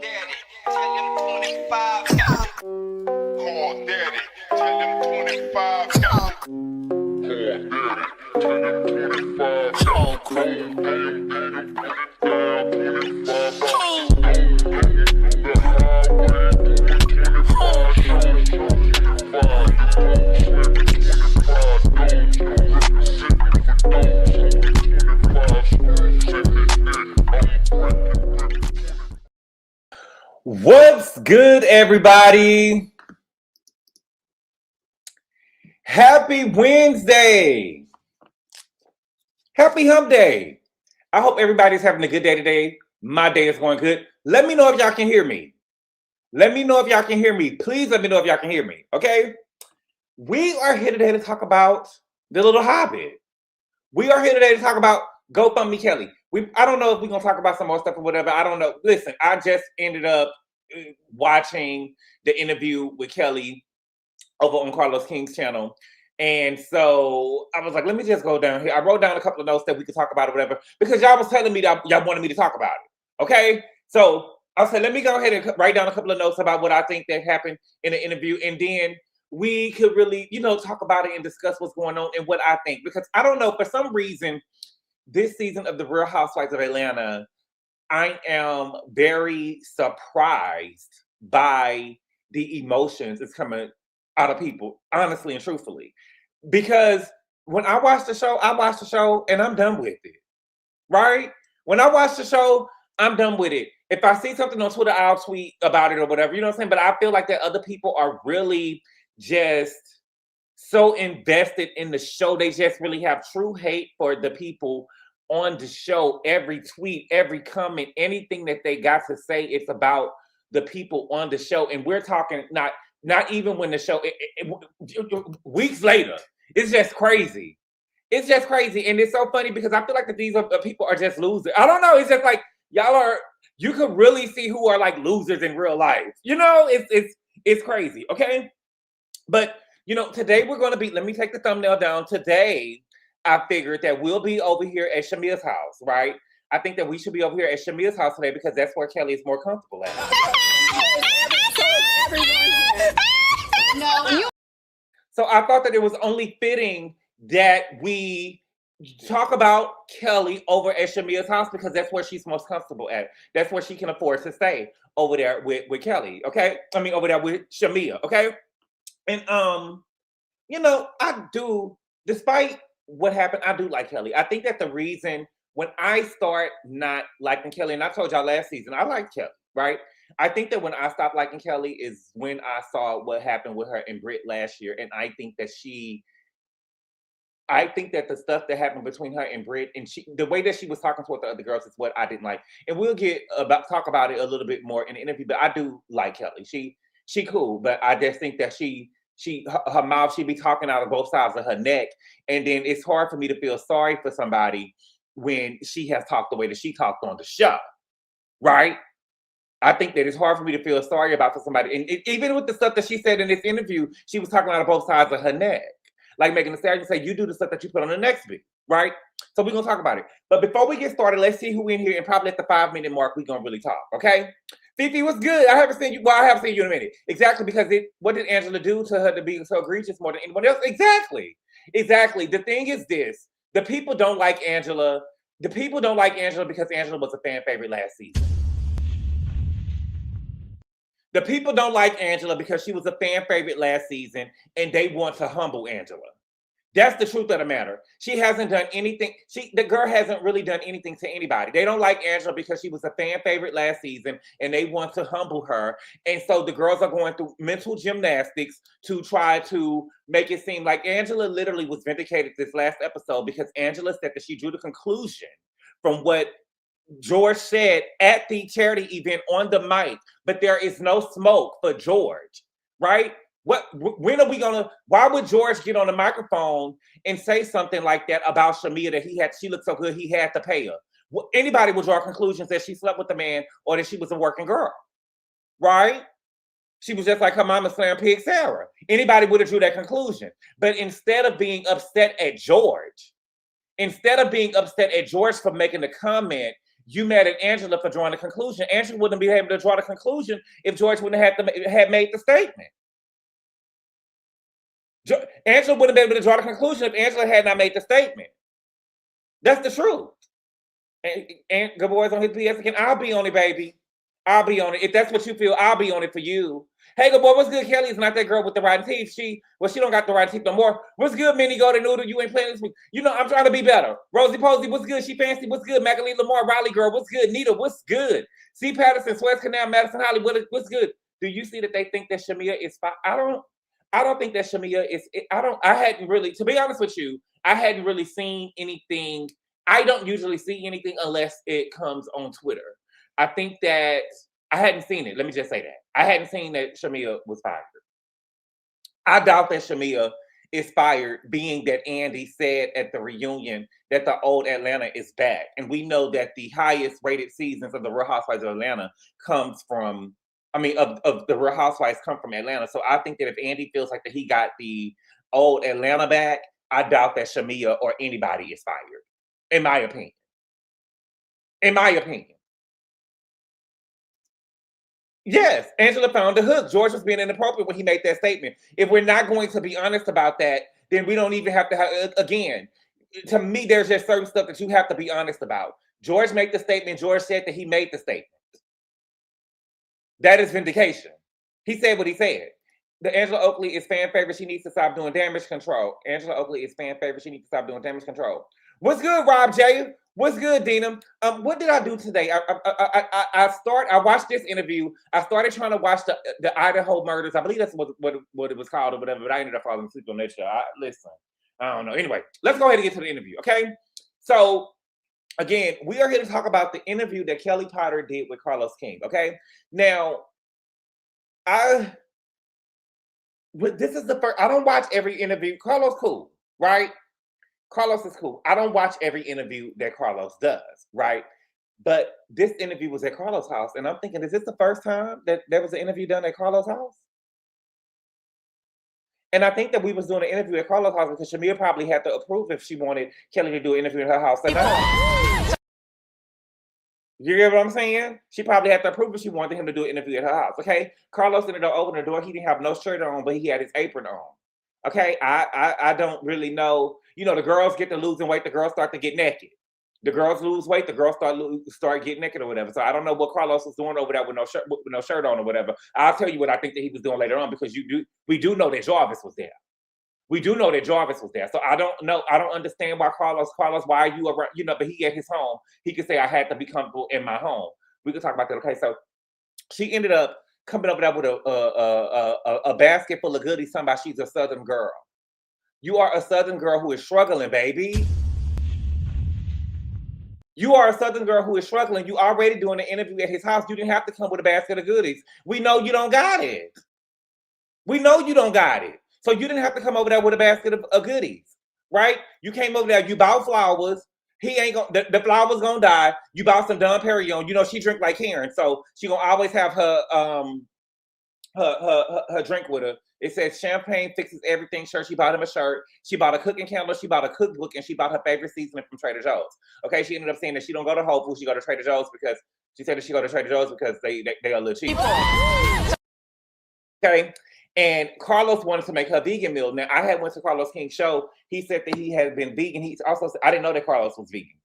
Daddy, tell him 25. Call Daddy, tell him 25. Call Daddy, tell him 25. Oh, What's good, everybody? Happy Wednesday. Happy hump day. I hope everybody's having a good day today. My day is going good. Let me know if y'all can hear me. Let me know if y'all can hear me. Please let me know if y'all can hear me, okay? We are here today to talk about The Little Hobbit. We are here today to talk about GoFundMe Kelly. I don't know if we're going to talk about some more stuff or whatever. I don't know. Listen, I just ended up watching the interview with Kelly over on Carlos King's channel. And so I was like, let me just go down here. I wrote down a couple of notes that we could talk about or whatever, because y'all was telling me that y'all wanted me to talk about it. Okay? So I said, let me go ahead and write down a couple of notes about what I think that happened in the interview. And then we could really, talk about it and discuss what's going on and what I think. Because I don't know, for some reason, this season of The Real Housewives of Atlanta, I am very surprised by the emotions that's coming out of people, honestly and truthfully. Because when I watch the show and I'm done with it, right? When I watch the show, I'm done with it. If I see something on Twitter, I'll tweet about it or whatever, you know what I'm saying? But I feel like that other people are really just so invested in the show. They just really have true hate for the people on the show. Every tweet, every comment, anything that they got to say, it's about the people on the show. And we're talking not even when the show, weeks later. It's just crazy. It's just crazy. And it's so funny because I feel like that these people are just losers. I don't know. It's just like, you could really see who are like losers in real life. It's crazy. Okay. But, today we're going to be, let me take the thumbnail down. Today, I figured that we'll be over here at Shamia's house, right? I think that we should be over here at Shamia's house today because that's where Kelly is more comfortable at. So I thought that it was only fitting that we talk about Kelly over at Shamia's house because that's where she's most comfortable at. That's where she can afford to stay, over there with Kelly, okay? I mean, over there with Shamia, okay? And, I do, despite what happened, I do like Kelly. I think that the reason when I start not liking Kelly, and I told y'all last season, I like Kelly, right? I think that when I stopped liking Kelly is when I saw what happened with her and Britt last year. And I think that the stuff that happened between her and Britt and the way that she was talking to the other girls is what I didn't like. And we'll talk about it a little bit more in the interview, but I do like Kelly. She cool, but I just think that her mouth, she be talking out of both sides of her neck. And then it's hard for me to feel sorry for somebody when she has talked the way that she talked on the show, right? I think that it's hard for me to feel sorry about for somebody. And even with the stuff that she said in this interview, she was talking out of both sides of her neck. Like Megan Thee Stallion say, you do the stuff that you put on the next beat, right? So we're going to talk about it. But before we get started, let's see who in here, and probably at the 5-minute mark, we're going to really talk, okay? Fifi, what's good? I haven't seen you. Well, I haven't seen you in a minute. Exactly, because what did Angela do to her to be so egregious more than anyone else? Exactly. The thing is this. The people don't like Angela. The people don't like Angela because Angela was a fan favorite last season. The people don't like Angela because she was a fan favorite last season and they want to humble Angela. That's the truth of the matter. She hasn't done anything. The girl hasn't really done anything to anybody. They don't like Angela because she was a fan favorite last season and they want to humble her. And so the girls are going through mental gymnastics to try to make it seem like Angela literally was vindicated this last episode because Angela said that she drew the conclusion from what George said at the charity event on the mic, but there is no smoke for George, right? When are we why would George get on the microphone and say something like that about Shamia that she looked so good he had to pay her? Anybody would draw conclusions that she slept with the man or that she was a working girl, right? She was just like her mama slam pig Sarah. Anybody would have drew that conclusion. But instead of being upset at George for making the comment, You mad at Angela for drawing the conclusion. Angela wouldn't be able to draw the conclusion if George wouldn't have made the statement. Angela wouldn't be able to draw the conclusion if Angela had not made the statement. That's the truth. And Gabor's on his BS again. I'll be on it, baby. I'll be on it. If that's what you feel, I'll be on it for you. Hey, Gabor, what's good? Kelly is not that girl with the rotten teeth. She don't got the rotten teeth no more. What's good, Minnie Golden Noodle? You ain't playing this week. You know, I'm trying to be better. Rosie Posey, what's good? She fancy. What's good? Macalee Lamar, Riley girl, what's good? Nita, what's good? C. Patterson, Suez Canal, Madison Hollywood, what's good? Do you see that they think that Shamia is fine? I don't think that Shamia is. I hadn't really, to be honest with you, I hadn't really seen anything. I don't usually see anything unless it comes on Twitter. I think that I hadn't seen it. Let me just say that. I hadn't seen that Shamia was fired. I doubt that Shamia is fired, being that Andy said at the reunion that the old Atlanta is back. And we know that the highest rated seasons of the Real Housewives of Atlanta comes from, of the Real Housewives come from Atlanta. So I think that if Andy feels like that he got the old Atlanta back, I doubt that Shamia or anybody is fired. In my opinion. In my opinion. Yes, Angela found the hook. George was being inappropriate when he made that statement. If we're not going to be honest about that, then we don't even have to have, again, to me, there's just certain stuff that you have to be honest about. George made the statement. George said that he made the statement. That is vindication. He said what he said. The Angela Oakley is fan favorite. She needs to stop doing damage control. Angela Oakley is fan favorite. She needs to stop doing damage control. What's good, Rob J? What's good, Dina? What did I do today? I watched this interview. I started trying to watch the Idaho murders. I believe that's what it was called or whatever, but I ended up falling asleep on that show. Listen, I don't know. Anyway, let's go ahead and get to the interview, okay? So, again, we are here to talk about the interview that Kelly Potter did with Carlos King, okay? Now, this is the first, I don't watch every interview. Carlos cool, right? Carlos is cool. I don't watch every interview that Carlos does, right? But this interview was at Carlos' house, and I'm thinking, is this the first time that there was an interview done at Carlos' house? And I think that we was doing an interview at Carlos' house because Shamia probably had to approve if she wanted Kelly to do an interview in her house or not. You get what I'm saying? She probably had to approve if she wanted him to do an interview at her house, okay? Carlos ended up opening the door. He didn't have no shirt on, but he had his apron on. Okay, I don't really know. You know, the girls get to losing weight, the girls start to get naked. The girls lose weight, the girls start getting naked or whatever. So I don't know what Carlos was doing over there with no shirt on or whatever. I'll tell you what I think that he was doing later on, because we do know that Jarvis was there. We do know that Jarvis was there. So I don't know. I don't understand why Carlos, why are you around? You know, but he at his home, he could say, I had to be comfortable in my home. We could talk about that. Okay, so she ended up coming over there with a basket full of goodies, talking about she's a Southern girl. You are a Southern girl who is struggling, baby. You are a Southern girl who is struggling. You already doing an interview at his house. You didn't have to come with a basket of goodies. We know you don't got it. We know you don't got it. So you didn't have to come over there with a basket of goodies, right? You came over there, you bought flowers. He ain't gonna, the flower's gonna die. You bought some Dom Perignon. You know, she drink like Karen, so she gonna always have her drink with her. It says champagne fixes everything shirt. She bought him a shirt. She bought a cooking candle. She bought a cookbook, and she bought her favorite seasoning from Trader Joe's. Okay, she ended up saying that she don't go to Whole Foods. She go to Trader Joe's because she said that she go to Trader Joe's because they are a little cheaper. Okay, and Carlos wanted to make her vegan meal. Now I had went to Carlos King's show. He said that he had been vegan. He also said, I didn't know that Carlos was vegan.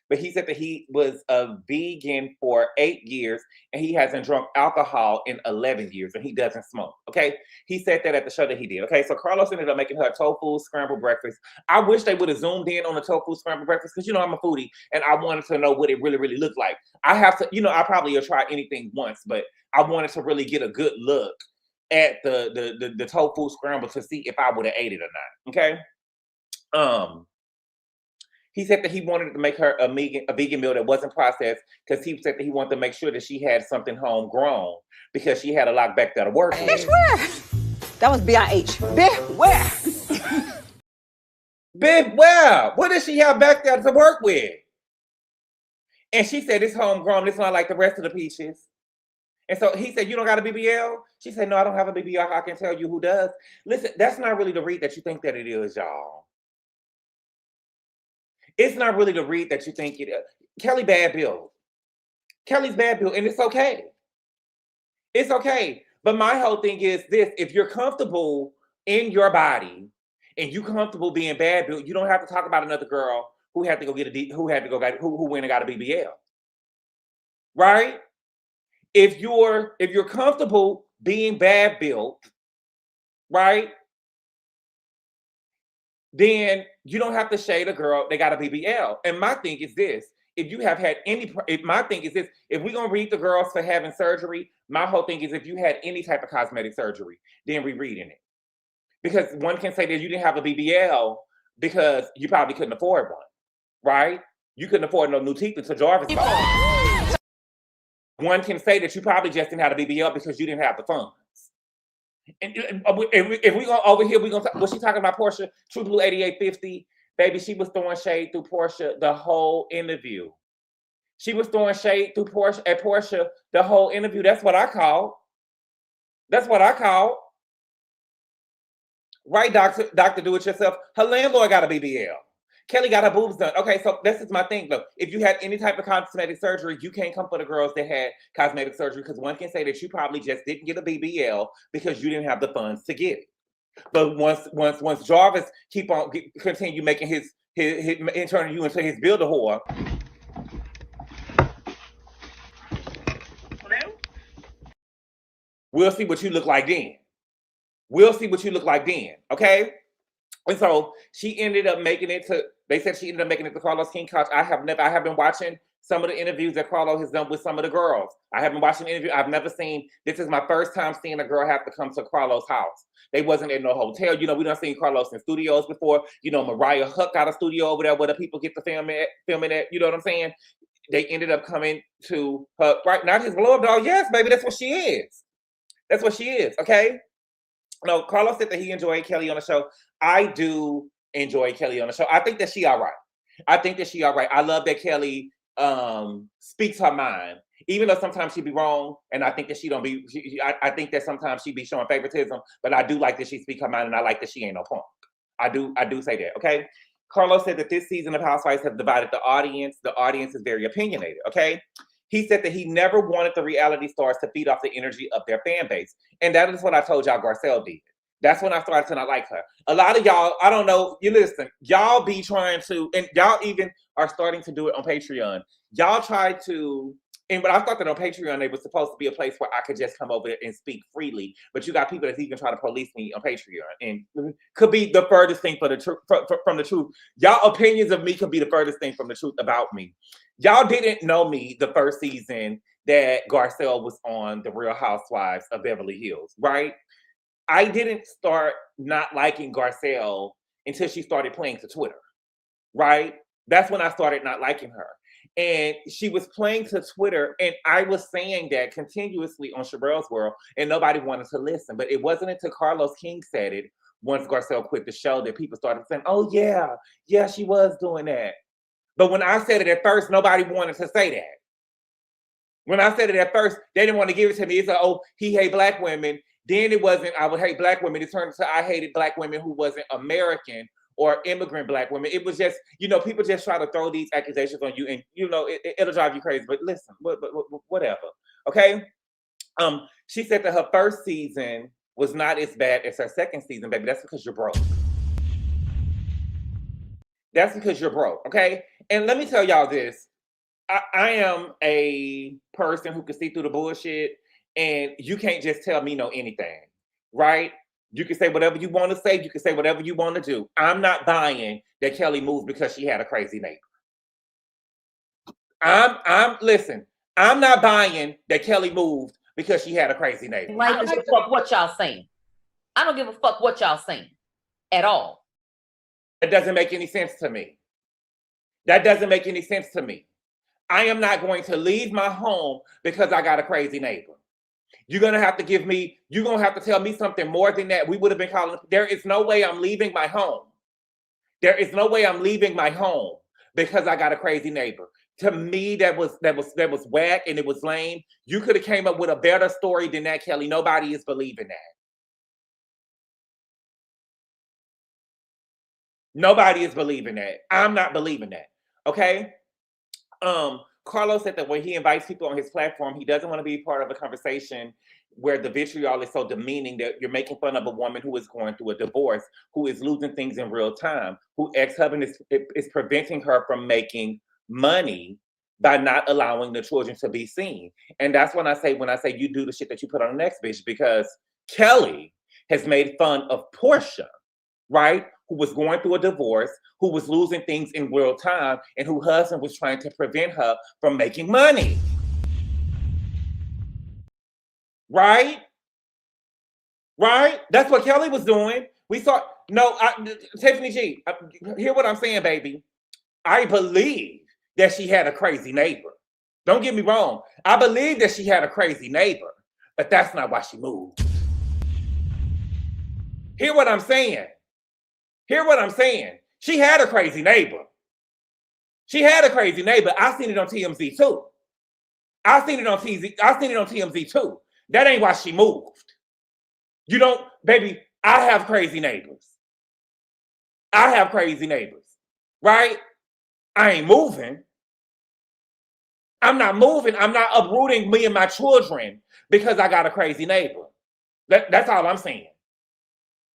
But he said that he was a vegan for 8 years and he hasn't drunk alcohol in 11 years and he doesn't smoke, okay? He said that at the show that he did, okay? So Carlos ended up making her a tofu scrambled breakfast. I wish they would have zoomed in on the tofu scrambled breakfast because, you know, I'm a foodie and I wanted to know what it really, really looked like. I have to, you know, I probably have tried anything once, but I wanted to really get a good look at the tofu scramble to see if I would have ate it or not, okay? He said that he wanted to make her a vegan meal that wasn't processed because he said that he wanted to make sure that she had something homegrown because she had a lot back there to work with. Bitch, where? That was B-I-H. Bitch, where? Bitch, where? What does she have back there to work with? And she said, it's homegrown. It's not like the rest of the peaches. And so he said, you don't got a BBL? She said, no, I don't have a BBL. I can tell you who does. Listen, that's not really the read that you think that it is, y'all. It's not really the read that you think it is. Kelly bad build. Kelly's bad built, and it's okay. It's okay. But my whole thing is this: if you're comfortable in your body and you comfortable being bad built, you don't have to talk about another girl who had to go get who went and got a BBL. Right? If you're comfortable being bad built, right? Then you don't have to shade a girl they got a BBL. And my thing is this: if you have had my thing is this: if we're gonna read the girls for having surgery, my whole thing is if you had any type of cosmetic surgery, then we're reading it. Because one can say that you didn't have a BBL because you probably couldn't afford one, right? You couldn't afford no new teeth until Jarvis bought. One can say that you probably just didn't have a BBL because you didn't have the funds. And if we go over here, was she talking about Portia? True Blue 8850, baby, she was throwing shade through Portia the whole interview. She was throwing shade through Portia the whole interview. That's what I call. That's what I call. Right, Doctor Do It Yourself. Her landlord got a BBL. Kelly got her boobs done. Okay, so this is my thing, though. If you had any type of cosmetic surgery, you can't come for the girls that had cosmetic surgery because one can say that you probably just didn't get a BBL because you didn't have the funds to get it. But once Jarvis continue making his turning you into his builder whore. We'll see what you look like then. We'll see what you look like then, okay? And so she ended up making it to, they said she ended up making it to Carlos King Couch. I have been watching some of the interviews that Carlos has done with some of the girls. I have been watching the interview. I've never seen, this is my first time seeing a girl have to come to Carlos' house. They wasn't in no hotel. You know, we done seen Carlos in studios before. You know, Mariah Huck got a studio over there where the people get to filming at, you know what I'm saying? They ended up coming to her, right, not his blow-up doll. Yes, baby, that's what she is. That's what she is, okay? No, Carlos said that he enjoyed Kelly on the show. I do enjoy Kelly on the show. I think that she all right. I love that Kelly speaks her mind, even though sometimes she be wrong, and I think that she don't be. I think that sometimes she be showing favoritism, but I do like that she speaks her mind, and I like that she ain't no punk. I do say that. Okay. Carlos said that this season of Housewives have divided the audience. The audience is very opinionated. Okay. He said that he never wanted the reality stars to feed off the energy of their fan base. And that is what I told y'all Garcelle did. That's when I started to not like her. A lot of y'all, I don't know, you listen, y'all be trying to, and y'all even are starting to do it on Patreon. Y'all try to, but I thought that on Patreon, it was supposed to be a place where I could just come over and speak freely. But you got people that's even trying to police me on Patreon. And could be the furthest thing from the truth. Y'all opinions of me could be the furthest thing from the truth about me. Y'all didn't know me the first season that Garcelle was on The Real Housewives of Beverly Hills, right? I didn't start not liking Garcelle until she started playing to Twitter, right? That's when I started not liking her. And she was playing to Twitter, and I was saying that continuously on Sherelle's World, and nobody wanted to listen. But it wasn't until Carlos King said it, once Garcelle quit the show, that people started saying, oh, yeah, she was doing that. But when I said it at first, nobody wanted to say that. When I said it at first, they didn't want to give it to me. It's like, oh, he hate black women. Then it wasn't, I would hate black women. It turned into I hated black women who wasn't American or immigrant black women. It was just, you know, people just try to throw these accusations on you, and, you know, it'll drive you crazy. But listen, whatever, okay? She said that her first season was not as bad as her second season, baby. That's because you're broke. That's because you're broke, okay? And let me tell y'all this. I am a person who can see through the bullshit, and you can't just tell me no anything, right? You can say whatever you want to say. You can say whatever you want to do. I'm not buying that Kelly moved because she had a crazy neighbor. Listen, I'm not buying that Kelly moved because she had a crazy neighbor. I don't give a fuck what y'all saying. I don't give a fuck what y'all saying at all. That doesn't make any sense to me. That doesn't make any sense to me. I am not going to leave my home because I got a crazy neighbor. You're going to have to you're going to have to tell me something more than that. We would have been calling, there is no way I'm leaving my home. There is no way I'm leaving my home because I got a crazy neighbor. To me, that was whack, and it was lame. You could have came up with a better story than that, Kelly. Nobody is believing that. Nobody is believing that. I'm not believing that. Okay? Carlos said that when he invites people on his platform, he doesn't want to be part of a conversation where the vitriol is so demeaning that you're making fun of a woman who is going through a divorce, who is losing things in real time, who ex-husband is preventing her from making money by not allowing the children to be seen. And that's when I say you do the shit that you put on the next bitch, because Kelli has made fun of Portia, right? Who was going through a divorce, who was losing things in real time, and whose husband was trying to prevent her from making money. Right? Right? That's what Kelli was doing. We saw, Tiffany G, hear what I'm saying, baby. I believe that she had a crazy neighbor. Don't get me wrong. I believe that she had a crazy neighbor, but that's not why she moved. Hear what I'm saying. Hear what I'm saying. She had a crazy neighbor. She had a crazy neighbor. I seen it on TMZ too. I seen it on TMZ too. That ain't why she moved. You don't, baby, I have crazy neighbors. I have crazy neighbors, right? I ain't moving. I'm not moving. I'm not uprooting me and my children because I got a crazy neighbor. That's all I'm saying.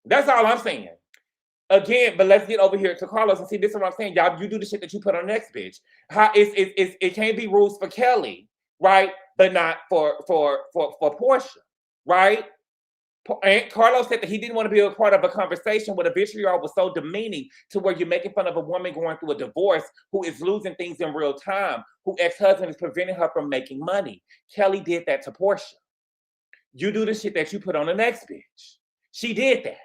That's all I'm saying. Again, but let's get over here to Carlos and see, this is what I'm saying. Y'all, you do the shit that you put on the next bitch. It can't be rules for Kelli, right? But not for Portia, right? And Carlos said that he didn't want to be a part of a conversation where the vitriol was so demeaning to where you're making fun of a woman going through a divorce who is losing things in real time, who ex-husband is preventing her from making money. Kelli did that to Portia. You do the shit that you put on the next bitch. She did that.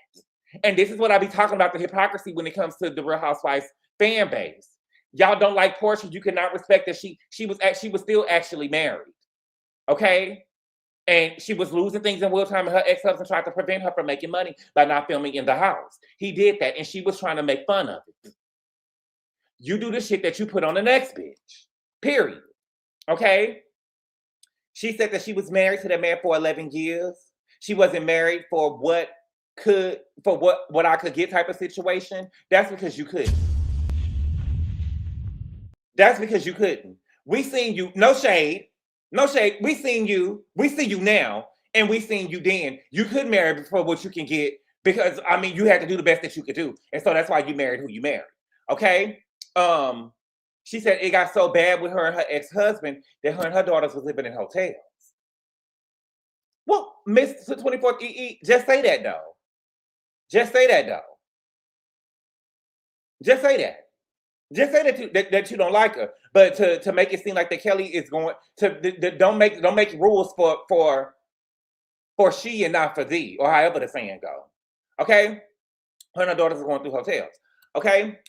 And this is what I be talking about, the hypocrisy when it comes to the Real Housewives fan base. Y'all don't like Portia. You cannot respect that she was still actually married. Okay? And she was losing things in real time, and her ex-husband tried to prevent her from making money by not filming in the house. He did that, and she was trying to make fun of it. You do the shit that you put on the next bitch. Period. Okay? She said that she was married to that man for 11 years. She wasn't married for what I could get type of situation. That's because you couldn't. That's because you couldn't. We seen you, no shade. No shade. We see you now, and we seen you then. You could marry for what you can get because, I mean, you had to do the best that you could do. And so that's why you married who you married. Okay? She said it got so bad with her and her ex-husband that her and her daughters was living in hotels. Well, Miss 24th EE, just say that though. Just say that though. Just say that. Just say that you don't like her, but to make it seem like that Kelli is going to don't make rules for she and not for thee, or however the saying go. Okay, her and her daughters are going through hotels. Okay,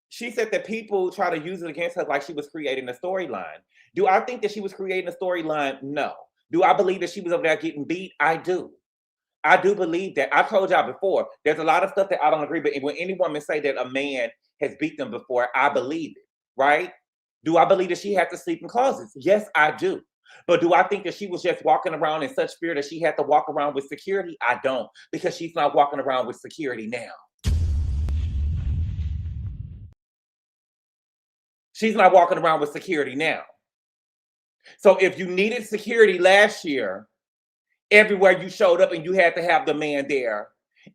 she said that people try to use it against her like she was creating a storyline. Do I think that she was creating a storyline? No. Do I believe that she was over there getting beat? I do. I do believe that. I told y'all before. There's a lot of stuff that I don't agree with. When any woman say that a man has beat them before, I believe it, right? Do I believe that she had to sleep in closets? Yes, I do. But do I think that she was just walking around in such fear that she had to walk around with security? I don't, because she's not walking around with security now. She's not walking around with security now. So if you needed security last year, everywhere you showed up and you had to have the man there,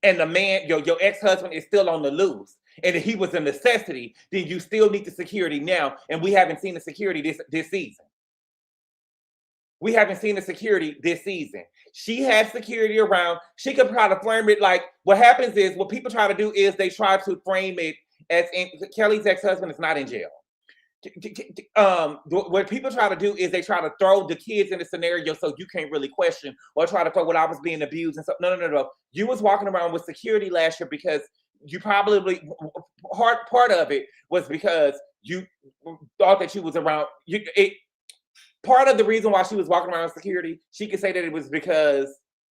and the man, your ex-husband is still on the loose, and if he was a necessity, then you still need the security now. And we haven't seen the security this season. We haven't seen the security this season. She has security around. She could try to frame it like, what happens is, what people try to do is they try to frame it as Kelli's ex-husband is not in jail. What people try to do is they try to throw the kids in the scenario so you can't really question, or try to throw what I was being abused and stuff. No. You was walking around with security last year because you probably, part of it was because you thought that you was around. Part of the reason why she was walking around with security, she could say that it was because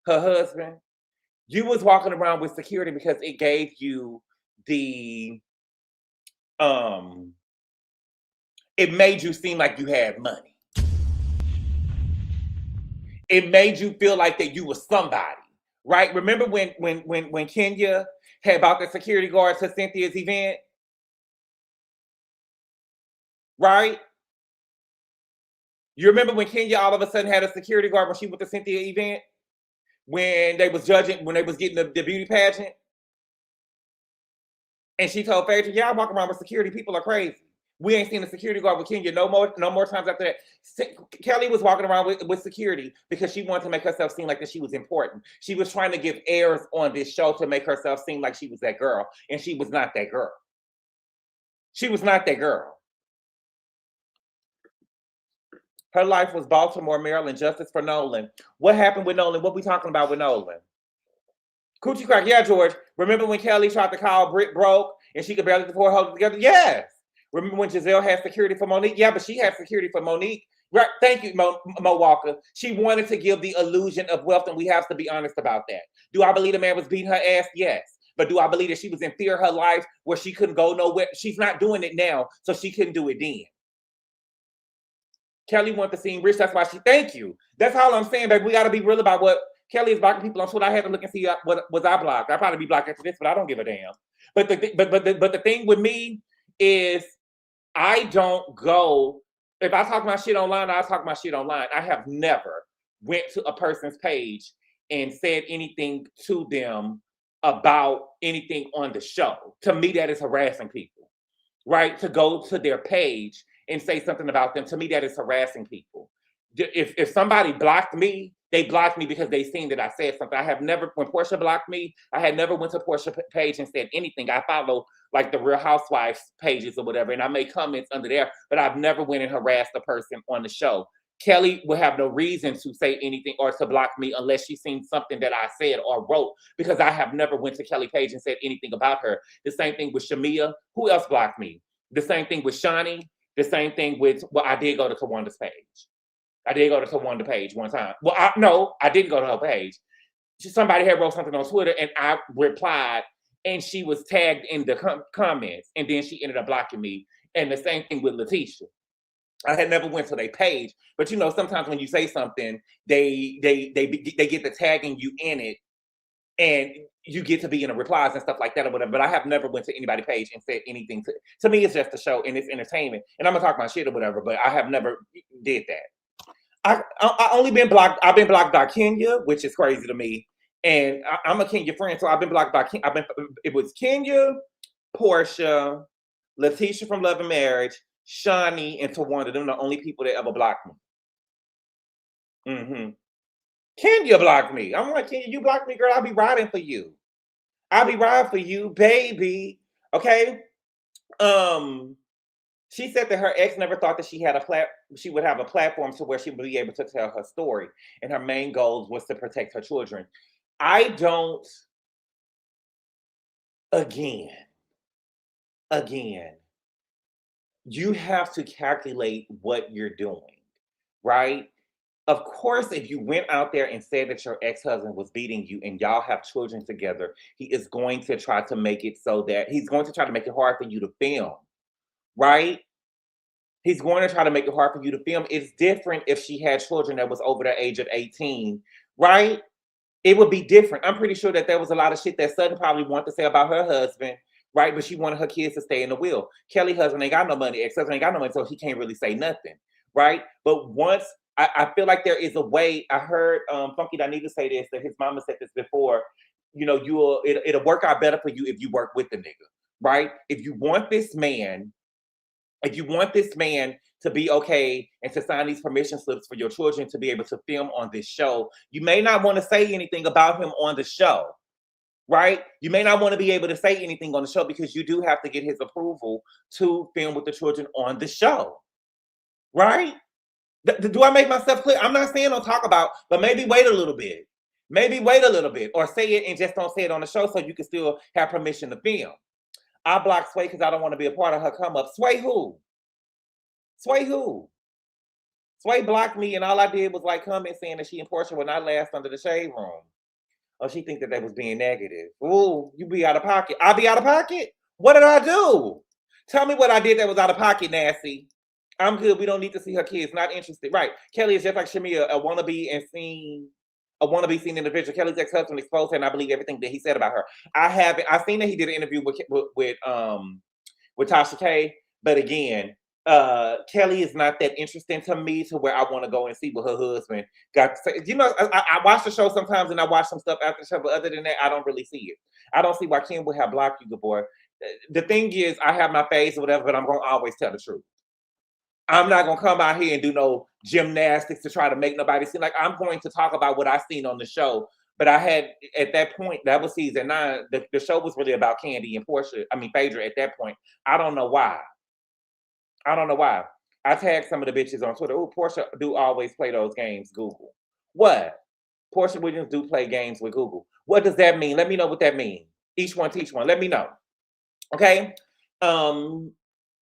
her husband. You was walking around with security because it gave you the it made you seem like you had money. It made you feel like that you were somebody, right? Remember when Kenya had bought the security guards to Cynthia's event? Right? You remember when Kenya all of a sudden had a security guard when she went to Cynthia event? When they was judging, when they was getting the beauty pageant? And she told Phaedra, y'all walk around with security, people are crazy. We ain't seen a security guard with Kenya no more times after that. Kelli was walking around with security because she wanted to make herself seem like that she was important. She was trying to give airs on this show to make herself seem like she was that girl. And she was not that girl. She was not that girl. Her life was Baltimore, Maryland, justice for Nolan. What happened with Nolan? What we talking about with Nolan? Coochie crack. Yeah, George. Remember when Kelli tried to call Britt broke and she could barely afford hold it together? Yes. Remember when Giselle had security for Monique? Yeah, but she had security for Monique. Right. Thank you, Mo Walker. She wanted to give the illusion of wealth, and we have to be honest about that. Do I believe the man was beating her ass? Yes. But do I believe that she was in fear of her life where she couldn't go nowhere? She's not doing it now, so she couldn't do it then. Kelli wanted to seem rich. That's why she, thank you. That's all I'm saying, baby. We got to be real about what Kelli is blocking people on Twitter. I had to look and see what was I blocked. I'd probably be blocked after this, but I don't give a damn. But the thing with me is I don't go, if I talk my shit online, I talk my shit online. I have never went to a person's page and said anything to them about anything on the show. To me, that is harassing people, right? To go to their page and say something about them, to me, that is harassing people. If somebody blocked me, they blocked me because they seen that I said something. I have never, when Portia blocked me, I had never went to Portia's page and said anything. I follow like the Real Housewives pages or whatever, and I make comments under there, but I've never went and harassed a person on the show. Kelli would have no reason to say anything or to block me unless she seen something that I said or wrote, because I have never went to Kelli page and said anything about her. The same thing with Shamia. Who else blocked me? The same thing with Shani. The same thing with, well, I did go to Tawanda's page. I did go to Tawanda's page one time. Well, I didn't go to her page. Somebody had wrote something on Twitter and I replied and she was tagged in the comments and then she ended up blocking me. And the same thing with Letitia. I had never went to their page, but you know, sometimes when you say something, they get the tagging you in it and you get to be in the replies and stuff like that or whatever. But I have never went to anybody's page and said anything. To me, it's just a show and it's entertainment. And I'm gonna talk my shit or whatever, but I have never did that. I only been blocked. I've been blocked by Kenya, which is crazy to me. And I'm a Kenya friend, so I've been blocked by it was Kenya, Portia, Letitia from Love and Marriage, Shani, and Tawanda. Them are the only people that ever blocked me. Kenya blocked me. I'm like, Kenya, you blocked me, girl. I'll be riding for you. I'll be riding for you, baby. Okay. She said that her ex never thought that she would have a platform to where she would be able to tell her story, and her main goal was to protect her children. I don't. Again, you have to calculate what you're doing, right? Of course, if you went out there and said that your ex-husband was beating you and y'all have children together, he is going to try to make it so that he's going to try to make it hard for you to film, right? He's going to try to make it hard for you to film. It's different if she had children that was over the age of 18, right? It would be different. I'm pretty sure that there was a lot of shit that Sutton probably wanted to say about her husband, right? But she wanted her kids to stay in the will. Kelly's husband ain't got no money. Ex-husband ain't got no money, so he can't really say nothing, right? But once, I feel like there is a way. I heard Funky Donita say this, that his mama said this before, you know, it'll work out better for you if you work with the nigga, right? If you want this man to be okay and to sign these permission slips for your children to be able to film on this show, you may not want to say anything about him on the show, right? You may not want to be able to say anything on the show because you do have to get his approval to film with the children on the show, right? Do I make myself clear? I'm not saying don't talk about, but maybe wait a little bit. Maybe wait a little bit or say it and just don't say it on the show so you can still have permission to film. I blocked Sway because I don't want to be a part of her come up. Sway who? Sway who? Sway blocked me and all I did was like comment saying that she and Portia were not last under the shade room. Oh, she think that they was being negative. Ooh, you be out of pocket. I be out of pocket? What did I do? Tell me what I did that was out of pocket, Nasty. I'm good. We don't need to see her kids. Not interested. Right. Kelli is just like Shamia, a wannabe seen individual. Kelly's ex-husband exposed her, and I believe everything that he said about her. I've seen that he did an interview with Tasha K. But again, Kelly is not that interesting to me to where I want to go and see what her husband got to say. You know, I watch the show sometimes and I watch some stuff after the show, but other than that, I don't really see it. I don't see why Kim would have blocked you, Gabor. The thing is, I have my face or whatever, but I'm going to always tell the truth. I'm not going to come out here and do no gymnastics to try to make nobody seem like I'm going to talk about what I seen on the show. But I had, at that point, that was season 9, the show was really about Kandi and Phaedra at that point. I don't know why. I tagged some of the bitches on Twitter. Oh, Portia do always play those games, Google. What? Portia Williams do play games with Google. What does that mean? Let me know what that means. Each one teach one. Let me know. Okay?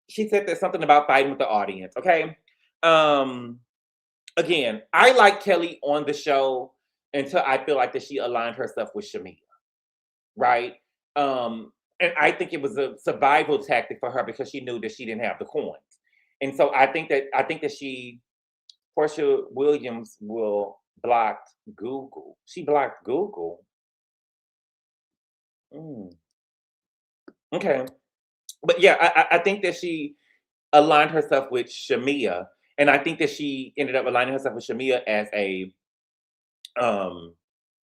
She said there's something about fighting with the audience. Okay? Again, I like Kelly on the show until I feel like that she aligned herself with Shamia. Right? And I think it was a survival tactic for her because she knew that she didn't have the coins. And so I think that Portia Williams blocked Google. She blocked Google. Okay. But yeah, I think that she aligned herself with Shamia. And I think that she ended up aligning herself with Shamia as a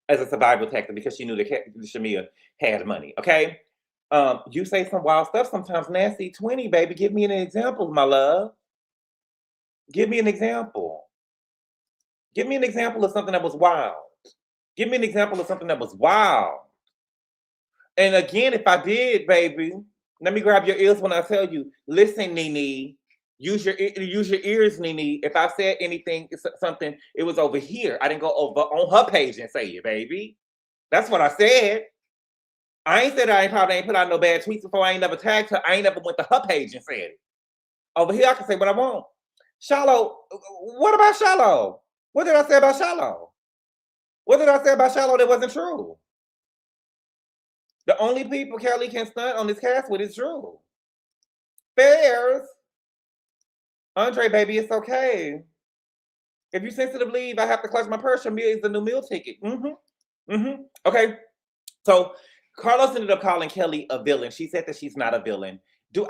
survival tactic because she knew that Shamia had money. Okay. You say some wild stuff sometimes, Nasty 20, baby. Give me an example, my love. Give me an example. Give me an example of something that was wild. Give me an example of something that was wild. And again, if I did, baby, let me grab your ears when I tell you. Listen, Nene. Use your ears, Nene. If I said anything, something, it was over here. I didn't go over on her page and say it, baby. That's what I said. I ain't said I ain't put out no bad tweets before. I ain't never tagged her. I ain't never went to her page and said it. Over here, I can say what I want. Shallow, what about Shallow? What did I say about Shallow? What did I say about Shallow that wasn't true? The only people Kelly can stunt on this cast with is true. Fairs. Andre, baby, it's okay. If you sensitive leave, I have to clutch my purse. Shamia is the new meal ticket. Okay. So Carlos ended up calling Kelly a villain. She said that she's not a villain.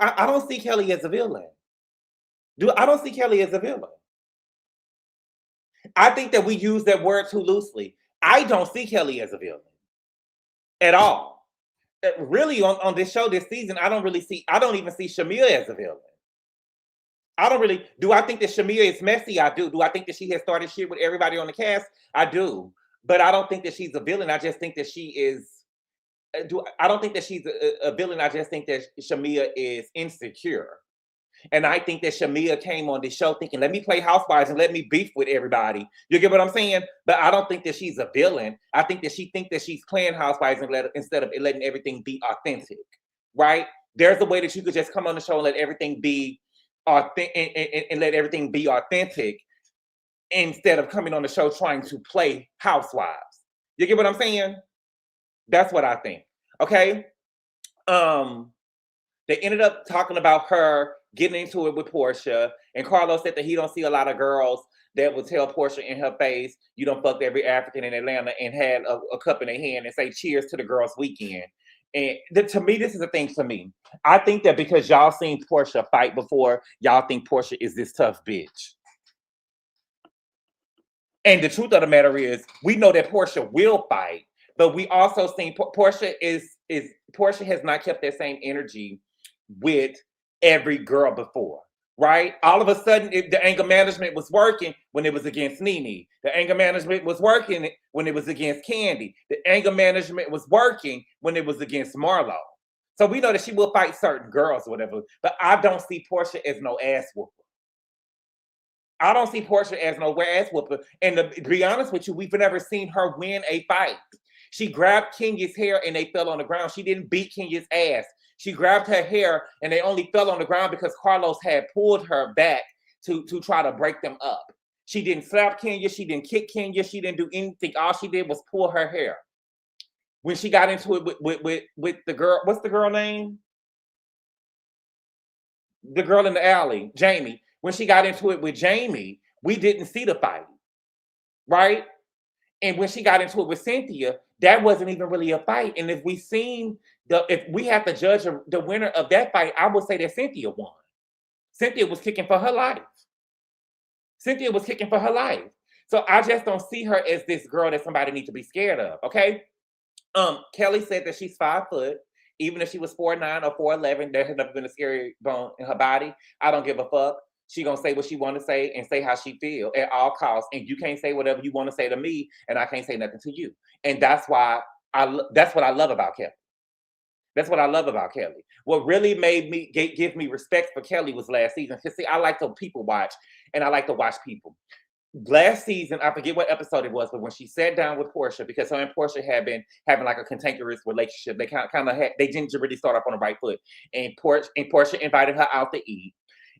I don't see Kelly as a villain. I don't see Kelly as a villain. I think that we use that word too loosely. I don't see Kelly as a villain at all. Really, on this show this season, I don't even see Shamia as a villain. Do I think that Shamia is messy? I do. Do I think that she has started shit with everybody on the cast? I do. But I don't think that she's a villain. I just think that she is. I don't think that she's a villain. I just think that Shamia is insecure. And I think that Shamia came on this show thinking, let me play Housewives and let me beef with everybody. You get what I'm saying? But I don't think that she's a villain. I think that she thinks that she's playing Housewives instead of letting everything be authentic, right? There's a way that you could just come on the show and let everything be authentic and let everything be authentic instead of coming on the show trying to play Housewives. You get what I'm saying? That's what I think. Okay. They ended up talking about her getting into it with Portia, and Carlos said that he don't see a lot of girls that will tell Portia in her face, you don't fuck every African in Atlanta, and had a cup in their hand and say cheers to the girls' weekend. And to me, this is the thing to me. I think that because y'all seen Portia fight before, y'all think Portia is this tough bitch. And the truth of the matter is, we know that Portia will fight, but we also seen Portia Portia has not kept that same energy with every girl before, right? All of a sudden, the anger management was working when it was against Nene. The anger management was working when it was against Kandi. The anger management was working when it was against Marlo. So we know that she will fight certain girls or whatever, but I don't see Portia as no ass whooper. I don't see Portia as no ass whooper. And to be honest with you, we've never seen her win a fight. She grabbed Kenya's hair and they fell on the ground. She didn't beat Kenya's ass. She grabbed her hair and they only fell on the ground because Carlos had pulled her back to try to break them up. She didn't slap Kenya. She didn't kick Kenya. She didn't do anything. All she did was pull her hair. When she got into it with the girl, what's the girl name? The girl in the alley, Jamie. When she got into it with Jamie, we didn't see the fight, right? And when she got into it with Cynthia, that wasn't even really a fight. And if we had to judge the winner of that fight, I would say that Cynthia won. Cynthia was kicking for her life. Cynthia was kicking for her life. So I just don't see her as this girl that somebody needs to be scared of, okay? Kelli said that she's 5 foot. Even if she was 4'9" or 4'11", there has never been a scary bone in her body. I don't give a fuck. She gonna say what she want to say and say how she feel at all costs. And you can't say whatever you want to say to me, and I can't say nothing to you. And that's why that's what I love about Kelli. That's what I love about Kelli. What really made me give me respect for Kelli was last season. Because see, I like to people watch, and I like to watch people. Last season, I forget what episode it was, but when she sat down with Portia, because her and Portia had been having like a cantankerous relationship, they kind of had, they didn't really start off on the right foot. And Portia invited her out to eat.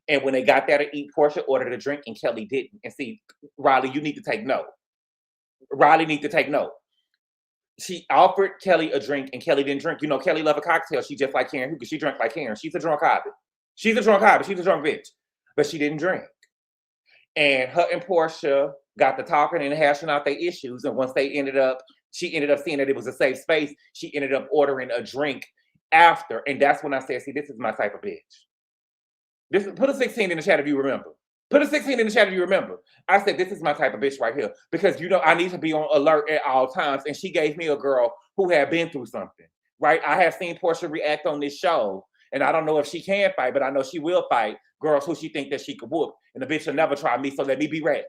And when they got there to eat, Portia ordered a drink and Kelli didn't. And see, Riley, you need to take note. Riley need to take note. She offered Kelli a drink and Kelli didn't drink. You know, Kelli love a cocktail. She just like Karen because she drank like Karen. She's a drunk hobbit. She's a drunk hobbit. She's a drunk bitch. But she didn't drink. And her and Portia got to talking and hashing out their issues. And once she ended up seeing that it was a safe space, she ended up ordering a drink after. And that's when I said, see, this is my type of bitch. Put a 16 in the chat if you remember. Put a 16 in the chat if you remember. I said, this is my type of bitch right here. Because, you know, I need to be on alert at all times. And she gave me a girl who had been through something, right? I have seen Portia react on this show. And I don't know if she can fight, but I know she will fight girls who she think that she could whoop. And the bitch will never try me, so let me be ready.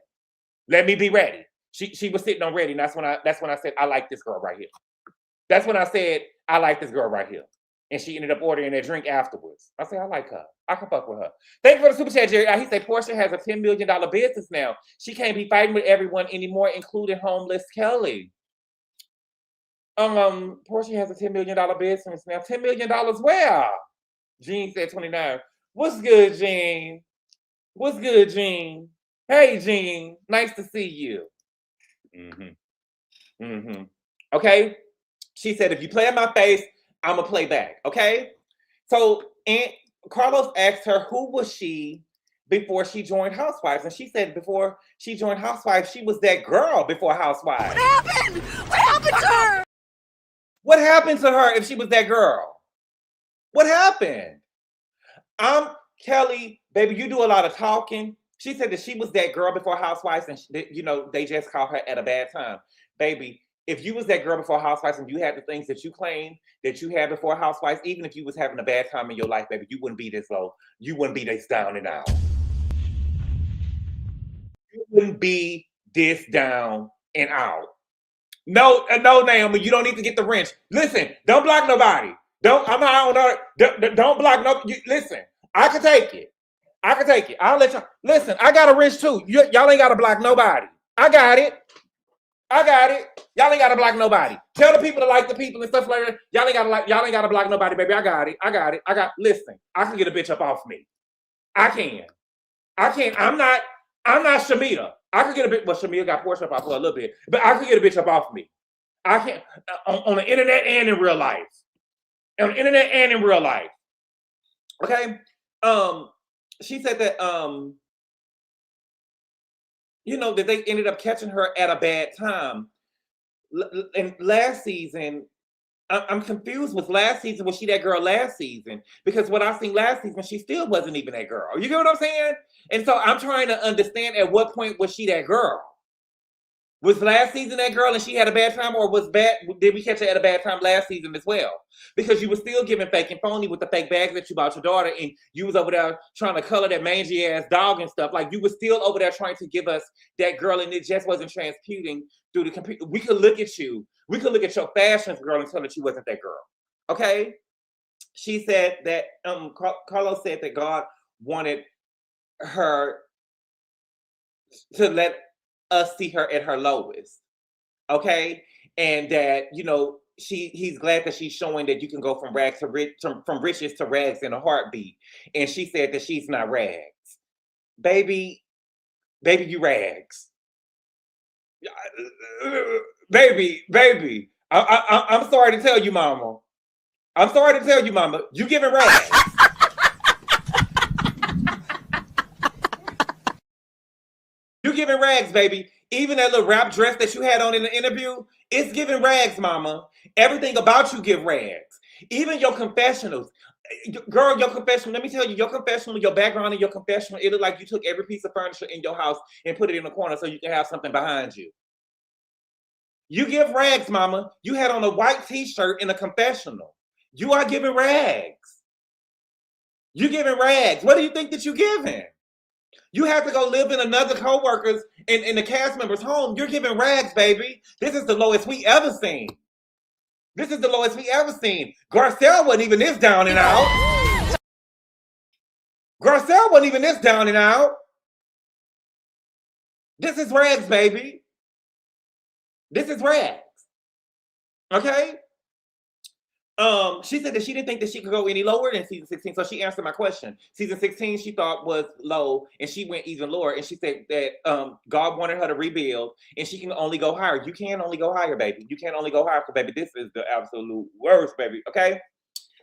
Let me be ready. She was sitting on ready, and that's when I said, I like this girl right here. That's when I said, I like this girl right here. And she ended up ordering a drink afterwards. I said, I like her. I can fuck with her. Thank you for the super chat, Jerry. He said, Portia has a $10 million business now. She can't be fighting with everyone anymore, including homeless Kelli. Portia has a $10 million business now. $10 million where? Jean said 29. What's good, Jean? What's good, Jean? Hey, Jean. Nice to see you. Okay? She said, if you play in my face, I'm going to play back. Okay? So, Aunt Carlos asked her, who was she before she joined Housewives? And she said before she joined Housewives, she was that girl before Housewives. What happened? What happened to her? What happened to her if she was that girl? What happened? Kelli, baby, you do a lot of talking. She said that she was that girl before Housewives, and you know, they just called her at a bad time. Baby, if you was that girl before Housewives and you had the things that you claimed that you had before Housewives, even if you was having a bad time in your life, baby, you wouldn't be this low. You wouldn't be this down and out. You wouldn't be this down and out. No, Naomi, you don't need to get the wrench. Listen, don't block nobody. Don't block no. Listen, I can take it. I can take it. I'll let y'all. Listen, I got a wrench too. Y'all ain't got to block nobody. I got it. Y'all ain't got to block nobody. Tell the people to like the people and stuff like that. Y'all ain't got to block nobody, baby. I got it. Listen, I can get a bitch up off me. I can. I'm not Shamita. I could get a bit. Well, Shamita got Portia up off her a little bit, but I could get a bitch up off me. I can on the internet and in real life. On the internet and in real life. Okay. She said that that they ended up catching her at a bad time. And last season, I'm confused with last season. Was she that girl last season? Because what I seen last season, she still wasn't even that girl. You get what I'm saying? And so I'm trying to understand at what point was she that girl? Was last season that girl and she had a bad time, or did we catch her at a bad time last season as well? Because you were still giving fake and phony with the fake bags that you bought your daughter, and you was over there trying to color that mangy ass dog and stuff. Like, you were still over there trying to give us that girl, and it just wasn't transputing through the computer. We could look at you. We could look at your fashions, girl, and tell that you wasn't that girl. Okay? She said that Carlos said that God wanted her to let us see her at her lowest, okay, and that he's glad that she's showing that you can go from rags to from riches to rags in a heartbeat. And she said that she's not rags, baby, you rags, baby. I'm sorry to tell you, mama. You giving rags. You giving rags, baby. Even that little wrap dress that you had on in the interview, it's giving rags, mama. Everything about you give rags. Even your confessionals. Girl, your confessional, let me tell you, your confessional, your background in your confessional, it looked like you took every piece of furniture in your house and put it in a corner so you can have something behind you. You give rags, mama. You had on a white t-shirt in a confessional. You are giving rags. You giving rags. What do you think that you giving? You have to go live in another co-worker's in the cast member's home. You're giving rags, baby. This is the lowest we ever seen. This is the lowest we ever seen. Garcelle wasn't even this down and out. Garcelle wasn't even this down and out. This is rags, baby. This is rags. Okay? She said that she didn't think that she could go any lower than season 16. So she answered my question. Season 16 she thought was low, and she went even lower. And she said that God wanted her to rebuild, and she can only go higher. You can only go higher, baby. You can only go higher, baby. This is the absolute worst, baby. Okay?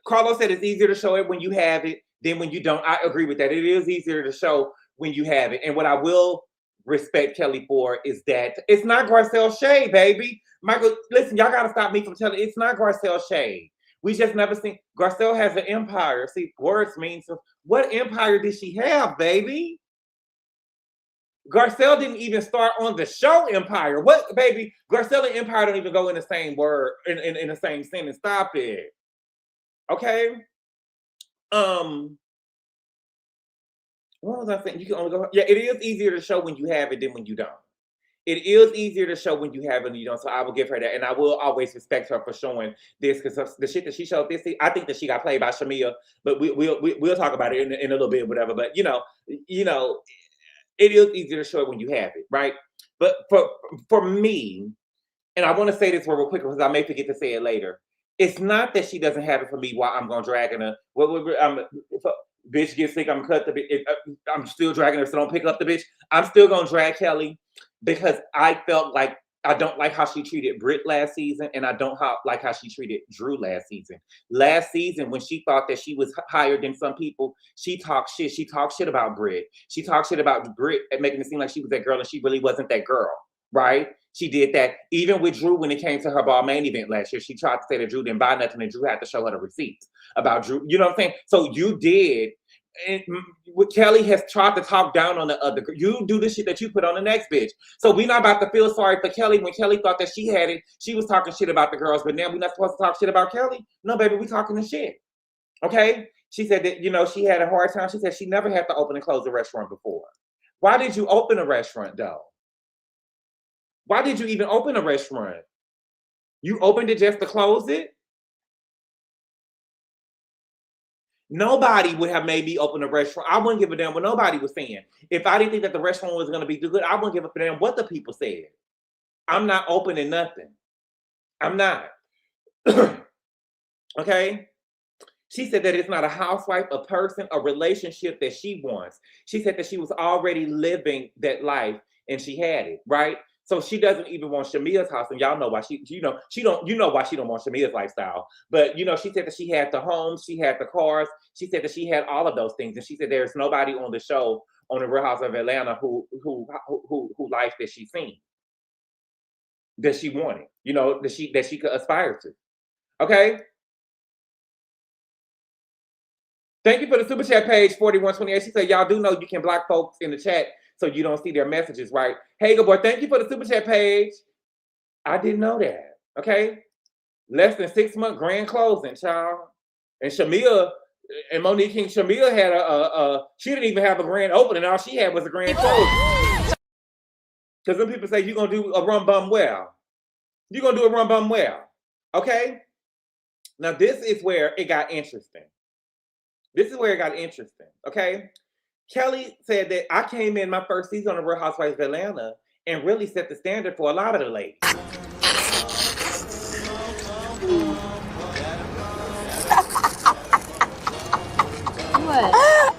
Carlos said it's easier to show it when you have it than when you don't. I agree with that. It is easier to show when you have it. And what I will respect Kelli for is that it's not Garcelle shade, baby. Michael, listen, y'all gotta stop me from telling. It's not Garcelle shade. We just never seen. Garcelle has an empire. See, words mean so. What empire did she have, baby? Garcelle didn't even start on the show Empire. What, baby? Garcelle and Empire don't even go in the same word, in the same sentence. Stop it. Okay? What was I saying? You can only go. Yeah, it is easier to show when you have it than when you don't. It is easier to show when you have it and you don't. So I will give her that, and I will always respect her for showing this because the shit that she showed this. I think that she got played by Shamia, but we'll talk about it in a little bit, whatever. But you know, it is easier to show it when you have it, right? But for me, and I want to say this real quick because I may forget to say it later. It's not that she doesn't have it for me while I'm gonna drag her. Bitch gets sick, I'm cut the bitch. I'm still dragging her, so don't pick up the bitch. I'm still gonna drag Kelli because I felt like I don't like how she treated Britt last season, and I don't like how she treated Drew last season. Last season, when she thought that she was higher than some people, she talked shit. She talked shit about Britt. She talked shit about Britt, making it seem like she was that girl, and she really wasn't that girl, right? She did that even with Drew when it came to her ball main event last year. She tried to say that Drew didn't buy nothing, and Drew had to show her the receipts about Drew. You know what I'm saying? So you did. And Kelli has tried to talk down on the other. You do the shit that you put on the next bitch. So we're not about to feel sorry for Kelli. When Kelli thought that she had it, she was talking shit about the girls. But now we're not supposed to talk shit about Kelli. No, baby, we talking the shit. Okay? She said that, she had a hard time. She said she never had to open and close a restaurant before. Why did you open a restaurant, though? Why did you even open a restaurant? You opened it just to close it? Nobody would have made me open a restaurant. I wouldn't give a damn what nobody was saying. If I didn't think that the restaurant was going to be good, I wouldn't give a damn what the people said. I'm not opening nothing. I'm not. Okay? She said that it's not a housewife, a person, a relationship that she wants. She said that she was already living that life and she had it, right? So she doesn't even want Shamia's house, and y'all know why why she don't want Shamia's lifestyle. But she said that she had the homes, she had the cars, she said that she had all of those things, and she said there's nobody on the show on the Real House of Atlanta who life that she's seen, that she wanted, that she could aspire to. Okay. Thank you for the super chat page 4128. She said y'all do know you can block folks in the chat so you don't see their messages, right? Hey, GGABOR, thank you for the super chat page. I didn't know that, okay? Less than 6 month grand closing, child. And Shamia and Monique King, Shamia had she didn't even have a grand opening. All she had was a grand closing. Because some people say you're going to do a rum bum well. You're going to do a rum bum well, okay? Now, this is where it got interesting. Okay? Kelli said that I came in my first season on the Real Housewives of Atlanta and really set the standard for a lot of the ladies. What?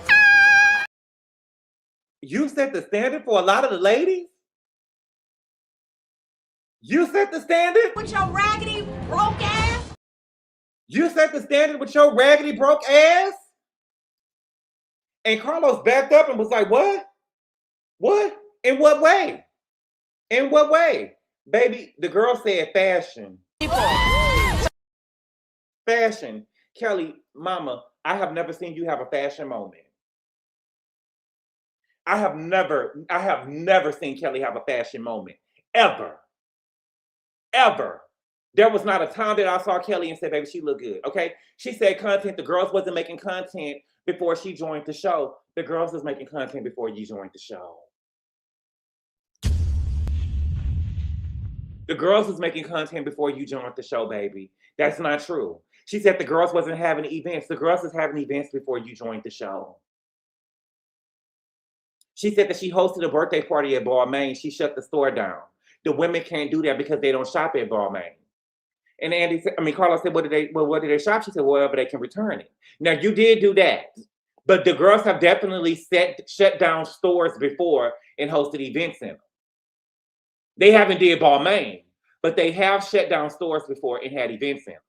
You set the standard for a lot of the ladies? You set the standard? With your raggedy, broke ass? You set the standard with your raggedy, broke ass? And Carlos backed up and was like, what? What? In what way? In what way? Baby, the girl said fashion. Fashion. Kelli, mama, I have never seen you have a fashion moment. I have never seen Kelli have a fashion moment. Ever. Ever. There was not a time that I saw Kelli and said, baby, she looked good. Okay. She said content. The girls wasn't making content before she joined the show. The girls was making content before you joined the show. The girls was making content before you joined the show, baby. That's not true. She said the girls wasn't having events. The girls was having events before you joined the show. She said that she hosted a birthday party at Balmain. She shut the store down. The women can't do that because they don't shop at Balmain. And Carlos said, what did they shop? She said, wherever they can return it. Now, you did do that. But the girls have definitely shut down stores before and hosted events in them. They haven't did Balmain, but they have shut down stores before and had events in them.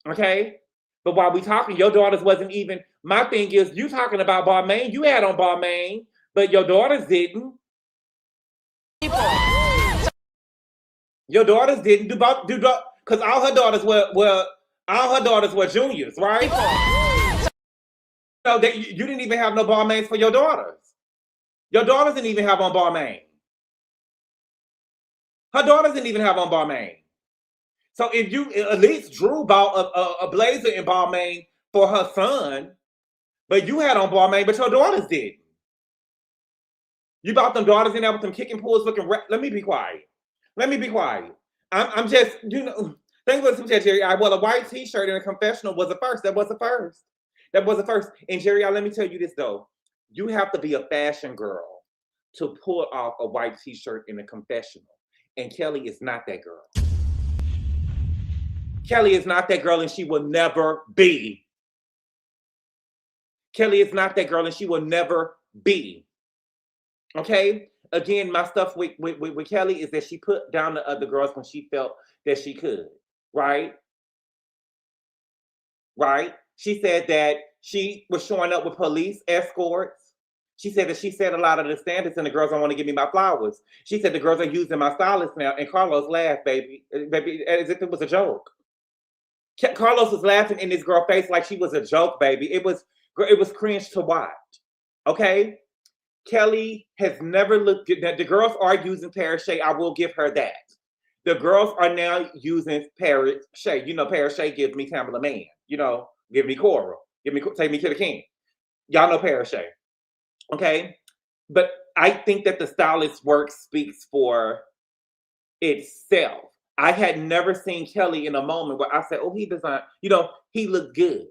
Okay? But while we talking, your daughters wasn't even, my thing is, you talking about Balmain, you had on Balmain, but your daughters didn't. Your daughters didn't do because all her daughters were juniors, right? So you didn't even have no Balmains for your daughters. Your daughters didn't even have on Balmain. Her daughters didn't even have on Balmain. So if you at least Drew bought a blazer in Balmain for her son, but you had on Balmain, but your daughters didn't. You bought them daughters in there with them kicking pulls looking. Let me be quiet. Let me be quiet. I'm just, thank you for the Jerry. Well, a white t-shirt in a confessional was a first. That was a first. That was a first. And Jerry, let me tell you this though. You have to be a fashion girl to pull off a white t-shirt in a confessional. And Kelli is not that girl. Kelli is not that girl and she will never be. Kelli is not that girl and she will never be. Okay? Again, my stuff with Kelli is that she put down the other girls when she felt that she could. Right? Right? She said that she was showing up with police escorts. She said that she set a lot of the standards and the girls don't want to give me my flowers. She said the girls are using my stylist now. And Carlos laughed, baby, as if it was a joke. Carlos was laughing in this girl's face like she was a joke, baby. It was cringe to watch. Okay? Kelli has never looked good. The girls are using Parachute. I will give her that. The girls are now using Parachute. Parachute gives me Tamala Man. Give me Coral. Take me to the king. Y'all know Parachute. Okay? But I think that the stylist work speaks for itself. I had never seen Kelli in a moment where I said, oh, he designed, he looked good.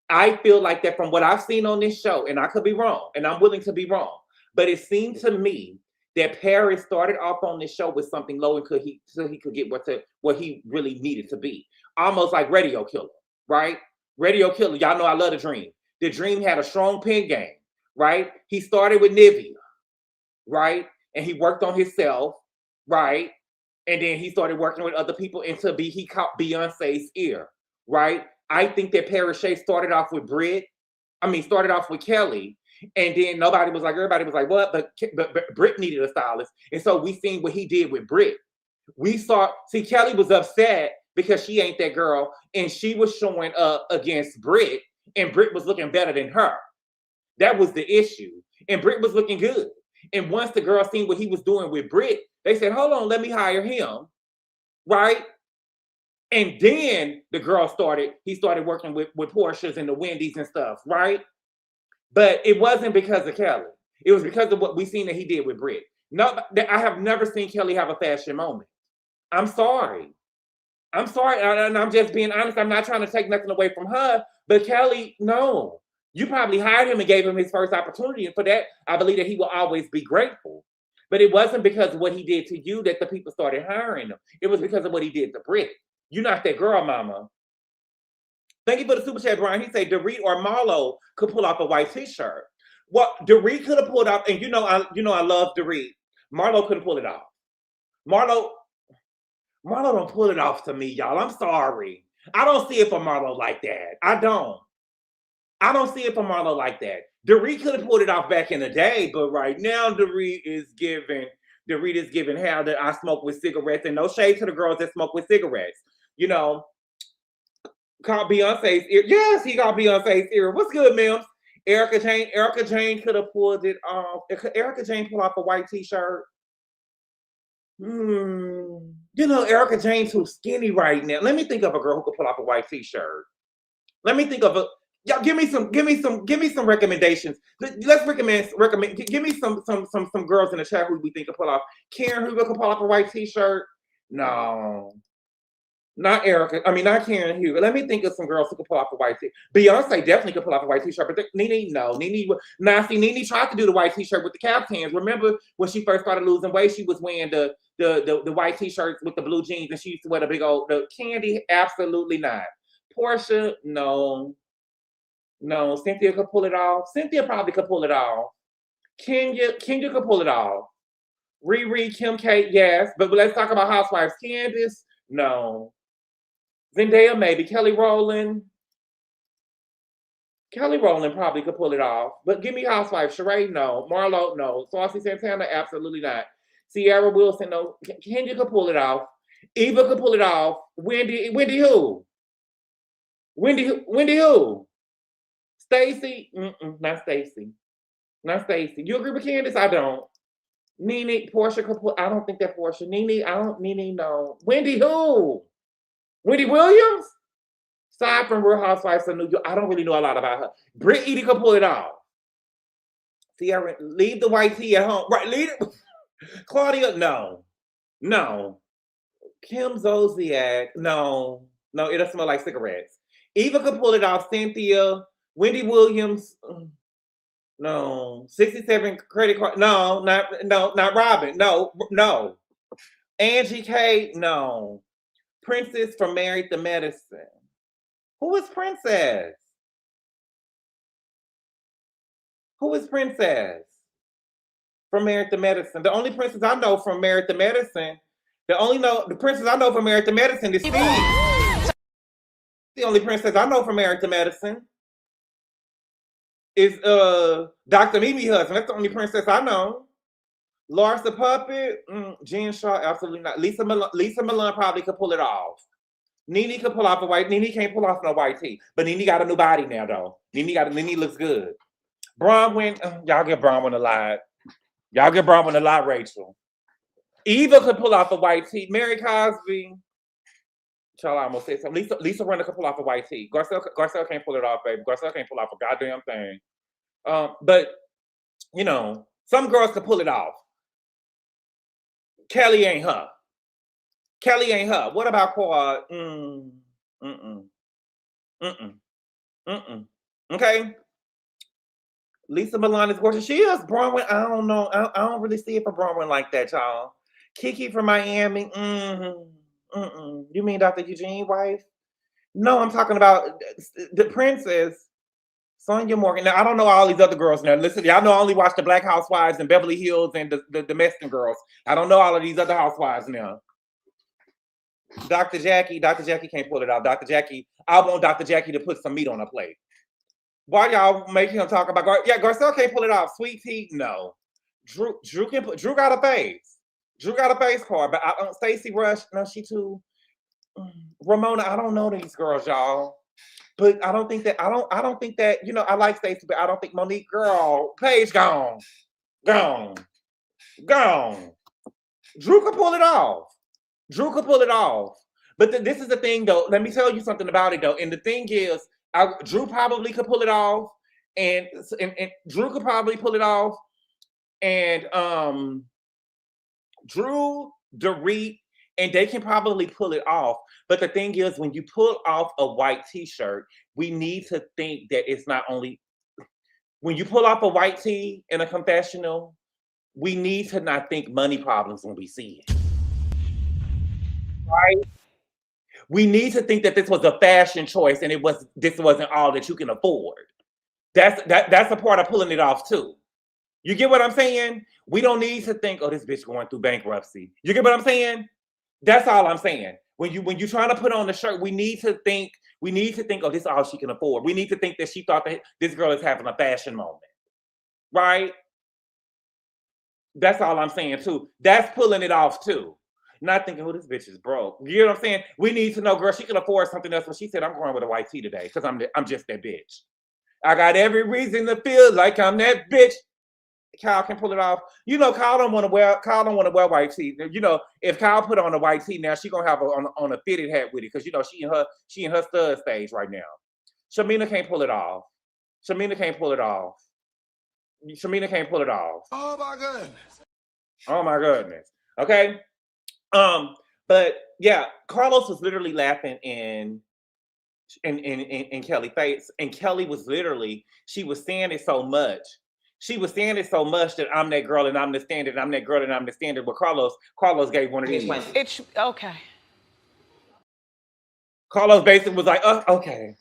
I feel like that from what I've seen on this show, and I could be wrong, and I'm willing to be wrong, but it seemed to me that Paris started off on this show with something low so he could get what he really needed to be. Almost like Radio Killer, right? Radio Killer, y'all know I love The Dream. The Dream had a strong pen game, right? He started with Nivea, right? And he worked on himself, right? And then he started working with other people until he caught Beyonce's ear, right? I think that Parachute started off with Kelli, and then everybody was like, what? But Brit needed a stylist. And so we seen what he did with Brit. Kelli was upset because she ain't that girl, and she was showing up against Brit, and Brit was looking better than her. That was the issue. And Brit was looking good. And once the girl seen what he was doing with Brit, they said, hold on, let me hire him, right? And then the girl started working with Porsches and the Wendy's and stuff, right? But it wasn't because of Kelli. It was because of what we seen that he did with Brit. No, I have never seen Kelli have a fashion moment. I'm sorry. And I'm just being honest. I'm not trying to take nothing away from her, but Kelli, no. You probably hired him and gave him his first opportunity. And for that, I believe that he will always be grateful. But it wasn't because of what he did to you that the people started hiring him. It was because of what he did to Brit. You're not that girl, mama. Thank you for the super chat, Brian. He said Dorit or Marlo could pull off a white t-shirt. Well, Dorit could have pulled off, and I love Dorit. Marlo couldn't pull it off. Marlo don't pull it off to me, y'all. I'm sorry. I don't see it for Marlo like that. I don't see it for Marlo like that. Dorit could have pulled it off back in the day, but right now Dorit is giving how that I smoke with cigarettes, and no shade to the girls that smoke with cigarettes. caught Beyonce's ear. Yes, he got Beyonce's ear. What's good, Mims? Erica Jane could have pulled it off. Could Erica Jane pull off a white t-shirt? You know, Erica Jane too skinny right now. Let me think of a girl who could pull off a white t-shirt. Let me think of a y'all. Give me some recommendations. Let's recommend. Give me some girls in the chat who we think could pull off. Karen, who could pull off a white t-shirt? No. Not Erica. I mean, not Karen Hugo. Let me think of some girls who could pull off a white t-shirt. Beyonce definitely could pull off a white t-shirt, but Nene, no. Nene tried to do the white t-shirt with the caftans. Remember when she first started losing weight, she was wearing the white t-shirts with the blue jeans, and she used to wear the big old Candy. Absolutely not. Portia, no. Cynthia could pull it off. Cynthia probably could pull it off. Kenya could pull it off. Riri, Kim K, yes. But let's talk about housewives. Candace, no. Zendaya, maybe. Kelly Rowland probably could pull it off. But give me housewives. Sheree, no. Marlo, no. Saucy Santana, absolutely not. Sierra Wilson, no. Kenya could pull it off. Eva could pull it off. Wendy who? Wendy who? Stacy? Not Stacy. You agree with Candace? I don't. Nene, Portia could pull. I don't think that Portia. Nene, no. Wendy who? Wendy Williams? Aside from Real Housewives of New York, I don't really know a lot about her. Brittany could pull it off. Sierra, leave the white tea at home. Right, leave it. Claudia, no. Kim Zolciak, no, it doesn't smell like cigarettes. Eva could pull it off. Cynthia, Wendy Williams, no. 67 credit card, no, not Robin, no. Angie K, no. Princess from Married to Medicine. Who is Princess? From Married to Medicine? The only princess I know from Married to Medicine, the princess I know from Married to Medicine is Steve. The only princess I know from Married to Medicine is Dr. Mimi husband. That's the only princess I know. Larsa Puppet, Jen Shaw, absolutely not. Lisa Milan probably could pull it off. Nene could pull off a white. Nene can't pull off no white tee, but Nene got a new body now though. Nene looks good. Bronwyn, y'all get Bronwyn a lot. Rachel. Eva could pull off a white tee. Mary Cosby. Child, I almost said something. Lisa Rinna could pull off a white tee. Garcelle can't pull it off, baby. Garcelle can't pull off a goddamn thing. But you know, some girls could pull it off. Kelly ain't her. What about Quad? Okay. Lisa Milan is gorgeous. She is. Bronwyn, I don't know. I don't really see it for Bronwyn like that, y'all. Kiki from Miami. You mean Dr. Eugene wife? No, I'm talking about the princess. Sonia Morgan. Now, I don't know all these other girls now. Listen, y'all know I only watch the Black Housewives and Beverly Hills and the domestic girls. I don't know all of these other housewives now. Dr. Jackie can't pull it out. I want Dr. Jackie to put some meat on a plate. Why y'all make him talk about Garcelle can't pull it off. Sweet Tea, no. Drew got a face. Drew got a face card, but Stacey Rush, no, she too. Ramona, I don't know these girls, y'all. But I don't think that, you know, I like Stacey, but I don't think Monique, girl, Paige gone. Drew could pull it off. But this is the thing, though. Let me tell you something about it, though. And the thing is, Drew probably could pull it off. And Drew could probably pull it off. And Drew, Dorit, and they can probably pull it off. But the thing is, when you pull off a white t-shirt, we need to think that it's not only... When you pull off a white tee in a confessional, we need to not think money problems when we see it. Right? We need to think that this was a fashion choice and this wasn't all that you can afford. That's a part of pulling it off too. You get what I'm saying? We don't need to think, oh, this bitch going through bankruptcy. You get what I'm saying? That's all I'm saying. When you're trying to put on the shirt, we need to think, oh, this is all she can afford. We need to think that she thought that this girl is having a fashion moment. Right? That's all I'm saying too. That's pulling it off too. Not thinking, who this bitch is broke. You know what I'm saying? We need to know, girl, she can afford something else. When she said, I'm going with a white tee today because I'm just that bitch. I got every reason to feel like I'm that bitch. Kyle can pull it off. You know, Kyle don't want to wear white tee. You know, if Kyle put on a white tee now, she gonna have on a fitted hat with it because you know she in her stud stage right now. Shamina can't pull it off. Shamina can't pull it off. Shamina can't pull it off. Oh my goodness. Oh my goodness. Okay. But yeah, Carlos was literally laughing in Kelly's face, and Kelly was literally, she was saying it so much. She was saying it so much that I'm that girl and I'm the standard, and I'm that girl and I'm the standard. But Carlos gave one of these. It's okay. Carlos basically was like, okay,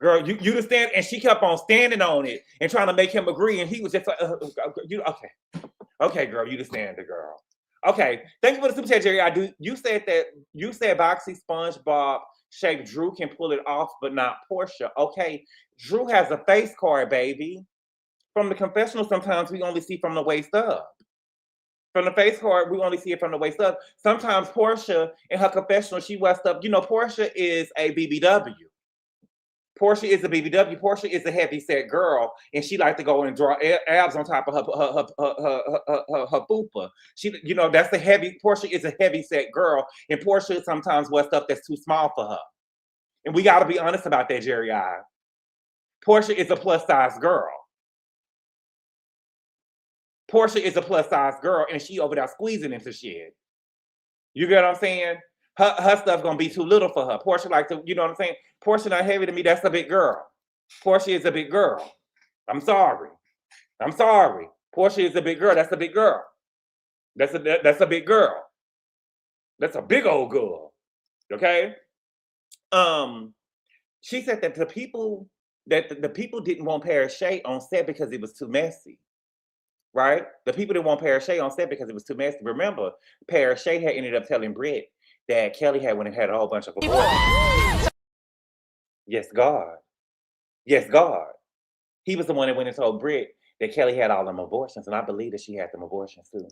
girl, you the stand, and she kept on standing on it and trying to make him agree, and he was just like, okay, girl, you the standard, girl. Okay, thank you for the super chat, Jerry. You said Boxy SpongeBob shape Drew can pull it off, but not Portia. Okay, Drew has a face card, baby. From the confessional, sometimes we only see from the waist up. From the face card, we only see it from the waist up. Sometimes Portia, in her confessional, she waist up. You know, Portia is a BBW. Portia is a BBW. Portia is a heavy set girl, and she likes to go and draw abs on top of her fupa. She, you know, that's the heavy. Portia is a heavy set girl, and Portia sometimes wears stuff that's too small for her. And we got to be honest about that, Jerry. Portia is a plus size girl. Portia is a plus size girl, and she over there squeezing into shit. You get what I'm saying? Her stuff gonna be too little for her. Portia like to, you know what I'm saying? Portia not heavy to me. That's a big girl. Portia is a big girl. I'm sorry. Portia is a big girl. That's a big girl. That's a big girl. That's a big old girl. Okay. She said that the people didn't want Paris Shea on set because it was too messy. Right? The people didn't want Paris Shea on set because it was too messy. Remember, Paris Shea had ended up telling Britt that Kelly had went and had a whole bunch of abortions. Yes, God. Yes, God. He was the one that went and told Britt that Kelly had all them abortions, and I believe that she had them abortions too.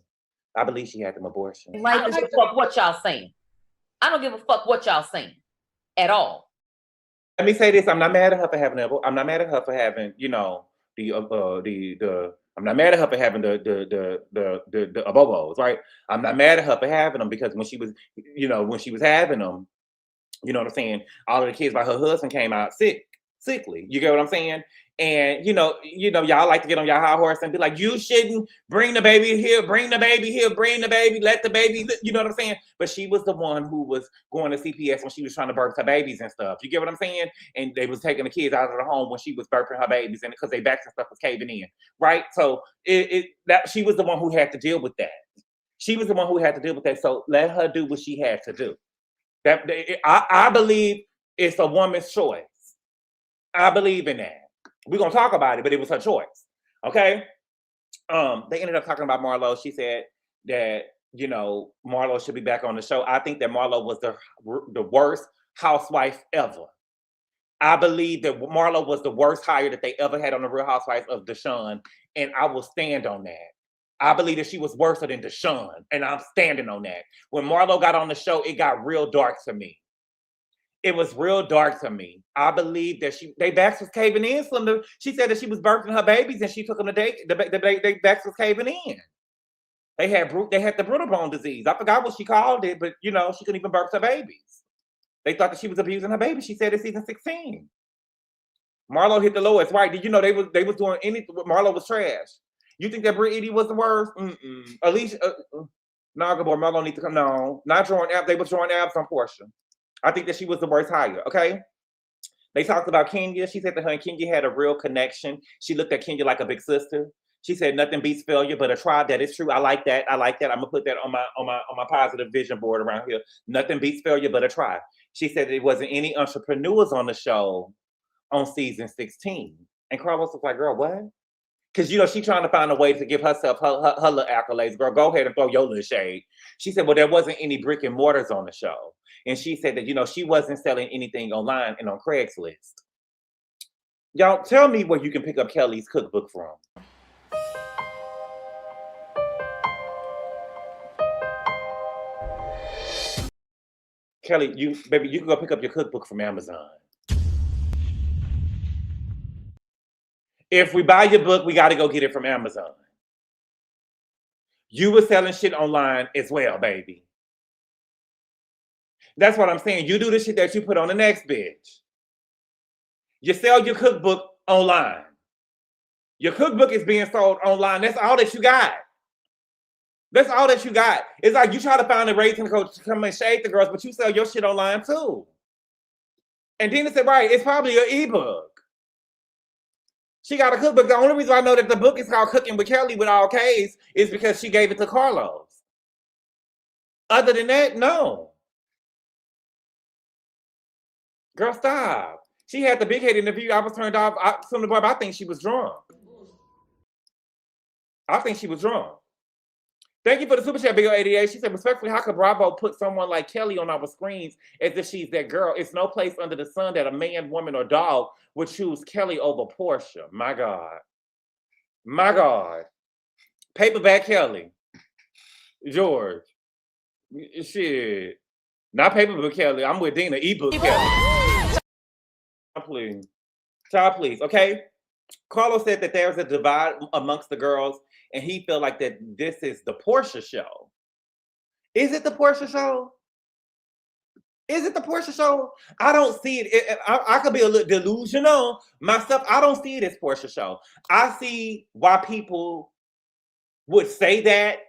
I believe she had them abortions. I don't give a fuck what y'all saying. I don't give a fuck what y'all saying at all. Let me say this: I'm not mad at her for having I'm not mad at her for having, you know, I'm not mad at her for having the abobos, right? I'm not mad at her for having them because when she was having them, you know what I'm saying? All of the kids by her husband came out sickly. You get what I'm saying? And you know, y'all like to get on your high horse and be like, you shouldn't bring the baby here, let the baby, you know what I'm saying? But she was the one who was going to CPS when she was trying to birth her babies and stuff. You get what I'm saying? And they was taking the kids out of the home when she was birthing her babies, and because their backs and stuff was caving in, right? So she was the one who had to deal with that. So let her do what she had to do. I believe it's a woman's choice. I believe in that. We're gonna talk about it, but it was her choice. Okay. They ended up talking about Marlo. She said that, you know, Marlo should be back on the show. I think that Marlo was the worst housewife ever. I believe that Marlo was the worst hire that they ever had on the Real Housewives of Deshaun, and I will stand on that. I believe that she was worse than Deshaun, and I'm standing on that. When Marlo got on the show, it got real dark to me. It was real dark to me. I believe that they backs was caving in. She said that she was birthing her babies and she took them to date. The backs was caving in. They had the brittle bone disease. I forgot what she called it, but you know, she couldn't even birth her babies. They thought that she was abusing her baby. She said in season 16. Marlo hit the lowest, right? Did you know they was doing anything? Marlo was trash. You think that Britt Eady was the worst? At least, GGABOR, Marlo needs to come. No, not drawing abs. They were drawing abs on Portia. I think that she was the worst hire, okay? They talked about Kenya. She said that her and Kenya had a real connection. She looked at Kenya like a big sister. She said nothing beats failure but a try. That is true. I like that. I'm gonna put that on my positive vision board around here. Nothing beats failure but a try. She said there wasn't any entrepreneurs on the show on season 16. And Carlos was like, girl, what? Because, you know, she's trying to find a way to give herself her little accolades. Girl, go ahead and throw your little shade. She said, well, there wasn't any brick and mortars on the show. And she said that, you know, she wasn't selling anything online and on Craigslist. Y'all, tell me where you can pick up Kelly's cookbook from. Kelly, you can go pick up your cookbook from Amazon. If we buy your book, we got to go get it from Amazon. You were selling shit online as well, baby. That's what I'm saying. You do the shit that you put on the next bitch. You sell your cookbook online. Your cookbook is being sold online. That's all that you got. That's all that you got. It's like you try to find a raising coach to come and shade the girls, but you sell your shit online too. And Dina said, right, it's probably your ebook. She got a cookbook. The only reason I know that the book is called Cooking with Kelli with all K's is because she gave it to Carlos. Other than that, no. Girl, stop. She had the big head interview. I was turned off. I think she was drunk. I think she was drunk. Thank you for the super chat, Big 88. She said, respectfully, how could Bravo put someone like Kelli on our screens as if she's that girl? It's no place under the sun that a man, woman, or dog would choose Kelli over Portia. My God. My God. Paperback Kelli. George. Shit. Not paperback Kelli. I'm with Dina. Ebook Kelli. Please. Child, please. Okay? Carlos said that there's a divide amongst the girls, and he felt like that this is the Portia show. Is it the Portia show? Is it the Portia show? I don't see it. I could be a little delusional myself. I don't see it as Portia show. I see why people would say that,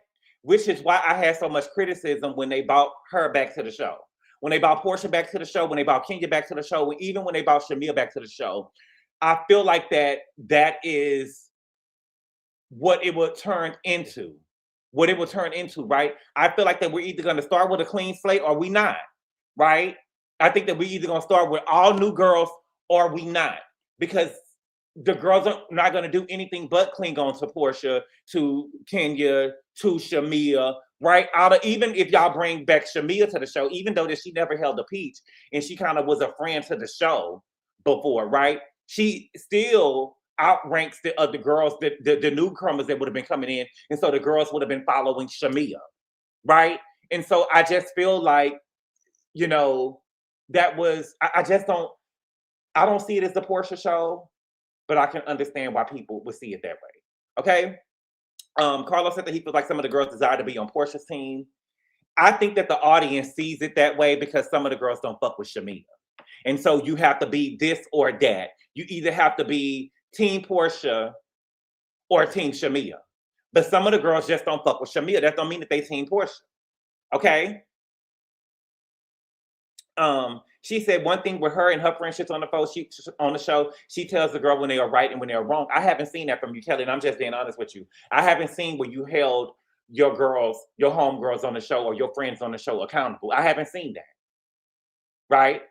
which is why I had so much criticism when they brought her back to the show. When they brought Portia back to the show, when they brought Kenya back to the show, even when they brought Shamia back to the show. I feel like that is what it would turn into. What it would turn into, right? I feel like that we're either going to start with a clean slate or we not, right? I think that we're either going to start with all new girls or we not. Because the girls are not going to do anything but cling on to Portia, to Kenya, to Shamia, right? Even if y'all bring back Shamia to the show, even though that she never held a peach and she kind of was a friend to the show before, right? She still outranks the other girls, the newcomers that would have been coming in. And so the girls would have been following Shamia, right? And so I just feel like, you know, that was, I don't see it as the Portia show, but I can understand why people would see it that way, okay? Carlos said that he feels like some of the girls desire to be on Portia's team. I think that the audience sees it that way because some of the girls don't fuck with Shamia. And so you have to be this or that. You either have to be Team Portia or Team Shamia. But some of the girls just don't fuck with Shamia. That don't mean that they Team Portia. Okay? She said one thing with her and her friendships on the show, she tells the girl when they are right and when they are wrong. I haven't seen that from you, Kelli, and I'm just being honest with you. I haven't seen where you held your girls, your homegirls on the show or your friends on the show accountable. I haven't seen that. Right?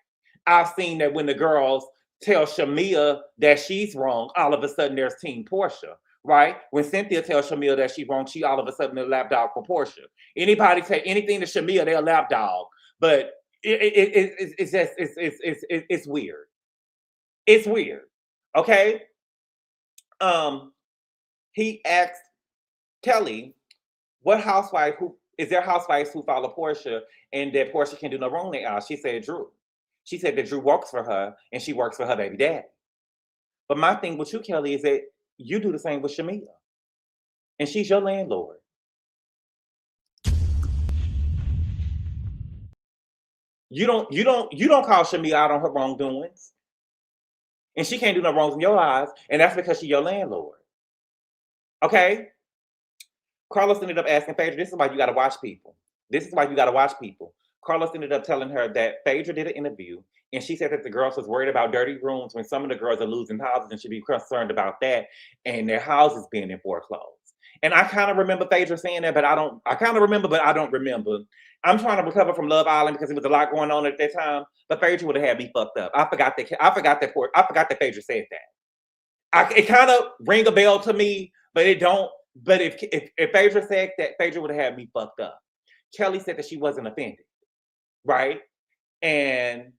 I've seen that when the girls tell Shamia that she's wrong, all of a sudden there's Team Portia, right? When Cynthia tells Shamia that she's wrong, she all of a sudden a lapdog for Portia. Anybody say anything to Shamia, they're a lapdog. But it's weird. It's weird. Okay. He asked Kelli, what housewife is there housewives who follow Portia and that Portia can do no wrong they are? She said Drew. She said that Drew works for her and she works for her baby daddy. But my thing with you, Kelli, is that you do the same with Shamia. And she's your landlord. You don't call Shamia out on her wrongdoings. And she can't do no wrongs in your eyes. And that's because she's your landlord. Okay? Carlos ended up asking Phaedra, this is why you got to watch people. This is why you got to watch people. Carlos ended up telling her that Phaedra did an interview and she said that the girls was worried about dirty rooms when some of the girls are losing houses and should be concerned about that and their houses being in foreclosed. And I kind of remember Phaedra saying that, but I don't remember. I'm trying to recover from Love Island because there was a lot going on at that time, but Phaedra would have had me fucked up. I forgot that Phaedra said that. It kind of rang a bell to me, but it don't. But if Phaedra said that, Phaedra would have had me fucked up. Kelli said that she wasn't offended. Right? And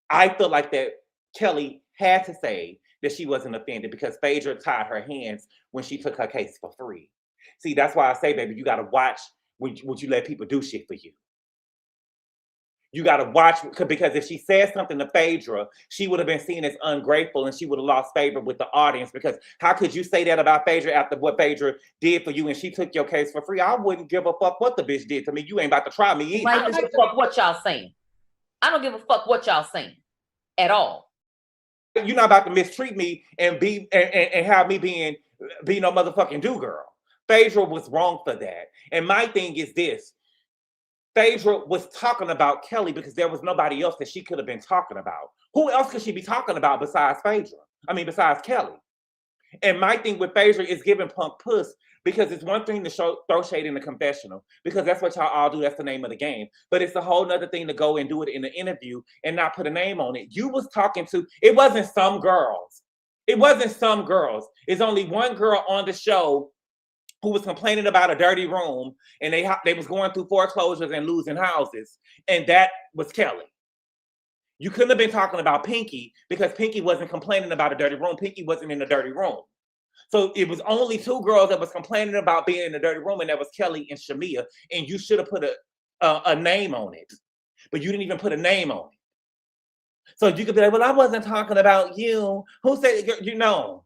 I feel like that Kelli had to say that she wasn't offended because Phaedra tied her hands when she took her case for free. See, that's why I say, baby, you got to watch would you let people do shit for you. You got to watch, because if she said something to Phaedra, she would have been seen as ungrateful and she would have lost favor with the audience. Because how could you say that about Phaedra after what Phaedra did for you and she took your case for free? I wouldn't give a fuck what the bitch did to me. You ain't about to try me either. I don't give a fuck what y'all saying. I don't give a fuck what y'all saying at all. You're not about to mistreat me and be and have me be no motherfucking do girl. Phaedra was wrong for that. And my thing is this. Phaedra was talking about Kelli because there was nobody else that she could have been talking about. Who else could she be talking about besides Phaedra? I mean, besides Kelli. And my thing with Phaedra is giving punk puss, because it's one thing to throw shade in the confessional, because that's what y'all all do. That's the name of the game. But it's a whole nother thing to go and do it in the interview and not put a name on it. You was talking to, it wasn't some girls. It wasn't some girls. It's only one girl on the show who was complaining about a dirty room, and they was going through foreclosures and losing houses, and that was Kelli. You couldn't have been talking about Pinky, because Pinky wasn't complaining about a dirty room. Pinky wasn't in a dirty room. So it was only 2 girls that was complaining about being in a dirty room, and that was Kelli and Shamia, and you should have put a name on it, but you didn't even put a name on it. So you could be like, well, I wasn't talking about you. Who said, you know?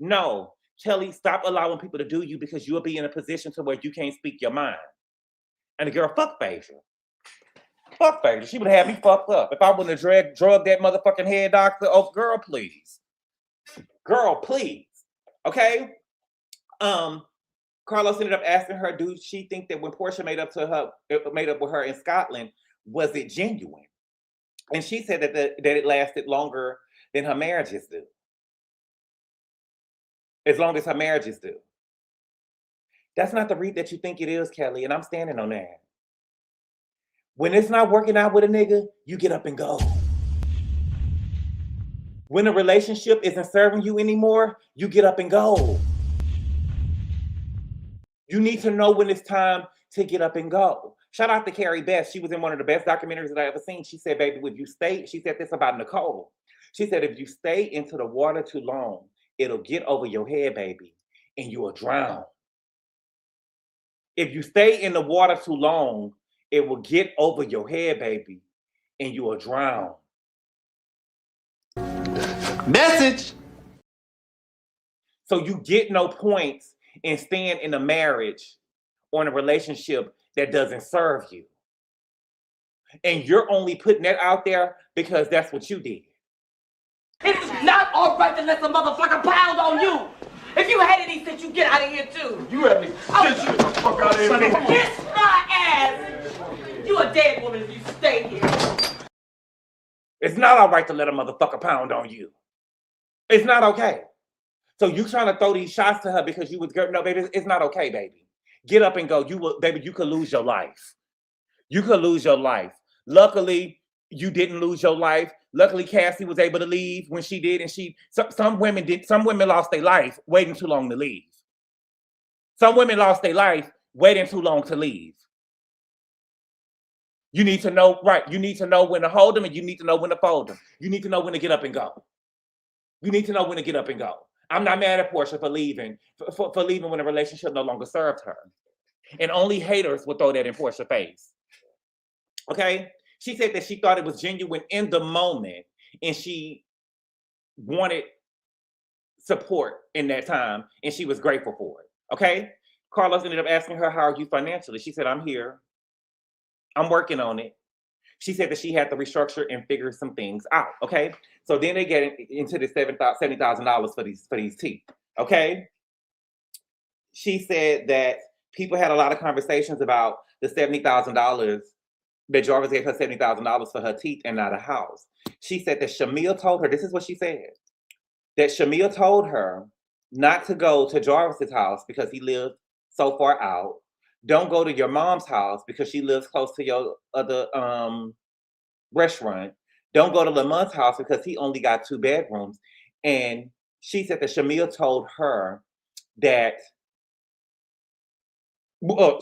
No. Kelli, stop allowing people to do you, because you'll be in a position to where you can't speak your mind. And the girl, fuck Phaedra. Fuck Phaedra. She would have had me fucked up. If I wouldn't have drugged that motherfucking head doctor, oh, girl, please. Girl, please. Okay? Carlos ended up asking her, do she think that when Portia made up with her in Scotland, was it genuine? And she said that it lasted longer than her marriages do. As long as her marriages do. That's not the read that you think it is, Kelli, and I'm standing on that. When it's not working out with a nigga, you get up and go. When a relationship isn't serving you anymore, you get up and go. You need to know when it's time to get up and go. Shout out to Carrie Best. She was in one of the best documentaries that I ever seen. She said, baby, if you stay, she said this about Nicole. She said, if you stay into the water too long, it'll get over your head, baby, and you will drown. If you stay in the water too long, it will get over your head, baby, and you will drown. Message. So you get no points in staying in a marriage or in a relationship that doesn't serve you. And you're only putting that out there because that's what you did. It's not all right to let some motherfucker pound on you. If you had any sense, you get out of here too. You had me. Get the fuck out of here. Kiss my ass. You a dead woman if you stay here. It's not all right to let a motherfucker pound on you. It's not okay. So you trying to throw these shots to her because you was girl? No, baby, it's not okay, baby. Get up and go. Baby, you could lose your life. You could lose your life. Luckily, you didn't lose your life. Luckily, Cassie was able to leave when she did, and some women did. Some women lost their life waiting too long to leave. Some women lost their life waiting too long to leave. You need to know, right? You need to know when to hold them, and you need to know when to fold them. You need to know when to get up and go. You need to know when to get up and go. I'm not mad at Portia for leaving, for leaving when a relationship no longer served her. And only haters would throw that in Portia's face. Okay? She said that she thought it was genuine in the moment, and she wanted support in that time, and she was grateful for it. Okay? Carlos ended up asking her, how are you financially? She said, I'm here. I'm working on it. She said that she had to restructure and figure some things out. Okay? So then they get into the $70,000 for these teeth. Okay? She said that people had a lot of conversations about the $70,000, that Jarvis gave her $70,000 for her teeth and not a house. She said that Shamil told her, this is what she said, that Shamil told her not to go to Jarvis's house because he lived so far out. Don't go to your mom's house because she lives close to your other restaurant. Don't go to Lamont's house because he only got 2 bedrooms. And she said that Shamil told her that,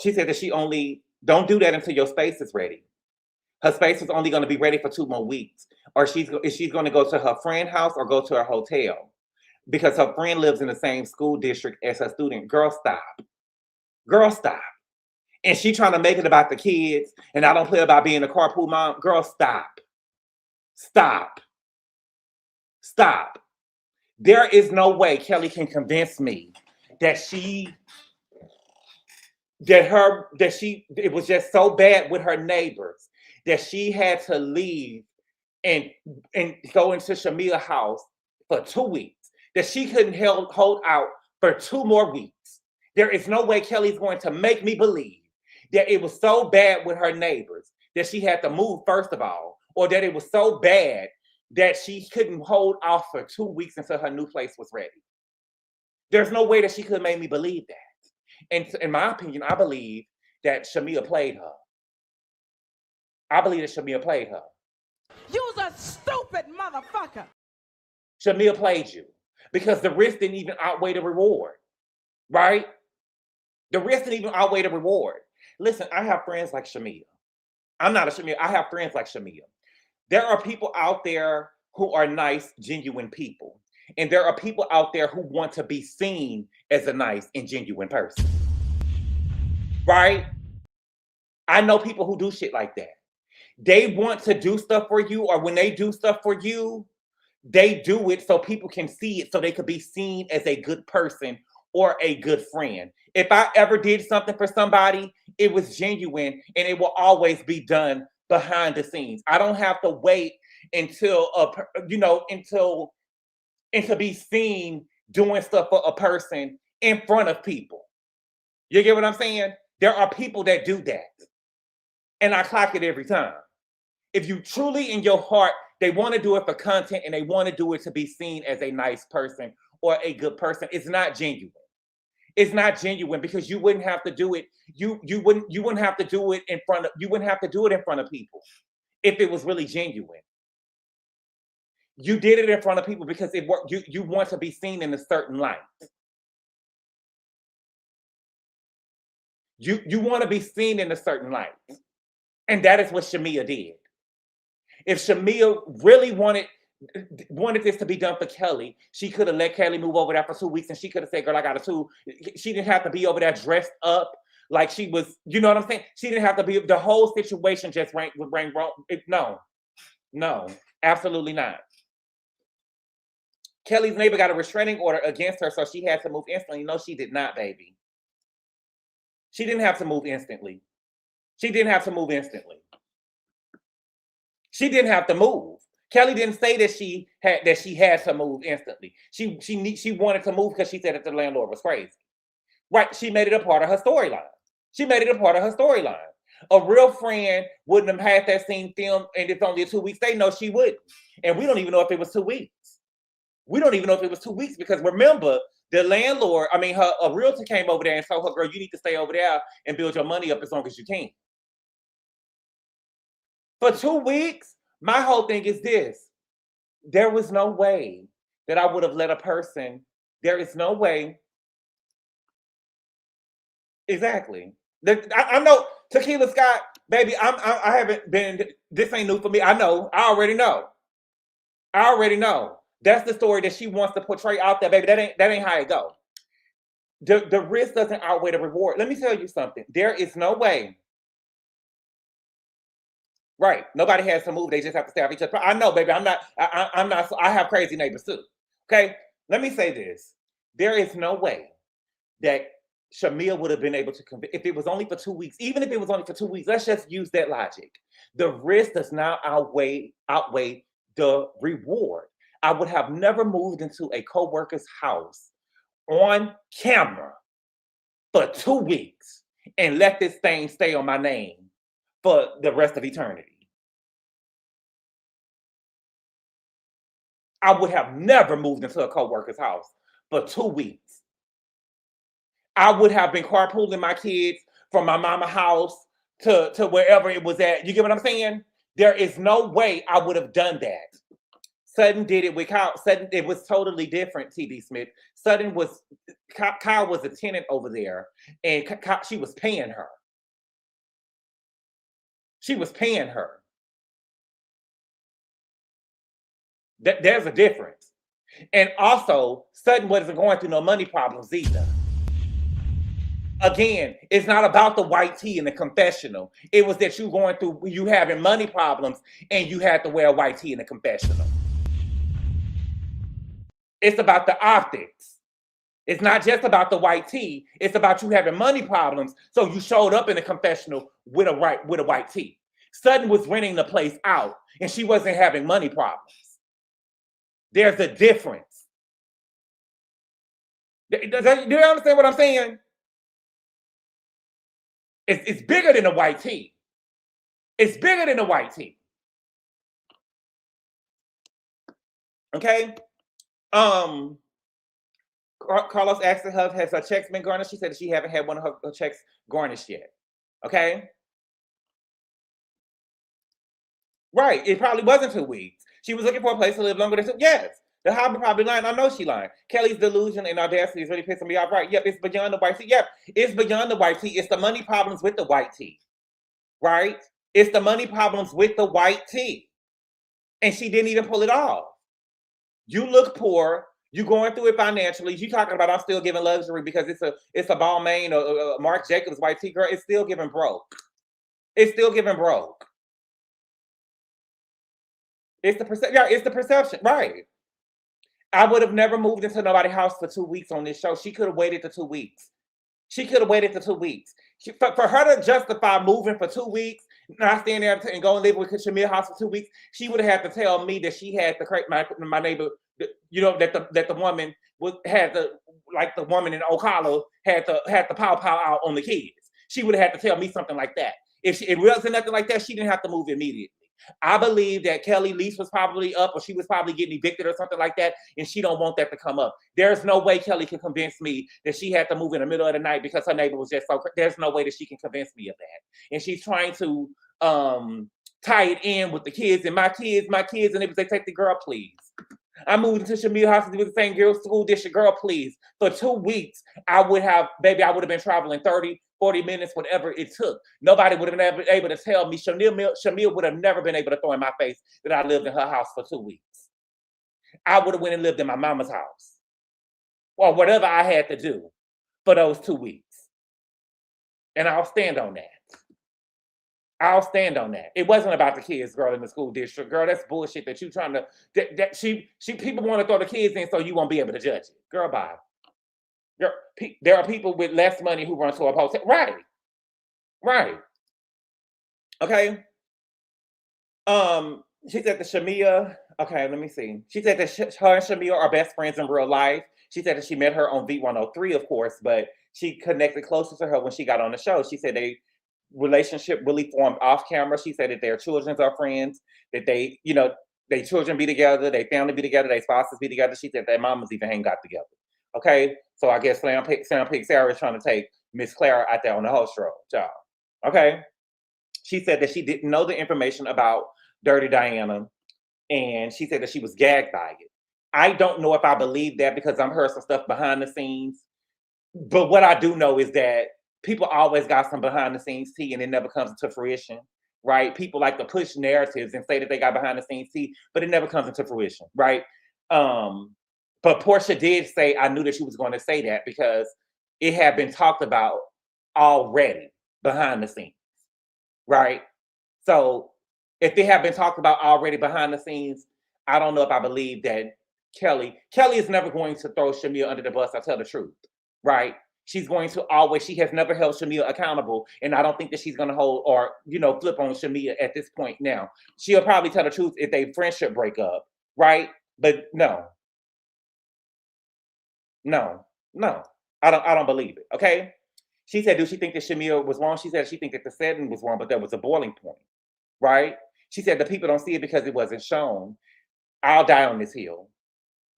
she said that she only, don't do that until your space is ready. Her space is only going to be ready for 2 more weeks. Or she's going to go to her friend's house or go to her hotel because her friend lives in the same school district as her student. Girl, stop. Girl, stop. and she trying to make it about the kids, and I don't play about being a carpool mom. Girl, stop. Stop. Stop. There is no way Kelli can convince me that it was just so bad with her neighbors that she had to leave and go into Shamia's house for 2 weeks, that she couldn't hold out for 2 more weeks. There is no way Kelli's going to make me believe that it was so bad with her neighbors that she had to move, first of all, or that it was so bad that she couldn't hold off for 2 weeks until her new place was ready. There's no way that she could have made me believe that. And in my opinion, I believe that Shamia played her. I believe that Shamia played her. You's a stupid motherfucker. Shamia played you because the risk didn't even outweigh the reward, right? The risk didn't even outweigh the reward. Listen, I have friends like Shamia. I'm not a Shamia. I have friends like Shamia. There are people out there who are nice, genuine people. And there are people out there who want to be seen as a nice and genuine person. Right? I know people who do shit like that. They want to do stuff for you, or when they do stuff for you, they do it so people can see it, so they could be seen as a good person or a good friend. If I ever did something for somebody, it was genuine, and it will always be done behind the scenes. I don't have to wait until to be seen doing stuff for a person in front of people. You get what I'm saying? There are people that do that. And I clock it every time. If you truly in your heart, they want to do it for content and they want to do it to be seen as a nice person or a good person, it's not genuine. It's not genuine because you wouldn't have to do it. You wouldn't have to do it in front of people if it was really genuine. You did it in front of people because it worked. You want to be seen in a certain light. You want to be seen in a certain light. And that is what Shamia did. If Shamia really wanted this to be done for Kelli, she could have let Kelli move over there for 2 weeks and she could have said, girl, I got a 2. She didn't have to be over there dressed up like she was, you know what I'm saying? She didn't have to be, the whole situation just rang wrong. No, absolutely not. Kelli's neighbor got a restraining order against her, so she had to move instantly. No, she did not, baby. She didn't have to move instantly. She didn't have to move instantly. She didn't have to move. Kelli didn't say that she had to move instantly. She wanted to move because she said that the landlord was crazy. Right? She made it a part of her storyline. She made it a part of her storyline. A real friend wouldn't have had that scene filmed, and it's only 2 weeks. They know she wouldn't. And we don't even know if it was 2 weeks. We don't even know if it was 2 weeks because remember, the landlord, a realtor came over there and told her, girl, you need to stay over there and build your money up as long as you can. For 2 weeks, my whole thing is this. There was no way that I would have let a person, there is no way. Exactly. I know, Tequila Scott, baby, I haven't been, this ain't new for me. I know, I already know. That's the story that she wants to portray out there, baby. That ain't how it goes. The risk doesn't outweigh the reward. Let me tell you something. There is no way. Right. Nobody has to move. They just have to stay off each other. I know, baby. I'm not. I have crazy neighbors too. Okay. Let me say this. There is no way that Shamia would have been able to convince, if it was only for 2 weeks, even if it was only for 2 weeks, let's just use that logic. The risk does not outweigh the reward. I would have never moved into a coworker's house on camera for 2 weeks and let this thing stay on my name for the rest of eternity. I would have never moved into a coworker's house for 2 weeks. I would have been carpooling my kids from my mama's house to wherever it was at. You get what I'm saying? There is no way I would have done that. Sutton did it with Kyle. Sutton, it was totally different, T.D. Smith. Kyle was a tenant over there, and she was paying her. She was paying her. There's a difference. And also, Sutton wasn't going through no money problems either. Again, it's not about the white tee in the confessional. It was that you having money problems and you had to wear a white tee in the confessional. It's about the optics. It's not just about the white tee. It's about you having money problems. So you showed up in the confessional with a white tee. Sutton was renting the place out and she wasn't having money problems. There's a difference. Do you understand what I'm saying? It's bigger than a white tee. It's bigger than a white tee. Okay? Carlos asked her, has her checks been garnished? She said that she haven't had one of her checks garnished yet. Okay? Right. It probably wasn't 2 weeks. She was looking for a place to live longer than 2. Yes. The hobby probably lying. I know she lying. Kelly's delusion and audacity is really pissing me off. Right. Yep. It's beyond the white tee. Yep. It's beyond the white tee. It's the money problems with the white tee. Right? It's the money problems with the white tee. And she didn't even pull it off. You look poor. You going through it financially. You talking about I'm still giving luxury because it's a Balmain or Marc Jacobs white tee, girl. It's still giving broke. It's still giving broke. It's the perception. Yeah, it's the perception. Right. I would have never moved into nobody's house for 2 weeks on this show. She could have waited the 2 weeks. She could have waited the 2 weeks. For her to justify moving for 2 weeks, not staying there and going to live with Shamir house for 2 weeks, she would have had to tell me that she had my neighbor, you know, that the woman had the woman in Ocala had the pow out on the kids. She would have had to tell me something like that. If it wasn't nothing like that, she didn't have to move immediately. I believe that Kelli lease was probably up or she was probably getting evicted or something like that, and she don't want that to come up. There's no way Kelli can convince me that she had to move in the middle of the night because her neighbor was just so. There's no way that she can convince me of that. And she's trying to tie it in with the kids and my kids, and if they take the girl, please. I moved into Shamir house with the same girl school district, girl, please. For 2 weeks, I would have been traveling 30, 40 minutes, whatever it took. Nobody would have been able to tell me. Shamir would have never been able to throw in my face that I lived in her house for 2 weeks. I would have went and lived in my mama's house or whatever I had to do for those 2 weeks. And I'll stand on that. I'll stand on that. It wasn't about the kids, girl, in the school district. Girl, that's bullshit that you trying to, people want to throw the kids in so you won't be able to judge it. Girl, bye. There are people with less money who run to a hotel. Right. Right. Okay. She said that Shamia, okay, let me see. She said that her and Shamia are best friends in real life. She said that she met her on V103, of course, but she connected closer to her when she got on the show. She said they relationship really formed off camera. She said that their children are friends, that they, you know, their children be together, their family be together, their spouses be together. She said their mamas even hang out together. Okay, so I guess Sam Pig Sarah is trying to take Miss Clara out there on the host road, y'all. Okay, she said that she didn't know the information about Dirty Diana, and she said that she was gagged by it. I don't know if I believe that because I've heard some stuff behind the scenes, but what I do know is that people always got some behind the scenes tea and it never comes into fruition, right? People like to push narratives and say that they got behind the scenes tea, but it never comes into fruition, right? But Portia did say, I knew that she was going to say that because it had been talked about already behind the scenes, right? So if it had been talked about already behind the scenes, I don't know if I believe that Kelli is never going to throw Shamia under the bus. I tell the truth, right? She's going to always, she has never held Shamia accountable. And I don't think that she's going to hold or, you know, flip on Shamia at this point now. She'll probably tell the truth if they friendship break up, right? But no, I don't believe it, okay? She said, do she think that Shamia was wrong? She said she think that the setting was wrong, but there was a boiling point, right? She said the people don't see it because it wasn't shown. I'll die on this hill.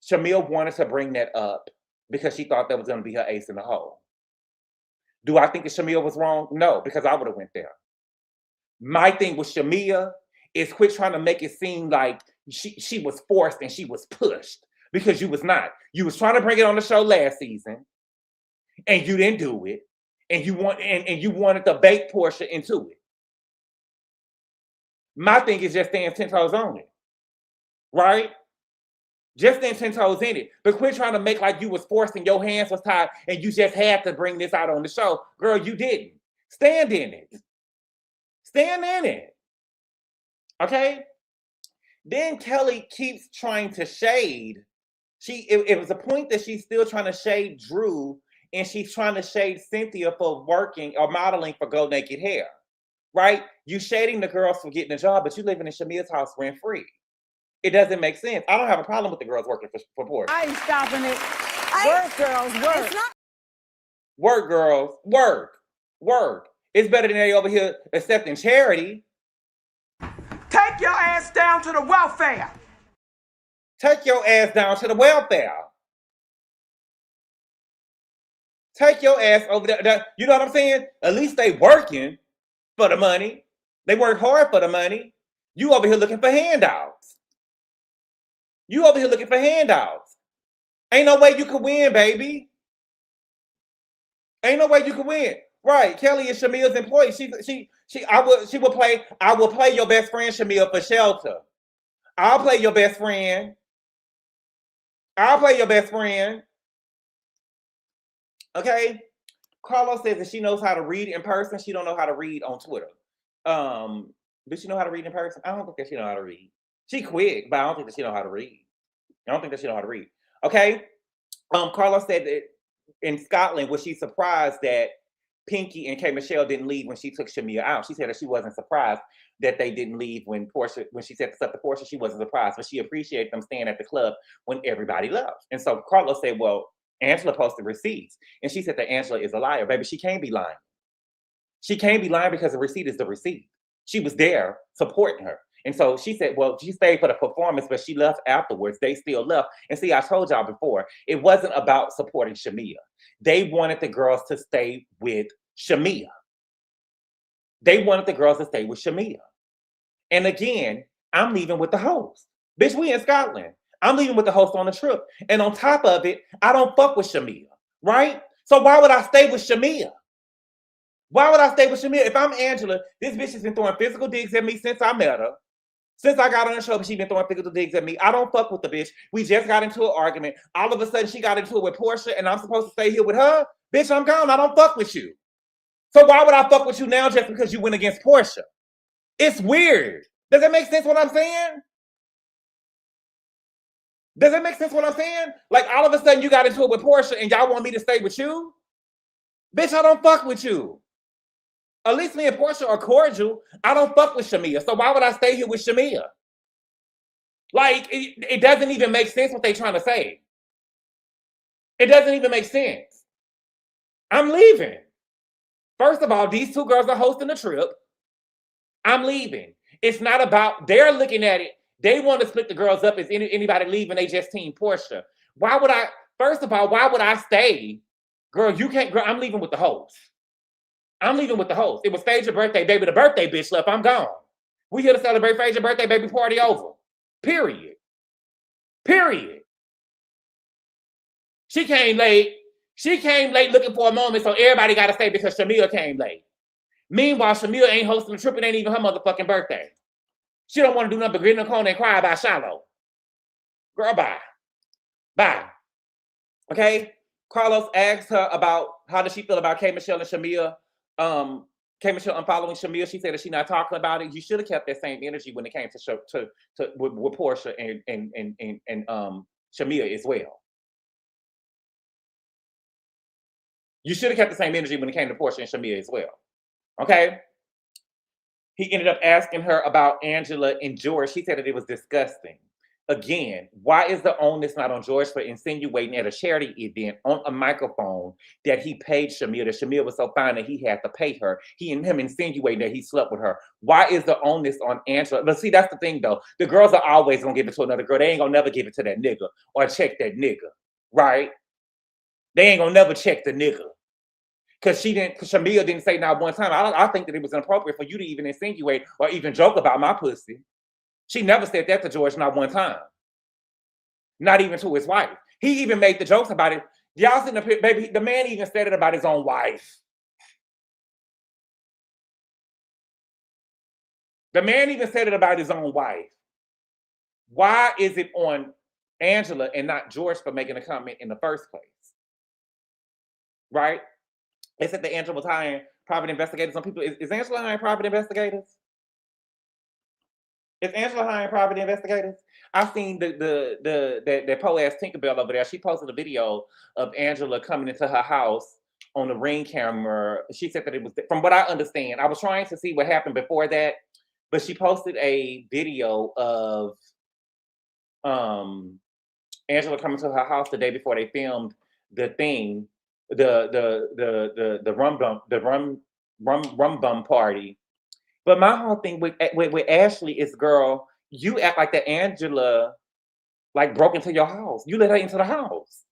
Shamia wanted to bring that up because she thought that was going to be her ace in the hole. Do I think that Shamia was wrong? No, because I would have went there. My thing with Shamia is quit trying to make it seem like she was forced and she was pushed, because you was not. You was trying to bring it on the show last season and you didn't do it. And you wanted to bait Portia into it. My thing is just staying 10 toes on it, right? Just in 10 toes in it. But quit trying to make like you was forcing your hands was tied and you just had to bring this out on the show. Girl, you didn't. Stand in it. Stand in it. Okay? Then Kelli keeps trying to shade. It was a point that she's still trying to shade Drew, and she's trying to shade Cynthia for working or modeling for Go Naked Hair. Right? You shading the girls for getting a job, but you living in Shamia's house rent free. It doesn't make sense. I don't have a problem with the girls working for Porsche. I ain't stopping it. Work, girls, work. Work, girls, work. Work. It's better than they over here accepting charity. Take your ass down to the welfare. Take your ass down to the welfare. Take your ass over there. You know what I'm saying? At least they working for the money. They work hard for the money. You over here looking for handouts. You over here looking for handouts. Ain't no way you could win, baby. Ain't no way you could win. Right. Kelli is Shamia's employee. I will play your best friend, Shamia, for shelter. I'll play your best friend. I'll play your best friend. Okay. Carlos says that she knows how to read in person. She don't know how to read on Twitter. Does she know how to read in person? I don't think that she know how to read. She quick, but I don't think that she know how to read. I don't think that she know how to read. Okay. Carlos said that in Scotland, was she surprised that Pinky and K. Michelle didn't leave when she took Shamia out? She said that she wasn't surprised that they didn't leave when she said this up to Portia, she wasn't surprised, but she appreciated them staying at the club when everybody left. And so Carlos said, well, Angela posted receipts. And she said that Angela is a liar. Baby, she can't be lying. She can't be lying because the receipt is the receipt. She was there supporting her. And so she said, well, she stayed for the performance, but she left afterwards. They still left. And see, I told y'all before, it wasn't about supporting Shamia. They wanted the girls to stay with Shamia. They wanted the girls to stay with Shamia. And again, I'm leaving with the host. Bitch, we in Scotland. I'm leaving with the host on the trip. And on top of it, I don't fuck with Shamia, right? So why would I stay with Shamia? Why would I stay with Shamia? If I'm Angela, this bitch has been throwing physical digs at me since I met her. Since I got on the show, she's been throwing physical digs at me. I don't fuck with the bitch. We just got into an argument. All of a sudden, she got into it with Portia, and I'm supposed to stay here with her? Bitch, I'm gone. I don't fuck with you. So why would I fuck with you now just because you went against Portia? It's weird. Does that make sense what I'm saying? Does it make sense what I'm saying? Like, all of a sudden, you got into it with Portia, and y'all want me to stay with you? Bitch, I don't fuck with you. At least me and Portia are cordial. I don't fuck with Shamia. So why would I stay here with Shamia? Like, it doesn't even make sense what they're trying to say. It doesn't even make sense. I'm leaving. First of all, these two girls are hosting the trip. I'm leaving. It's not about, they're looking at it. They want to split the girls up as anybody leaving. They just team Portia. Why would I, first of all, why would I stay? Girl, you can't, girl, I'm leaving with the host. I'm leaving with the host. It was Phaedra birthday, baby. The birthday bitch left. I'm gone. We here to celebrate Phaedra birthday, baby. Party over. Period. Period. She came late. She came late looking for a moment, so everybody got to stay because Shamia came late. Meanwhile, Shamia ain't hosting the trip. It ain't even her motherfucking birthday. She don't want to do nothing but grit in the corner and cry about Shiloh. Girl, bye. Bye. Okay? Carlos asked her about how does she feel about K. Michelle and Shamia. K. Michelle unfollowing Shamia. She said that she's not talking about it. You should have kept that same energy when it came to with Portia and Shamia as well. You should have kept the same energy when it came to Portia and Shamia as well. Okay? He ended up asking her about Angela and George. She said that it was disgusting. Again, why is the onus not on George for insinuating at a charity event on a microphone that he paid Shamia, that Shamia was so fine that he had to pay her? He and him insinuating that he slept with her. Why is the onus on Angela? But see, that's the thing though. The girls are always gonna give it to another girl. They ain't gonna never give it to that nigga or check that nigga, right? They ain't gonna never check the nigga. Because Shamia didn't say not one time. I think that it was inappropriate for you to even insinuate or even joke about my pussy. She never said that to George not one time. Not even to his wife. He even made the jokes about it. Y'all seen the baby, the man even said it about his own wife. The man even said it about his own wife. Why is it on Angela and not George for making a comment in the first place. Right? They said that Angela was hiring private investigators. Some people, is Angela hiring private investigators? Is Angela hiring private investigators? I've seen the po-ass Tinkerbell over there. She posted a video of Angela coming into her house on the Ring camera. She said that it was, from what I understand, I was trying to see what happened before that, but she posted a video of Angela coming to her house the day before they filmed the thing, the rum bum party. But my whole thing with Ashley is, girl, you act like that Angela like broke into your house. You let her into the house.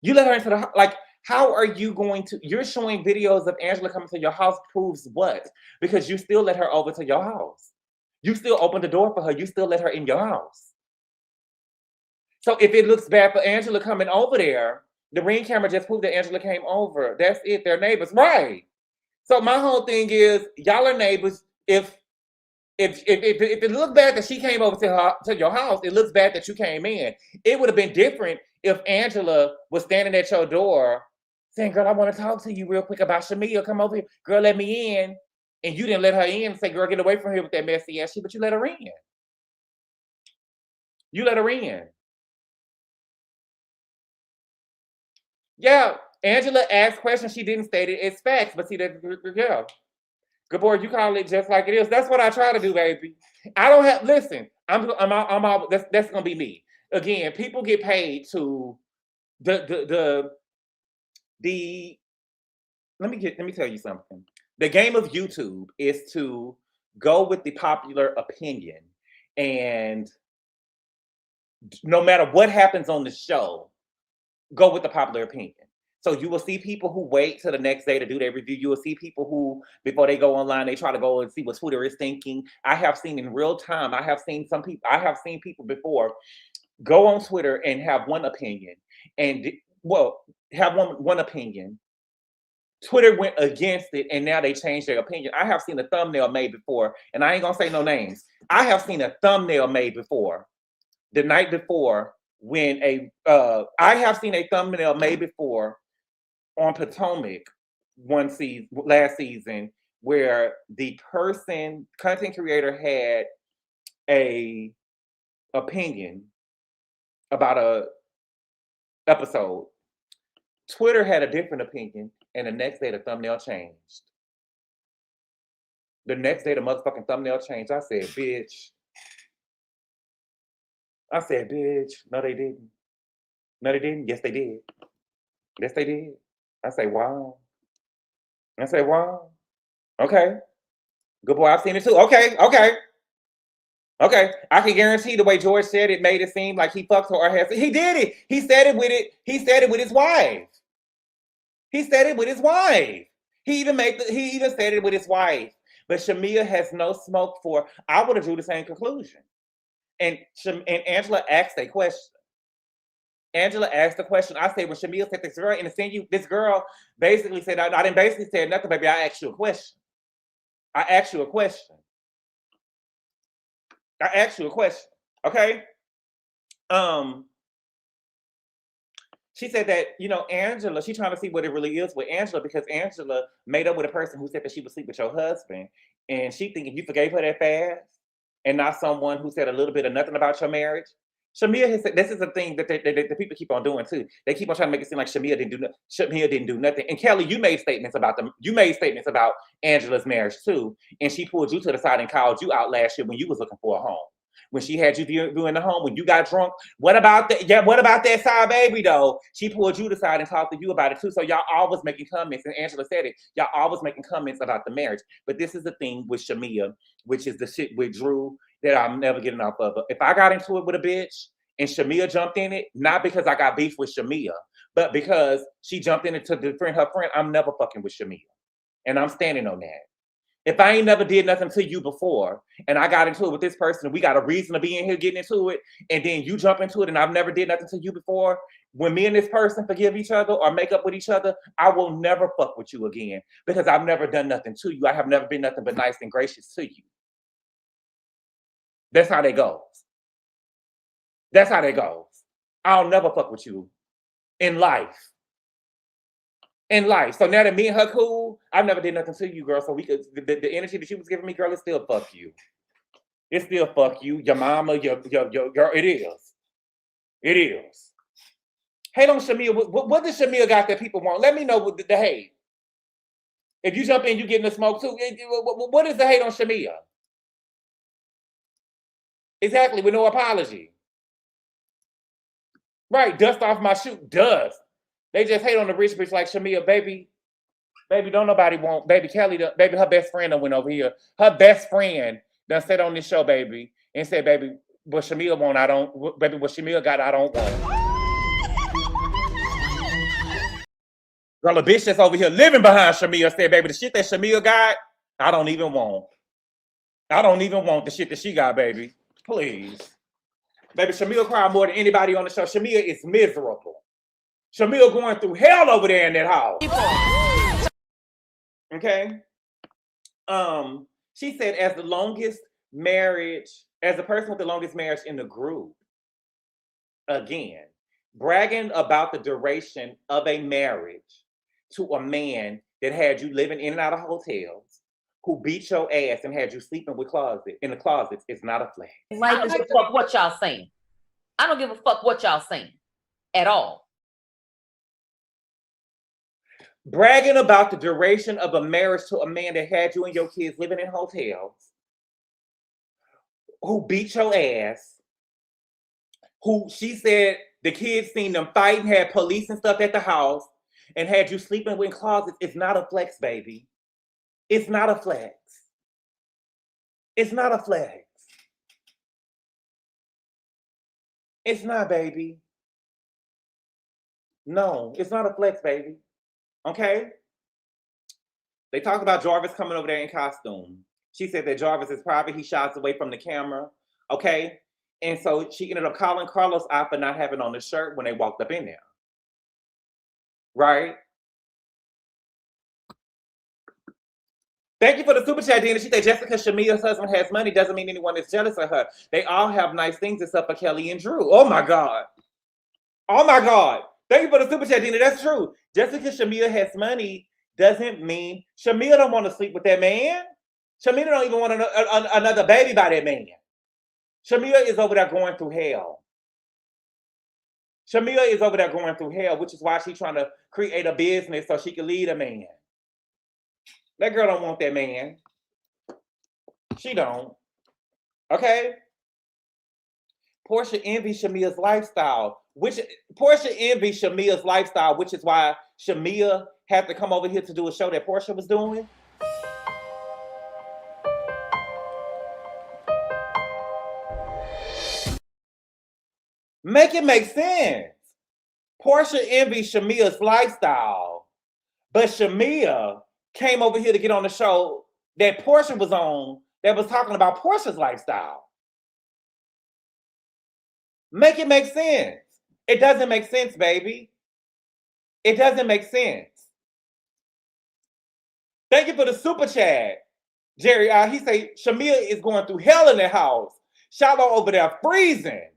You let her into the house. Like, how are you going to? You're showing videos of Angela coming to your house proves what? Because you still let her over to your house. You still opened the door for her. You still let her in your house. So if it looks bad for Angela coming over there, the Ring camera just proved that Angela came over. That's it. They're neighbors, right? So my whole thing is, y'all are neighbors. If it looked bad that she came over to your house, it looks bad that you came in. It would have been different if Angela was standing at your door saying, "Girl, I want to talk to you real quick about Shamia. Come over here. Girl, let me in." And you didn't let her in and say, "Girl, get away from here with that messy ass shit," but you let her in. You let her in. Yeah, Angela asked questions. She didn't state it as facts, but see that, yeah. Gabor, you call it just like it is. That's what I try to do, baby. I don't have, listen, I'm that's gonna be me. Again, people get paid to let me tell you something. The game of YouTube is to go with the popular opinion, and no matter what happens on the show, go with the popular opinion. So you will see people who wait till the next day to do their review. You will see people who, before they go online, they try to go and see what Twitter is thinking. I have seen in real time, I have seen people before go on Twitter and have one opinion, and have one opinion. Twitter went against it, and now they changed their opinion. I have seen a thumbnail made before, and I ain't gonna say no names. I have seen a thumbnail made before, the night before, when I have seen a thumbnail made before on Potomac last season, where the content creator had a opinion about a episode. Twitter had a different opinion, and the next day the thumbnail changed. The next day the motherfucking thumbnail changed. I said, bitch. No, they didn't. No, they didn't. Yes, they did. Yes, they did. I say, wow. Okay. Good boy, I've seen it too. Okay. I can guarantee the way George said it made it seem like he fucked her or has. He did it. He said it with his wife. He even said it with his wife. But Shamia has no smoke for. I would have drew the same conclusion. And Angela asked a question. I said, when Shamia said this girl, and this girl basically said, I didn't basically say nothing, baby. I asked you a question. Okay. She said that, Angela, she's trying to see what it really is with Angela, because Angela made up with a person who said that she would sleep with your husband. And she thinking you forgave her that fast, and not someone who said a little bit of nothing about your marriage. Shamia has said, this is the thing that the people keep on doing too. They keep on trying to make it seem like Shamia didn't do nothing. And Kelli, you made statements about Angela's marriage too. And she pulled you to the side and called you out last year when you was looking for a home. When she had you viewing the home, when you got drunk. What about that? Yeah, what about that side baby though? She pulled you to the side and talked to you about it too. So y'all always making comments, and Angela said it. Y'all always making comments about the marriage. But this is the thing with Shamia, which is the shit with Drew that I'm never getting off of. If I got into it with a bitch and Shamia jumped in it, not because I got beef with Shamia, but because she jumped in it to defend her friend, I'm never fucking with Shamia. And I'm standing on that. If I ain't never did nothing to you before, and I got into it with this person, and we got a reason to be in here getting into it, and then you jump into it, and I've never did nothing to you before, when me and this person forgive each other or make up with each other, I will never fuck with you again, because I've never done nothing to you. I have never been nothing but nice and gracious to you. That's how that goes. I'll never fuck with you in life. In life. So now that me and her cool, I never did nothing to you, girl. So we could the energy that she was giving me, girl, it's still fuck you. It's still fuck you, your mama, your girl. It is. It is. Hate on Shamia. What does Shamia got that people want? Let me know what the hate. If you jump in, you getting the smoke too. What is the hate on Shamia? Exactly, with no apology. Right, dust off my shoe. Dust. They just hate on the rich bitch like Shamia, baby. Baby, don't nobody want. Baby Kelly, baby, her best friend done went over here. Her best friend done said on this show, baby, and said, baby, what Shamia want, I don't. Baby, what Shamia got, I don't want. Girl, a bitch that's over here living behind Shamia said, baby, the shit that Shamia got, I don't even want. I don't even want the shit that she got, baby. Please. Baby, Shamia cried more than anybody on the show. Shamia is miserable. Shamia going through hell over there in that house. Okay? She said, as the longest marriage, as the person with the longest marriage in the group, again, bragging about the duration of a marriage to a man that had you living in and out of hotels, who beat your ass and had you sleeping in the closets is not a flag. I don't give a fuck what y'all saying. I don't give a fuck what y'all saying at all. Bragging about the duration of a marriage to a man that had you and your kids living in hotels, who beat your ass, who she said the kids seen them fighting, had police and stuff at the house, and had you sleeping in closets, it's not a flex, baby. It's not a flex. It's not a flex. It's not, baby. No, it's not a flex, baby. Okay? They talked about Jarvis coming over there in costume. She said that Jarvis is private. He shies away from the camera. Okay? And so she ended up calling Carlos out for not having on the shirt when they walked up in there. Right? Thank you for the super chat, Dina. She said, Jessica Shamia's husband has money doesn't mean anyone is jealous of her. They all have nice things except for Kelly and Drew. Oh my God. Oh my God. Thank you for the super chat, Dina. That's true. Jessica Shamia has money doesn't mean Shamia don't want to sleep with that man. Shamia don't even want another baby by that man. Shamia is over there going through hell. Shamia is over there going through hell, which is why she's trying to create a business so she can lead a man. That girl don't want that man. She don't. Okay? Portia envies Shamia's lifestyle. Portia envies Shamia's lifestyle, which is why Shamia had to come over here to do a show that Portia was doing. Make it make sense. Portia envies Shamia's lifestyle, but Shamia came over here to get on the show that Portia was on that was talking about Portia's lifestyle. Make it make sense. It doesn't make sense, baby. It doesn't make sense. Thank you for the super chat, Jerry. He say Shamia is going through hell in the house. Shiloh over there freezing.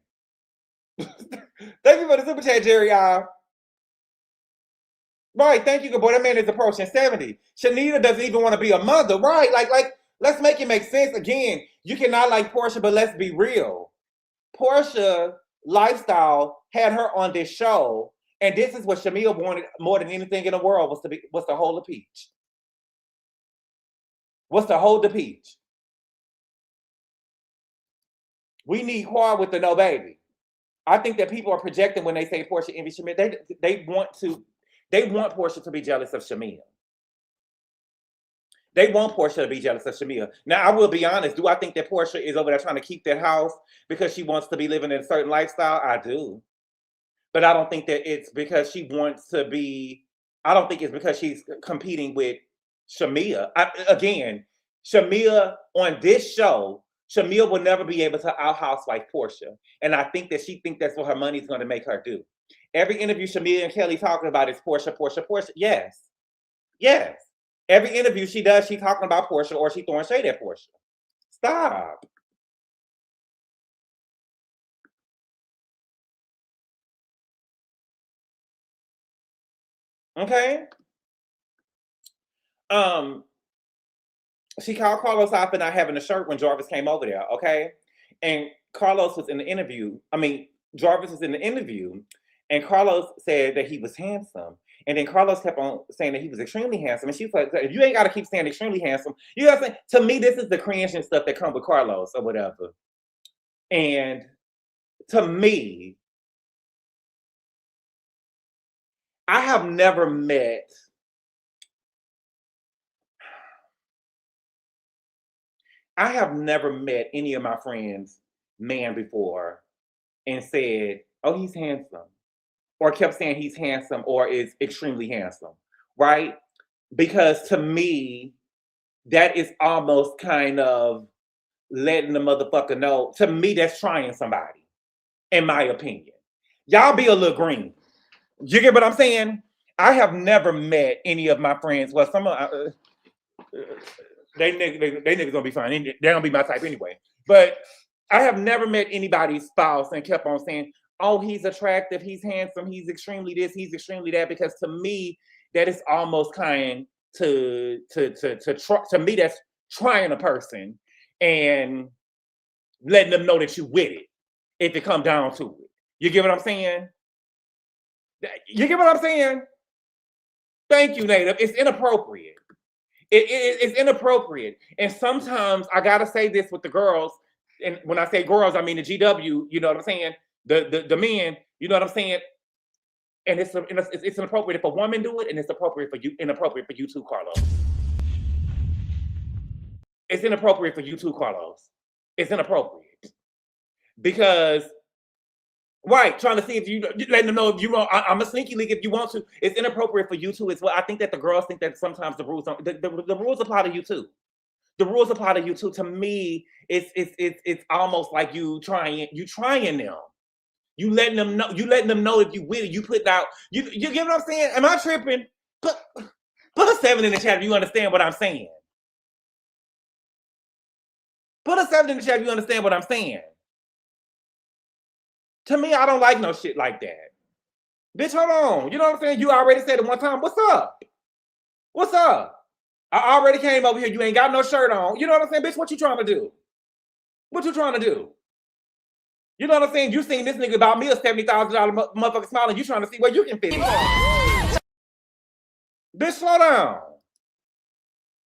Thank you for the super chat, Jerry. Right, thank you, Gabor. That man is approaching 70. Shanita doesn't even want to be a mother, right? Like, let's make it make sense. Again, you cannot like Portia, but let's be real. Portia lifestyle had her on this show, and this is what Shamia wanted more than anything in the world was to hold the peach. Was to hold the peach. We need Quad with the no baby. I think that people are projecting when they say Portia envies Shamia. They want Portia to be jealous of Shamia. They want Portia to be jealous of Shamia. Now, I will be honest. Do I think that Portia is over there trying to keep that house because she wants to be living in a certain lifestyle? I do. But I don't think that it's because she wants to be, I don't think it's because she's competing with Shamia. Again, Shamia on this show, Shamia will never be able to out-housewife Portia. And I think that she thinks that's what her money's going to make her do. Every interview Shamia and Kelly talking about is Portia, Portia, Portia. Yes. Yes. Every interview she does, she's talking about Portia or she's throwing shade at Portia. Stop. Okay. She called Carlos out for not having a shirt when Jarvis came over there. Okay. And Carlos was in the interview. Jarvis was in the interview, and Carlos said that he was handsome. And then Carlos kept on saying that he was extremely handsome. And she was like, if you ain't got to keep saying extremely handsome, you got to say, to me, this is the cringe and stuff that come with Carlos or whatever. And to me, I have never met any of my friends' man before and said, oh, he's handsome. Or kept saying he's handsome or is extremely handsome, right? Because to me, that is almost kind of letting the motherfucker know. To me, that's trying somebody, in my opinion. Y'all be a little green. You get what I'm saying? I have never met any of my friends. Well, some of they niggas gonna be fine. They don't be my type anyway. But I have never met anybody's spouse and kept on saying, oh, he's attractive, he's handsome, he's extremely this, he's extremely that. Because to me, that is almost kind to me, that's trying a person and letting them know that you with it if it come down to it. You get what I'm saying? You get what I'm saying? Thank you, Native. It's inappropriate. It's inappropriate. And sometimes I gotta say this with the girls, and when I say girls, I mean the GW, you know what I'm saying? The men, you know what I'm saying? And it's inappropriate if a woman do it, and it's inappropriate for you too, Carlos. It's inappropriate for you too, Carlos. It's inappropriate. Because, right, trying to see if you letting them know if you want, I'm a sneaky league if you want to. It's inappropriate for you too as well. I think that the girls think that sometimes the rules don't, the rules apply to you too. The rules apply to you too. To me, it's almost like you trying them. You letting them know if you with it. You put out, you get what I'm saying? Am I tripping? Put a 7 in the chat if you understand what I'm saying. Put a 7 in the chat if you understand what I'm saying. To me, I don't like no shit like that. Bitch, hold on. You know what I'm saying? You already said it one time. What's up? What's up? I already came over here. You ain't got no shirt on. You know what I'm saying? Bitch, what you trying to do? What you trying to do? You know what I'm saying? You seen this nigga about me a $70,000 motherfucker smile and you trying to see where you can fit in. Bitch, slow down.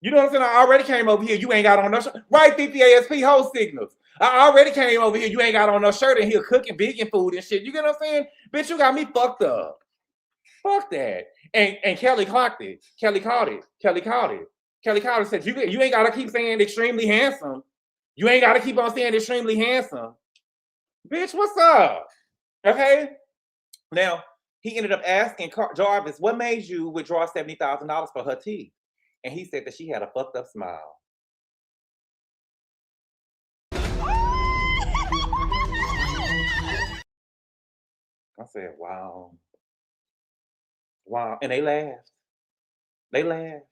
You know what I'm saying? I already came over here. You ain't got on no shirt. Right, CPASP, whole signals. I already came over here. You ain't got on no shirt and here cooking vegan food and shit. You get what I'm saying? Bitch, you got me fucked up. Fuck that. And Kelly clocked it. Kelly caught it. Kelly caught it. Kelly caught it. Said, you ain't got to keep saying extremely handsome. You ain't got to keep on saying extremely handsome. Bitch, what's up? Okay. Now, he ended up asking Jarvis, what made you withdraw $70,000 for her teeth? And he said that she had a fucked up smile. I said, wow. Wow. And they laughed. They laughed.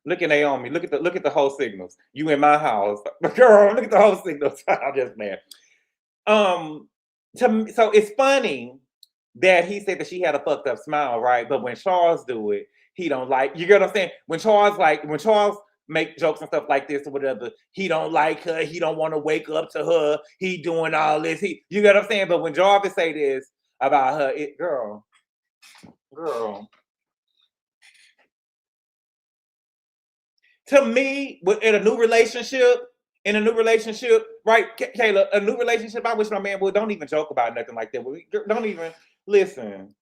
Look at Naomi. Look at the whole signals. You in my house. Girl, look at the whole signals. I'm just mad. So it's funny that he said that she had a fucked up smile, right? But when Charles do it, he don't like. You get what I'm saying? When Charles make jokes and stuff like this or whatever, he don't like her. He don't want to wake up to her. He doing all this. You get what I'm saying? But when Jarvis say this about her, girl. To me, in a new relationship, right, Kayla, a new relationship, I wish my man would don't even joke about nothing like that. Don't even listen.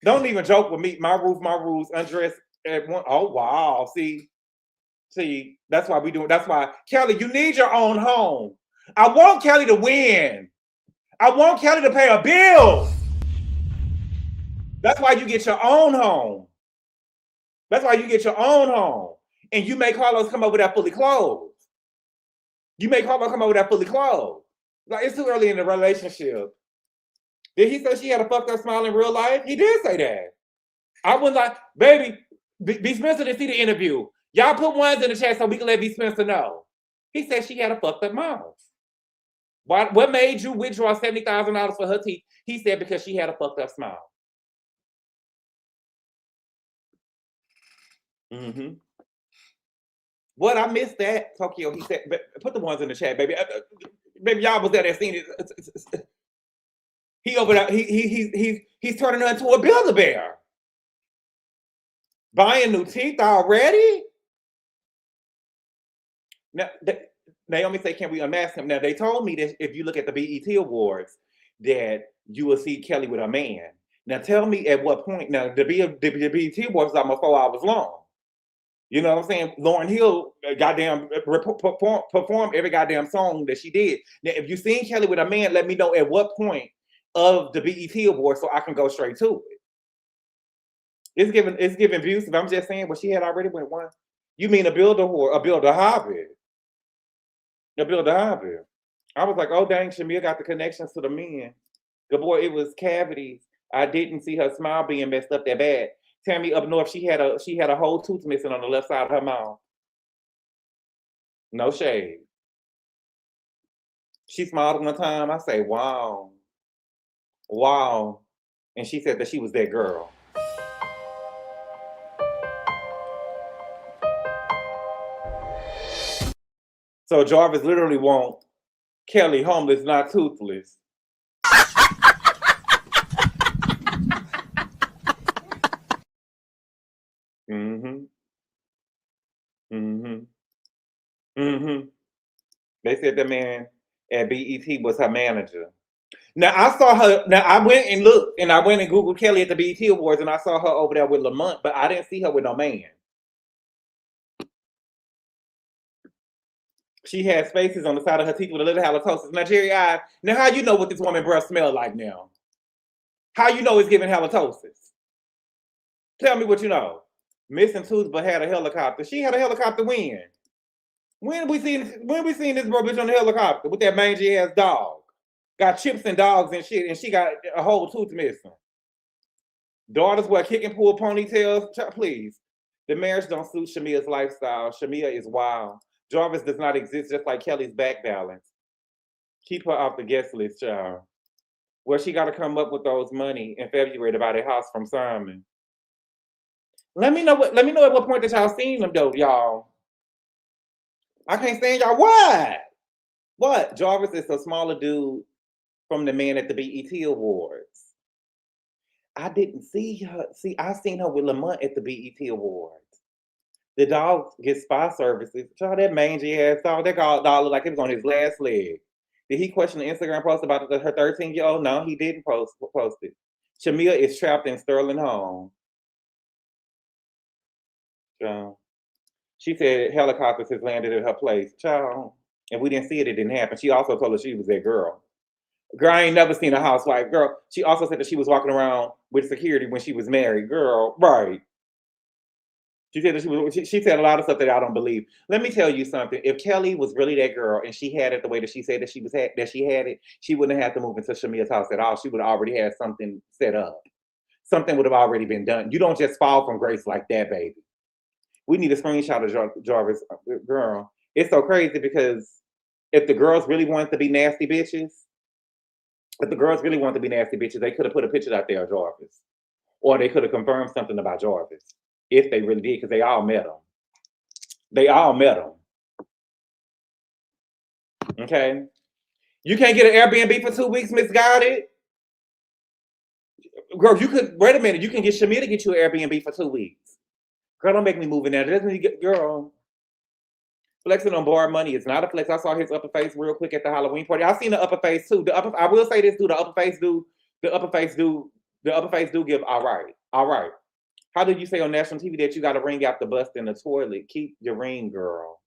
Don't even joke with me. My rules, undress at one. Oh, wow. See, that's why we do it. That's why, Kelly, you need your own home. I want Kelly to win. I want Kelly to pay her bills. That's why you get your own home. That's why you get your own home. And you make Carlos come over there fully clothed. Like, it's too early in the relationship. Did he say she had a fucked up smile in real life? He did say that. I wouldn't like, baby, B. Spencer didn't see the interview. Y'all put ones in the chat so we can let B. Spencer know. He said she had a fucked up mouth. What made you withdraw $70,000 for her teeth? He said because she had a fucked up smile. Mm-hmm. What? I missed that. Tokyo, he said, put the ones in the chat, baby. Baby, y'all was there that seen it. He over there, he's turning her into a Build-A-Bear. Buying new teeth already? Now, Naomi said, can we unmask him? Now, they told me that if you look at the BET Awards, that you will see Kelly with a man. Now, tell me at what point. Now, the BET Awards is almost 4 hours long. You know what I'm saying? Lauryn Hill goddamn performed every goddamn song that she did. Now, if you seen Kelly with a man, let me know at what point of the BET Awards so I can go straight to it. It's giving views. I'm just saying what she had already went one. You mean a builder whore, a builder hobby. A builder hobby. I was like, oh dang, Shamia got the connections to the men. Gabor, it was cavities. I didn't see her smile being messed up that bad. Tammy up north, she had a whole tooth missing on the left side of her mouth. No shade. She smiled one time. I say, wow. Wow. And she said that she was that girl. So Jarvis literally want Kelly homeless, not toothless. Mm-hmm. Mm-hmm. Mm-hmm. They said the man at BET was her manager. Now I saw her. Now I went and looked, and I went and Googled Kelly at the BET Awards, and I saw her over there with Lamont, but I didn't see her with no man. She had spaces on the side of her teeth with a little halitosis. Now, Jerry, now how you know what this woman breath smell like now? How you know it's giving halitosis? Tell me what you know. Missing tooth, but had a helicopter. She had a helicopter when? When we seen this bro bitch on the helicopter with that mangy ass dog? Got chips and dogs and shit, and she got a whole tooth missing. Daughters wear kick and pull ponytails. Please. The marriage don't suit Shamia's lifestyle. Shamia is wild. Jarvis does not exist, just like Kelly's back balance. Keep her off the guest list, child. Well, she got to come up with those money in February to buy the house from Simon. Let me know at what point that y'all seen them though, y'all. I can't stand y'all. What? Jarvis is a smaller dude from the man at the BET Awards. I didn't see her. See, I seen her with Lamont at the BET Awards. The dog gets spa services. Child, that mangy ass dog, that dog looked like it was on his last leg. Did he question the Instagram post about her 13-year-old? No, he didn't post it. Shamia is trapped in Sterling home. So, she said helicopters has landed at her place. Child, and we didn't see it, it didn't happen. She also told us she was that girl. Girl, I ain't never seen a housewife. Girl, she also said that she was walking around with security when she was married. Girl, right. She said that she said a lot of stuff that I don't believe. Let me tell you something. If Kelly was really that girl and she had it the way that she said that she had it, she wouldn't have to move into Shamia's house at all. She would have already had something set up. Something would have already been done. You don't just fall from grace like that, baby. We need a screenshot of Jarvis. Girl, it's so crazy because if the girls really wanted to be nasty bitches, they could have put a picture out there of Jarvis. Or they could have confirmed something about Jarvis. If they really did, because they all met him. Okay? You can't get an Airbnb for 2 weeks, misguided? Girl, wait a minute, you can get Shamia to get you an Airbnb for 2 weeks. Girl, don't make me move in there. Girl, flexing on borrowed money is not a flex. I saw his upper face real quick at the Halloween party. I seen the upper face too. I will say this, dude, the upper face do give all right. How did you say on national TV that you got to ring out the bust in the toilet? Keep your ring, girl.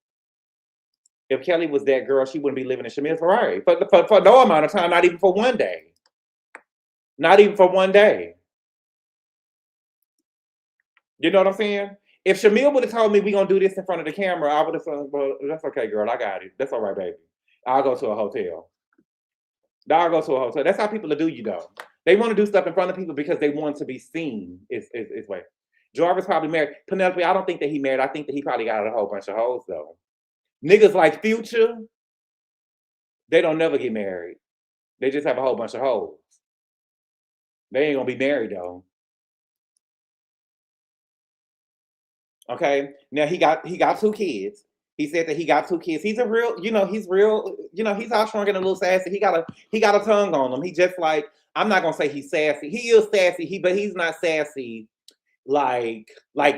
If Kelly was that girl, she wouldn't be living in Shamia's Ferrari for no amount of time, not even for 1 day. Not even for 1 day. You know what I'm saying? If Shamia would have told me we're going to do this in front of the camera, I would have said, well, that's okay, girl. I got it. That's all right, baby. I'll go to a hotel. That's how people do you, though. They want to do stuff in front of people because they want to be seen. Is way. Jarvis probably married. Penelope, I don't think that he married. I think that he probably got a whole bunch of hoes, though. Niggas like Future, they don't never get married. They just have a whole bunch of hoes. They ain't going to be married, though. Okay. Now he got 2 kids. He said that he got 2 kids. He's a real, he's real, he's out strong and a little sassy. He got a tongue on him. He just like, I'm not gonna say he's sassy. He is sassy, but he's not sassy like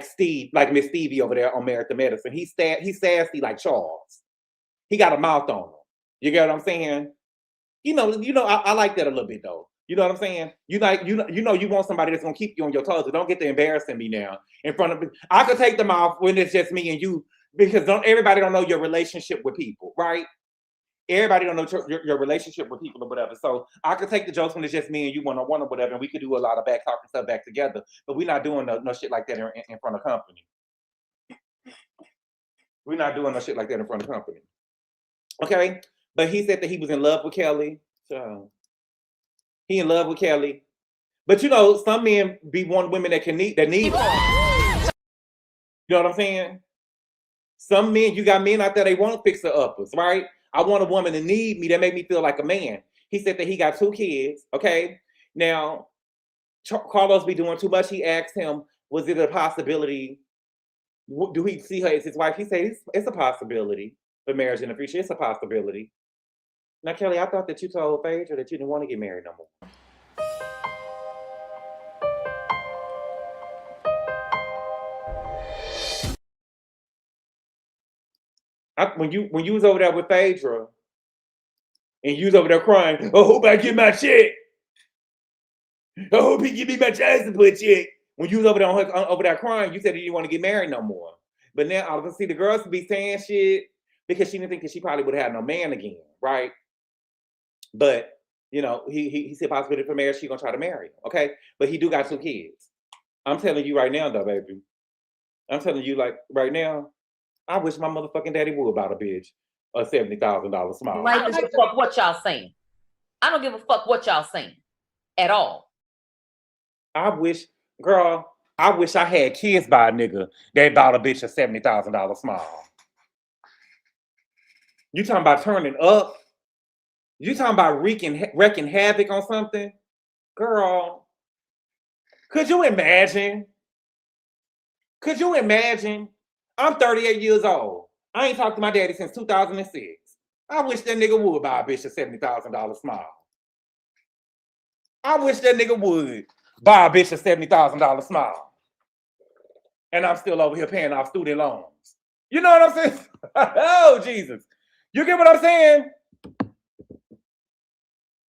Steve, like Miss Stevie over there on Merit the Medicine. He's sassy like Charles. He got a mouth on him. You get what I'm saying? I like that a little bit though. You know what I'm saying? You want somebody that's gonna keep you on your toes. So don't get to embarrassing me now in front of me. I could take them off when it's just me and you, because everybody don't know your relationship with people, right? Everybody don't know your relationship with people or whatever. So I could take the jokes when it's just me and you one-on-one or whatever, and we could do a lot of back talking stuff back together. But we're not doing no shit like that in front of company. We're not doing no shit like that in front of company. Okay? But he said that he was in love with Kelli. So he in love with Kelli. But some men be one women that need them. You know what I'm saying? Some men, you got men out there, they want fixer uppers, right? I want a woman to need me, that make me feel like a man. He said that he got 2 kids, okay? Now, Carlos be doing too much. He asked him, was it a possibility? Do he see her as his wife? He said, it's a possibility for marriage in the future. It's a possibility. Now, Kelli, I thought that you told Phaedra that you didn't want to get married no more. When you was over there with Phaedra, and you was over there crying, I hope I get my check. I hope he give me my child support check. When you was over there crying, you said that you didn't want to get married no more. But now I can see the girls be saying shit because she didn't think that she probably would have no man again, right? But he said possibility for marriage, she gonna try to marry him, okay? But he do got 2 kids. I'm telling you right now, though, baby. I'm telling you, like right now, I wish my motherfucking daddy would about a bitch a $70,000 smile. I don't give a fuck what y'all saying. I don't give a fuck what y'all saying at all. I wish I had kids by a nigga that bought a bitch a $70,000 smile. You talking about turning up? You talking about wreaking havoc on something? Girl, could you imagine? Could you imagine? I'm 38 years old. I ain't talked to my daddy since 2006. I wish that nigga would buy a bitch a $70,000 smile. I wish that nigga would buy a bitch a $70,000 smile. And I'm still over here paying off student loans. You know what I'm saying? Oh, Jesus. You get what I'm saying?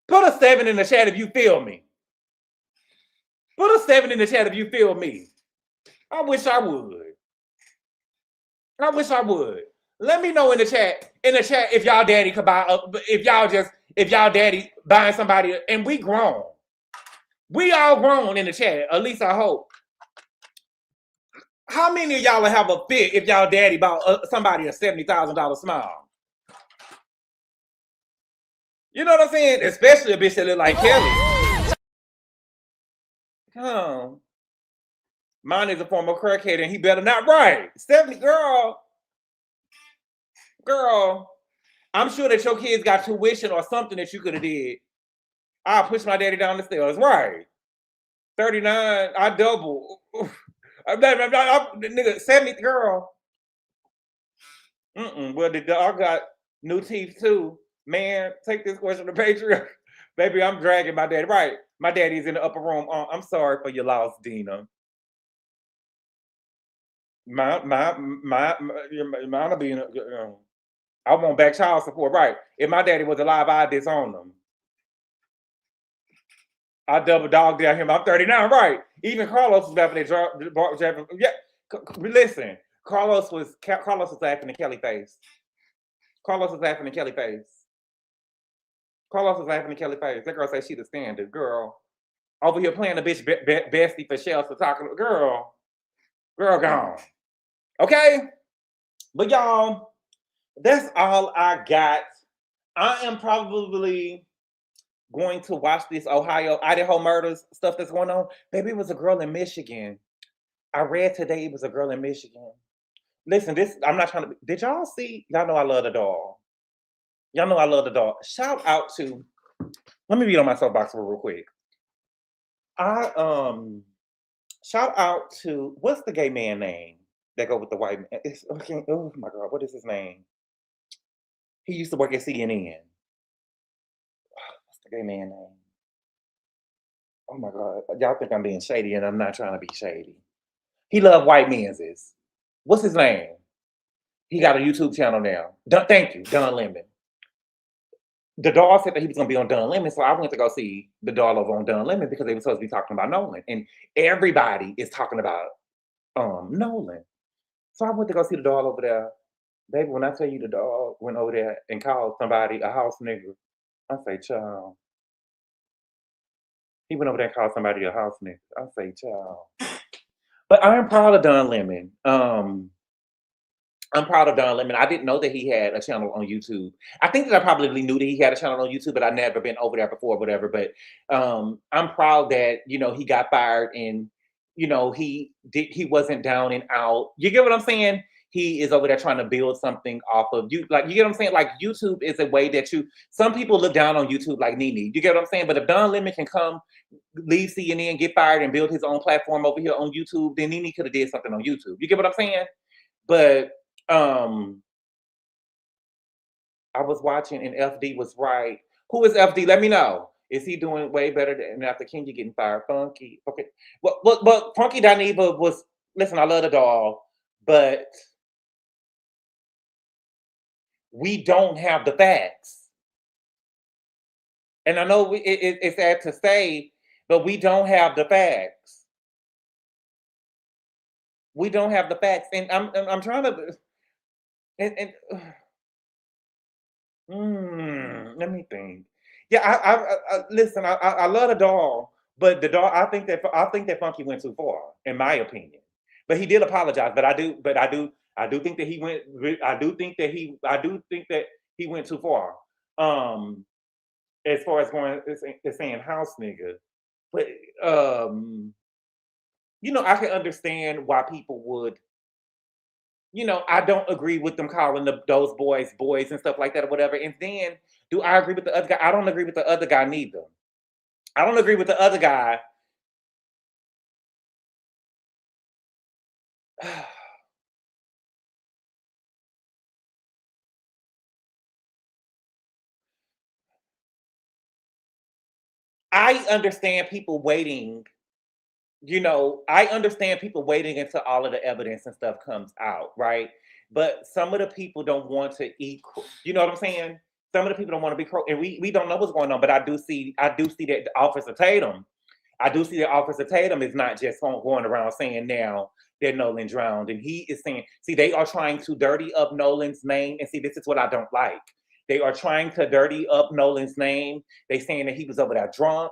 Put a 7 in the chat if you feel me. Put a 7 in the chat if you feel me. I wish I would. I wish I would. Let me know in the chat if y'all daddy could buy if y'all daddy buying somebody, and we grown. We all grown in the chat, at least I hope. How many of y'all will have a fit if y'all daddy bought somebody a $70,000 smile? You know what I'm saying? Especially a bitch that look like Kelli. Oh. Mine is a former crackhead and he better not write. 70, girl. I'm sure that your kids got tuition or something that you could have did. I'll push my daddy down the stairs. Right. 39, I double. Nigga, 70, girl. Well, the dog got new teeth too. Man, take this question to Patreon. Baby, I'm dragging my daddy. Right. My daddy's in the upper room. I'm sorry for your loss, Dina. Mine will be in I want back child support. Right. If my daddy was alive, I'd disown him. I double dog down him. I'm 39, right? Even Carlos was laughing at yeah. Listen, Carlos was laughing at Kelli face. Carlos was laughing at Kelli face. That girl said she the standard girl. Over here playing a bitch bestie for shells for talking. Girl gone. Okay, but y'all, that's all I got. I am probably going to watch this Idaho murders stuff that's going on. Baby, it was a girl in Michigan. I read today it was a girl in Michigan. Listen, I'm not trying to. Did y'all see? Y'all know I love the dog. Shout out to. Let me read on my soapbox real quick. Shout out to, what's the gay man name? that go with the white man. It's okay. Oh my God, what is his name? He used to work at CNN. What's the gay man name? Oh my God, y'all think I'm being shady, and I'm not trying to be shady. He loved white men's. What's his name? He got a YouTube channel now. Thank you, Don Lemon. The doll said that he was going to be on Don Lemon, so I went to go see the doll over on Don Lemon because they were supposed to be talking about Nolan, and everybody is talking about Nolan. So I went to go see the doll over there. Baby, when I tell you the dog went over there and called somebody a house nigga, I say, child. He went over there and called somebody a house nigga. I say, child. But I'm proud of Don Lemon. I'm proud of Don Lemon. I didn't know that he had a channel on YouTube. I think that I probably knew that he had a channel on YouTube, but I'd never been over there before, whatever. But I'm proud that, you know, he got fired and, you know, he wasn't down and out. You get what I'm saying? He is over there trying to build something off of you. Like, you get what I'm saying? Like, YouTube is a way that some people look down on YouTube like Nene. You get what I'm saying? But if Don Lemon can come, leave CNN, get fired, and build his own platform over here on YouTube, then Nene could have did something on YouTube. You get what I'm saying? But I was watching and FD was right. Who is FD? Let me know. Is he doing way better than after Kenya getting fired? Funky. Okay. Well, Funky Dineva was, listen, I love the dog, but we don't have the facts. And I know it's sad to say, but we don't have the facts. We don't have the facts. And I'm trying to, let me think. Yeah, I listen. I love the dog, but the dog. I think that Funky went too far, in my opinion. But he did apologize. But I do think that he went. I do think that he went too far. As far as going, it's saying house nigga. But you know, I can understand why people would. You know, I don't agree with them calling those boys and stuff like that or whatever. And then, do I agree with the other guy? I don't agree with the other guy neither. I don't agree with the other guy. I understand people waiting. You know, I understand people waiting until all of the evidence and stuff comes out, right? But some of the people don't want to eat. You know what I'm saying? Some of the people don't want to be and we don't know what's going on. But I do see that Officer Tatum. I do see that Officer Tatum is not just going around saying now that Nolan drowned, and he is saying, see, they are trying to dirty up Nolan's name, and see, this is what I don't like. They are trying to dirty up Nolan's name. They saying that he was over there drunk.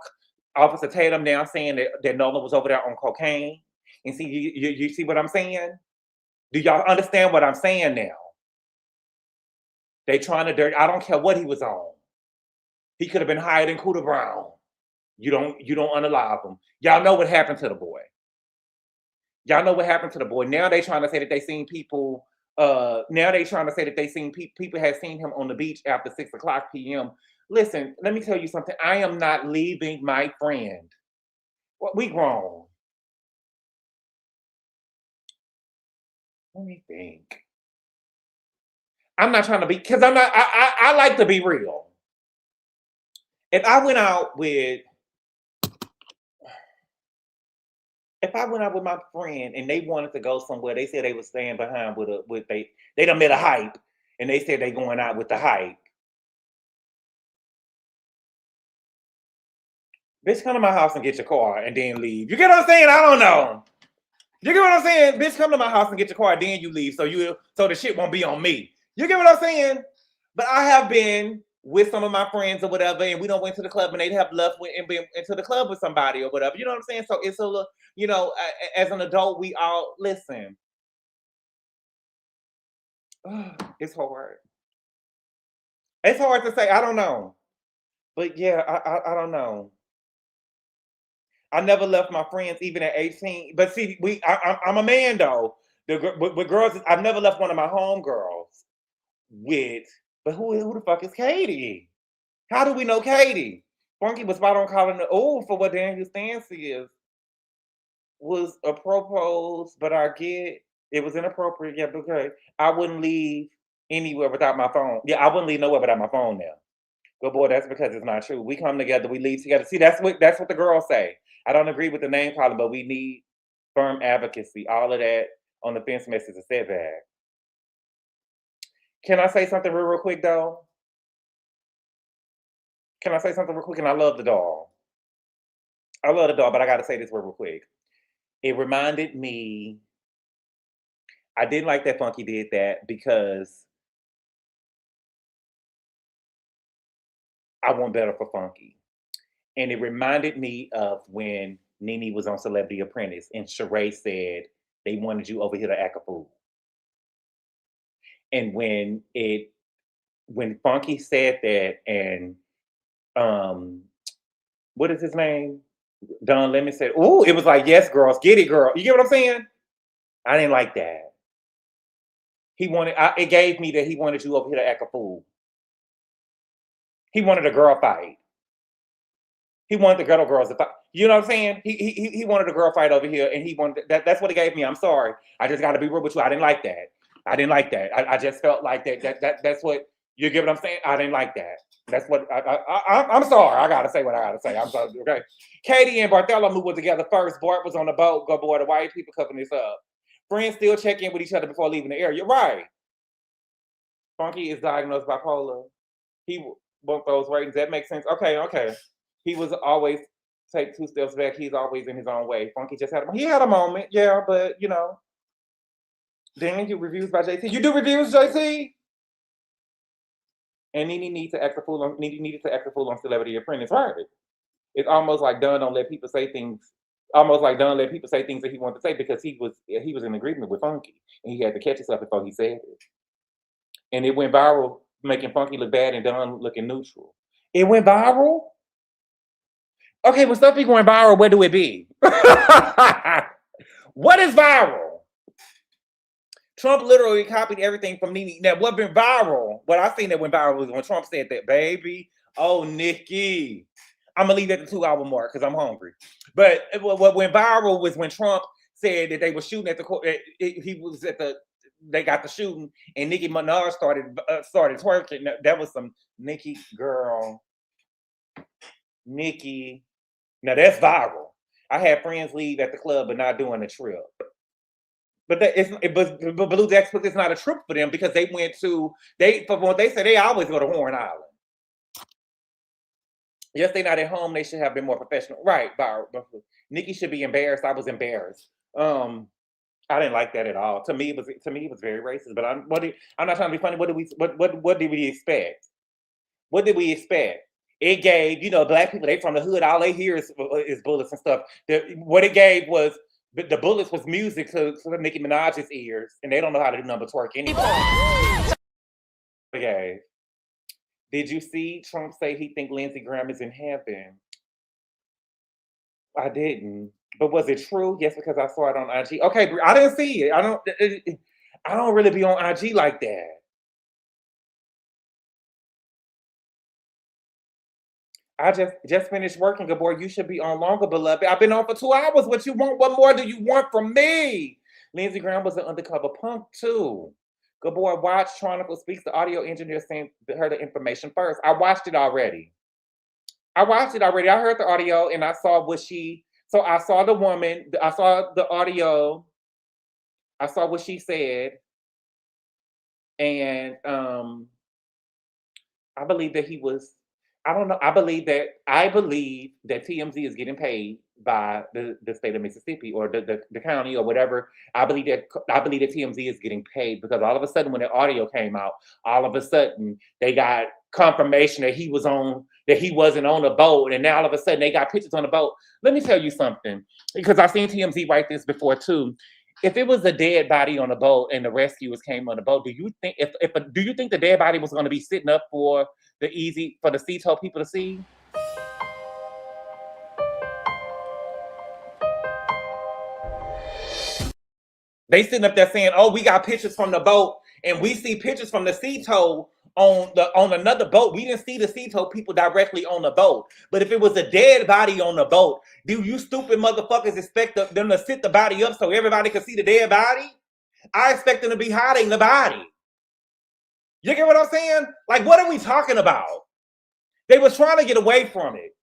Officer Tatum now saying that Nolan was over there on cocaine. And see, you see what I'm saying? Do y'all understand what I'm saying now? They trying to dirty. I don't care what he was on. He could have been higher than Cooter Brown. You don't unalive him. Y'all know what happened to the boy. Y'all know what happened to the boy. Now they trying to say that they seen people. Now they trying to say that they seen people had seen him on the beach after 6:00 p.m. Listen, let me tell you something. I am not leaving my friend. What, we grown. Let me think. I'm not trying to be, because I'm not, I like to be real. If I went out with my friend and they wanted to go somewhere, they said they was staying behind they done met a hype and they said they going out with the hype. Bitch, come to my house and get your car and then leave. You get what I'm saying? I don't know. You get what I'm saying? Bitch, come to my house and get your car and then you leave so the shit won't be on me. You get what I'm saying? But I have been with some of my friends or whatever, and we don't went to the club and they have left and been into the club with somebody or whatever. You know what I'm saying? So it's a little, you know, as an adult, we all listen. It's hard. It's hard to say. I don't know. But yeah, I don't know. I never left my friends even at 18. But see, I'm a man though. With girls, I've never left one of my homegirls with. But who the fuck is Katie? How do we know Katie? Funky was spot on calling her for what Daniel's stance is. Was a propose, but I get It was inappropriate, yeah, because I wouldn't leave anywhere without my phone. Yeah, I wouldn't leave nowhere without my phone now. Go boy, that's because it's not true. We come together, we leave together. See, that's what the girls say. I don't agree with the name calling, but we need firm advocacy. All of that on the fence message is setback. Can I say something real quick though? Can I say something real quick? And I love the doll. I love the doll, but I gotta say this real quick. It reminded me, I didn't like that Funky did that because I want better for Funky. And it reminded me of when Nene was on Celebrity Apprentice and Sheree said they wanted you over here to act a fool. And when Funky said that, and what is his name? Don Lemon said, "Ooh," it was like, "Yes, girls, get it, girl." You get what I'm saying? I didn't like that. It gave me that he wanted you over here to act a fool. He wanted a girl fight. He wanted the ghetto girls to fight. You know what I'm saying? He wanted a girl fight over here, and he wanted that. That's what it gave me. I'm sorry. I just got to be real with you. I didn't like that. I just felt like that's what you get. What I'm saying? I didn't like that. That's what I'm sorry. I gotta say what I gotta say. I'm sorry. Okay. Katie and Bartholomew were together first. Bart was on the boat. Go boy. The white people covering this up. Friends still check in with each other before leaving the area. Right. Funky is diagnosed bipolar. He want those ratings. That makes sense. Okay. He was always take 2 steps back. He's always in his own way. Funky just had a moment. Yeah, but you know. Didn't you reviews by JT? You do reviews, JT? And Nene needed to act a fool on Celebrity Apprentice, right? It's almost like Dunn don't let people say things. Almost like Dunn let people say things that he wanted to say because he was in agreement with Funky, and he had to catch himself before he said it. And it went viral, making Funky look bad and Dunn looking neutral. It went viral. Okay, when stuff be going viral, where do it be? What is viral? Trump literally copied everything from Nene. Now, what been viral? What I seen that went viral was when Trump said that, baby. Oh, Nikki. I'm gonna leave that at the 2-hour mark because I'm hungry. But what went viral was when Trump said that they were shooting at the court. They got the shooting, and Nicki Minaj started twerking. That was some Nicki girl. Nicki. Now that's viral. I had friends leave at the club but not doing the trip. But Blue Jacks put it's not a trip for them because they went to from what they said they always go to Horn Island. Yes, they're not at home. They should have been more professional, right? Nikki should be embarrassed. I was embarrassed. I didn't like that at all. To me, it was very racist. But I'm not trying to be funny. What did we expect? What did we expect? It gave black people. They from the hood. All they hear is bullets and stuff. What it gave was. The bullets was music to Nicki Minaj's ears, and they don't know how to do number twerk anymore. Okay. Did you see Trump say he think Lindsey Graham is in heaven? I didn't. But was it true? Yes, because I saw it on IG. Okay, I didn't see it. I don't really be on IG like that. I just finished working, Gabor. You should be on longer, beloved. I've been on for 2 hours. What you want? What more do you want from me? Lindsey Graham was an undercover punk too. Gabor, watch Chronicle Speaks. The audio engineer sent her the information first. I watched it already. I heard the audio and I saw so I saw the woman. I saw the audio. I saw what she said. And I believe that he was. I don't know. I believe that TMZ is getting paid by the state of Mississippi or the county or whatever. I believe that TMZ is getting paid because all of a sudden when the audio came out, all of a sudden they got confirmation that he wasn't on the boat, and now all of a sudden they got pictures on the boat. Let me tell you something, because I've seen TMZ write this before too. If it was a dead body on the boat and the rescuers came on the boat, do you think the dead body was going to be sitting up for the Seatow people to see? They sitting up there saying, "Oh, we got pictures from the boat, and we see pictures from the Seatow on another boat. We didn't see the Seatow people directly on the boat. But if it was a dead body on the boat, do you stupid motherfuckers expect them to sit the body up so everybody can see the dead body? I expect them to be hiding the body. You get what I'm saying? Like, what are we talking about? They was trying to get away from it.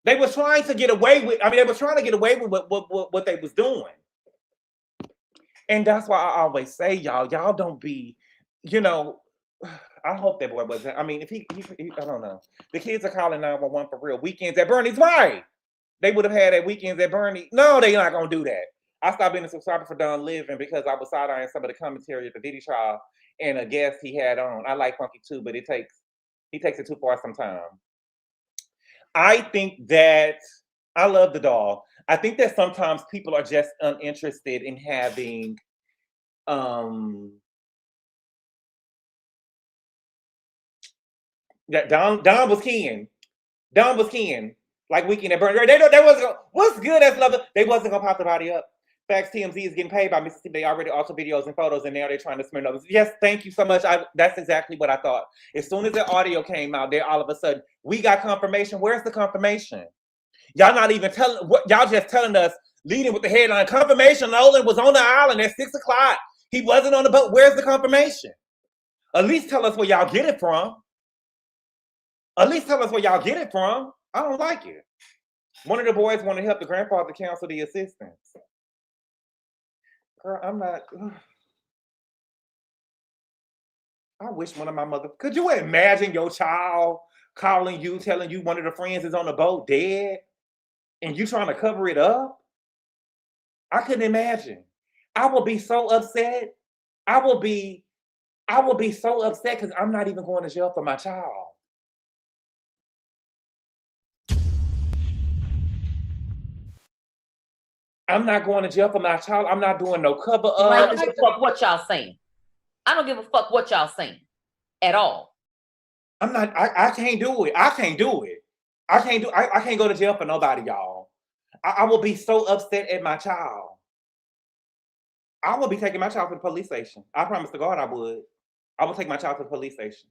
They was trying to get away with, they were trying to get away with what they was doing. And that's why I always say, y'all don't be, I hope that boy wasn't, if he I don't know. The kids are calling 911 for real. Weekends at Bernie's, right. They would have had that weekends at Bernie. No, they're not going to do that. I stopped being a subscriber for Don Living because I was side-eyeing some of the commentary at the Diddy trial and a guest he had on. I like Funky too, but he takes it too far sometimes. I think that I love the doll. I think that sometimes people are just uninterested in having that Don was keying. Don was keying. Like Weekend at Bernie. They wasn't what's good as love. They wasn't gonna pop the body up. Facts, TMZ is getting paid by Mississippi. They already alter videos and photos, and now they're trying to smear numbers. Yes, thank you so much. That's exactly what I thought. As soon as the audio came out, there all of a sudden we got confirmation. Where's the confirmation? Y'all not even telling what y'all just telling us, leading with the headline. Confirmation Nolan was on the island at 6 o'clock. He wasn't on the boat. Where's the confirmation? At least tell us where y'all get it from. At least tell us where y'all get it from. I don't like it. One of the boys wanted to help the grandfather cancel the assistance. Girl, I'm not. I wish one of my mother. Could you imagine your child calling you, telling you one of the friends is on the boat dead, and you trying to cover it up? I couldn't imagine. I will be so upset. I will be so upset because I'm not even going to jail for my child. I'm not going to jail for my child. I'm not doing no cover up. I don't give a fuck what y'all saying. I don't give a fuck what y'all saying at all. I'm not. I can't do it. I can't do it. I can't go to jail for nobody, y'all. I will be so upset at my child. I will be taking my child to the police station. I promise to God I would. I will take my child to the police station,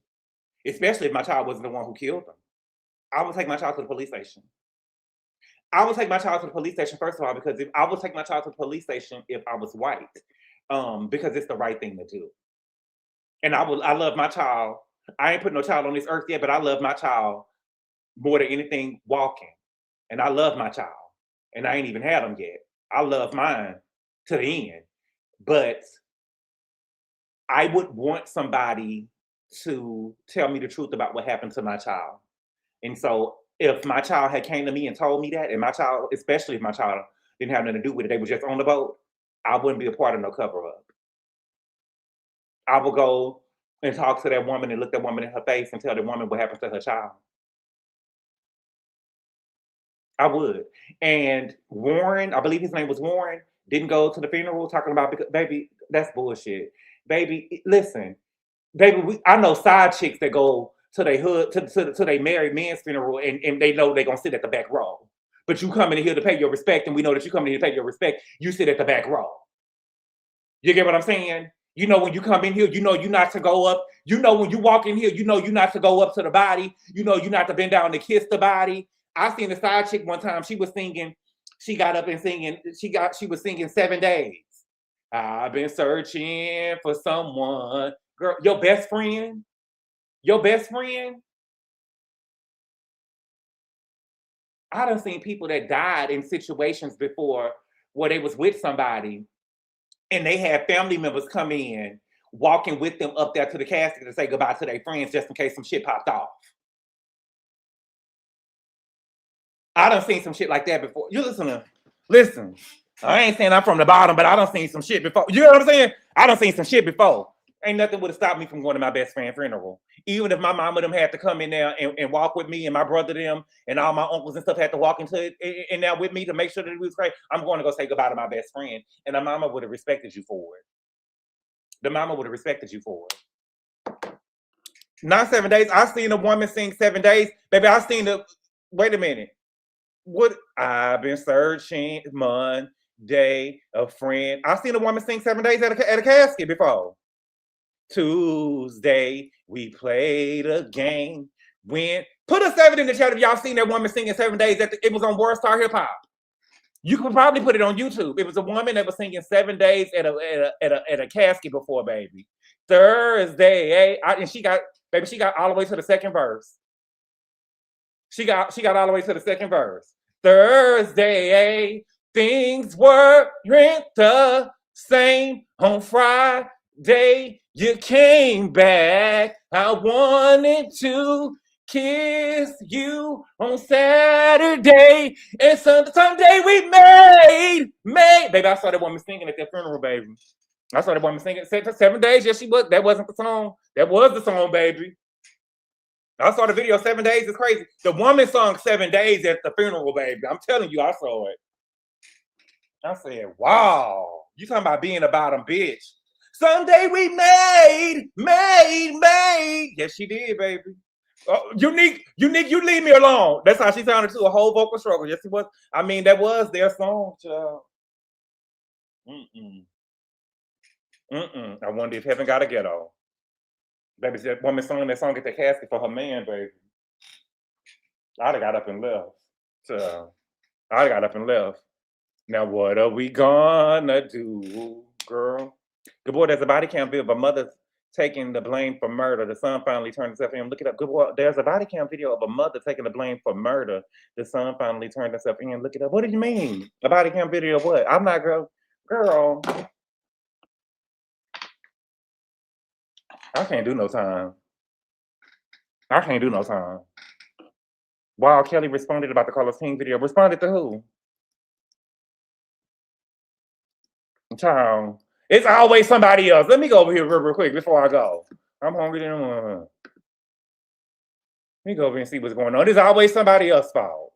especially if my child wasn't the one who killed him. I will take my child to the police station. I will take my child to the police station, first of all, because I will take my child to the police station if I was white, because it's the right thing to do. And I love my child. I ain't put no child on this earth yet, but I love my child more than anything walking. And I love my child. And I ain't even had them yet. I love mine to the end. But I would want somebody to tell me the truth about what happened to my child. And so if my child had came to me and told me that, and my child, especially if my child didn't have nothing to do with it, they were just on the boat, I wouldn't be a part of no cover-up. I would go and talk to that woman and look that woman in her face and tell the woman what happened to her child. I would. And Warren, I believe his name was Warren, didn't go to the funeral talking about, baby, that's bullshit. Baby, listen, baby, I know side chicks that go to their hood, to their married men's funeral, and they know they're gonna sit at the back row. But you coming in here to pay your respect, and we know that you coming in here to pay your respect, you sit at the back row. You get what I'm saying? You know when you come in here, you know you're not to go up. You know when you walk in here, you know you're not to go up to the body. You know you're not to bend down to kiss the body. I seen a side chick one time, she was singing, she got up and singing, she was singing 7 days. I've been searching for someone. Girl, your best friend? Your best friend? I done seen people that died in situations before where they was with somebody and they had family members come in, walking with them up there to the casket to say goodbye to their friends just in case some shit popped off. I done seen some shit like that before. You listen. I ain't saying I'm from the bottom, but I done seen some shit before. You know what I'm saying? I done seen some shit before. Ain't nothing would have stopped me from going to my best friend's funeral. Even if my mama them had to come in there and walk with me, and my brother them and all my uncles and stuff had to walk into it in there with me to make sure that it was great, I'm going to go say goodbye to my best friend. And the mama would have respected you for it. The mama would have respected you for it. Not 7 days. I seen a woman sing 7 days. Baby, I seen wait a minute. What? I've been searching Monday, a friend. I seen a woman sing 7 days at a casket before. Tuesday, we played a game. Put a 7 in the chat if y'all seen that woman singing 7 days. It was on World Star Hip Hop. You could probably put it on YouTube. It was a woman that was singing 7 days at a casket before, baby. Thursday, and she got all the way to the second verse. She got all the way to the second verse. Thursday, things weren't the same on Friday. You came back. I wanted to kiss you on Saturday, and Sunday we made. Baby, I saw that woman singing at that funeral, baby. I saw that woman singing 7 days. Yes, she was. That wasn't the song. That was the song, baby. I saw the video. 7 days is crazy. The woman sung 7 days at the funeral, baby. I'm telling you, I saw it. I said, wow. You talking about being a bottom bitch. Sunday we made. Yes, she did, baby. Oh, unique, you leave me alone. That's how she sounded to a whole vocal struggle. Yes, it was. I mean, that was their song, child. I wonder if Heaven Got a Ghetto. Baby, that woman sung that song at the casket for her man, baby. I'd have got up and left. So I'd have got up and left. Now what are we gonna do, girl? GGABOR, there's a body cam video of a mother taking the blame for murder. The son finally turned himself in. Look it up. GGABOR, there's a body cam video of a mother taking the blame for murder. The son finally turned himself in. Look it up. What do you mean? A body cam video of what? I'm not girl. I can't do no time. Wow, Kelli responded about the Carlos King video. Responded to who? Child. It's always somebody else. Let me go over here real quick before I go. I'm hungry. Let me go over and see what's going on. It's always somebody else's fault.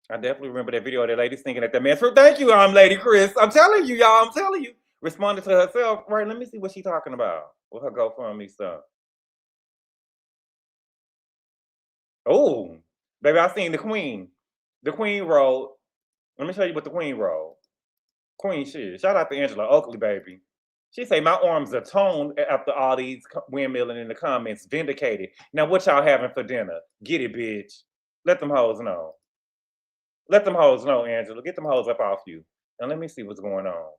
I definitely remember that video of that lady singing at that man's fruit. Thank you, Lady Chris. I'm telling you, y'all. I'm telling you. Responded to herself. Right, let me see what she's talking about with her GoFundMe stuff. Oh, baby, I seen the Queen. The Queen wrote. Let me show you what the Queen wrote. Queen shit. Shout out to Angela Oakley, baby. She say, my arms are toned after all these windmilling in the comments. Vindicated. Now, what y'all having for dinner? Get it, bitch. Let them hoes know. Let them hoes know, Angela. Get them hoes up off you. Now, let me see what's going on.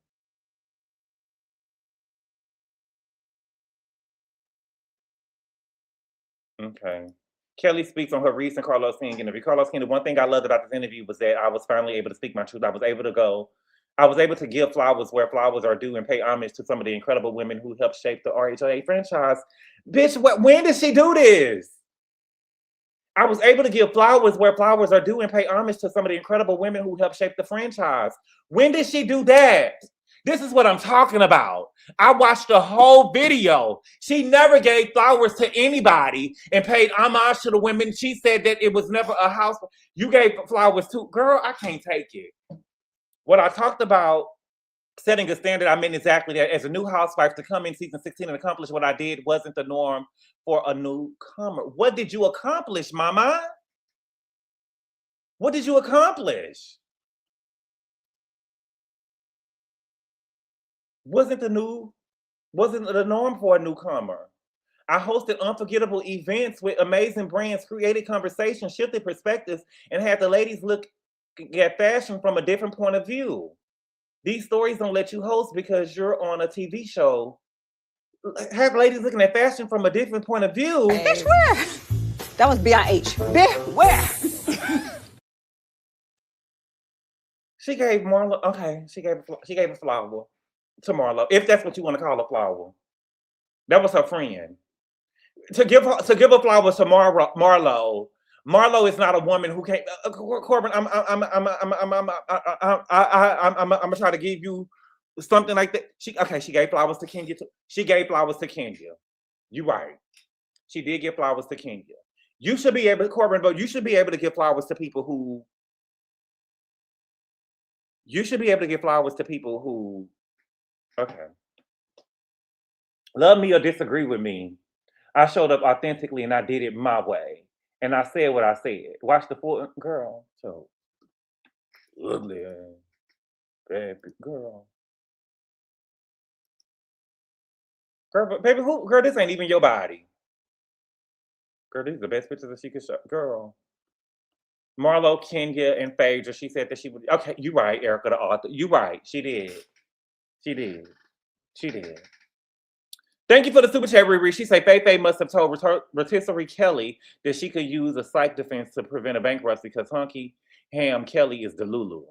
Okay. Kelli speaks on her recent Carlos King interview. Carlos King, the one thing I loved about this interview was that I was finally able to speak my truth. I was able to give flowers where flowers are due and pay homage to some of the incredible women who helped shape the RHOA franchise. Bitch, when did she do this? I was able to give flowers where flowers are due and pay homage to some of the incredible women who helped shape the franchise. When did she do that? This is what I'm talking about. I watched the whole video. She never gave flowers to anybody and paid homage to the women. She said that it was never a house. You gave flowers to, girl, I can't take it. What I talked about setting a standard, I meant exactly that. As a new housewife to come in season 16 and accomplish what I did wasn't the norm for a newcomer. What did you accomplish, mama? What did you accomplish? Wasn't the norm for a newcomer. I hosted unforgettable events with amazing brands, created conversations, shifted perspectives, and had the ladies look at fashion from a different point of view. These stories don't let you host because you're on a TV show. Have ladies looking at fashion from a different point of view. Bitch, where? That was B-I-H. Bitch, where? She gave Marlo, okay, she gave a flower to Marlo, if that's what you want to call a flower. That was her friend. To give a flower to Marlo. Marlo is not a woman who can't. Corbin, I'm gonna try to give you something like that. She gave flowers to Kenya. She gave flowers to Kenya. You're right. She did give flowers to Kenya. You should be able, Corbin, but you should be able to give flowers to people who. You should be able to give flowers to people who. Okay. Love me or disagree with me. I showed up authentically and I did it my way. And I said what I said. Watch the full girl. So ugly ass, bad girl. Girl, baby, girl, this ain't even your body. Girl, these are the best pictures that she could show. Girl. Marlo, Kenya, and Phaedra. She said that she would. Okay, you right, Erica, the author. You right. She did. She did. She did. Thank you for the super chat, Riri. She said Faye must have told Rotisserie Kelly that she could use a psych defense to prevent a bankruptcy because Hunky Ham Kelly is the Lulu.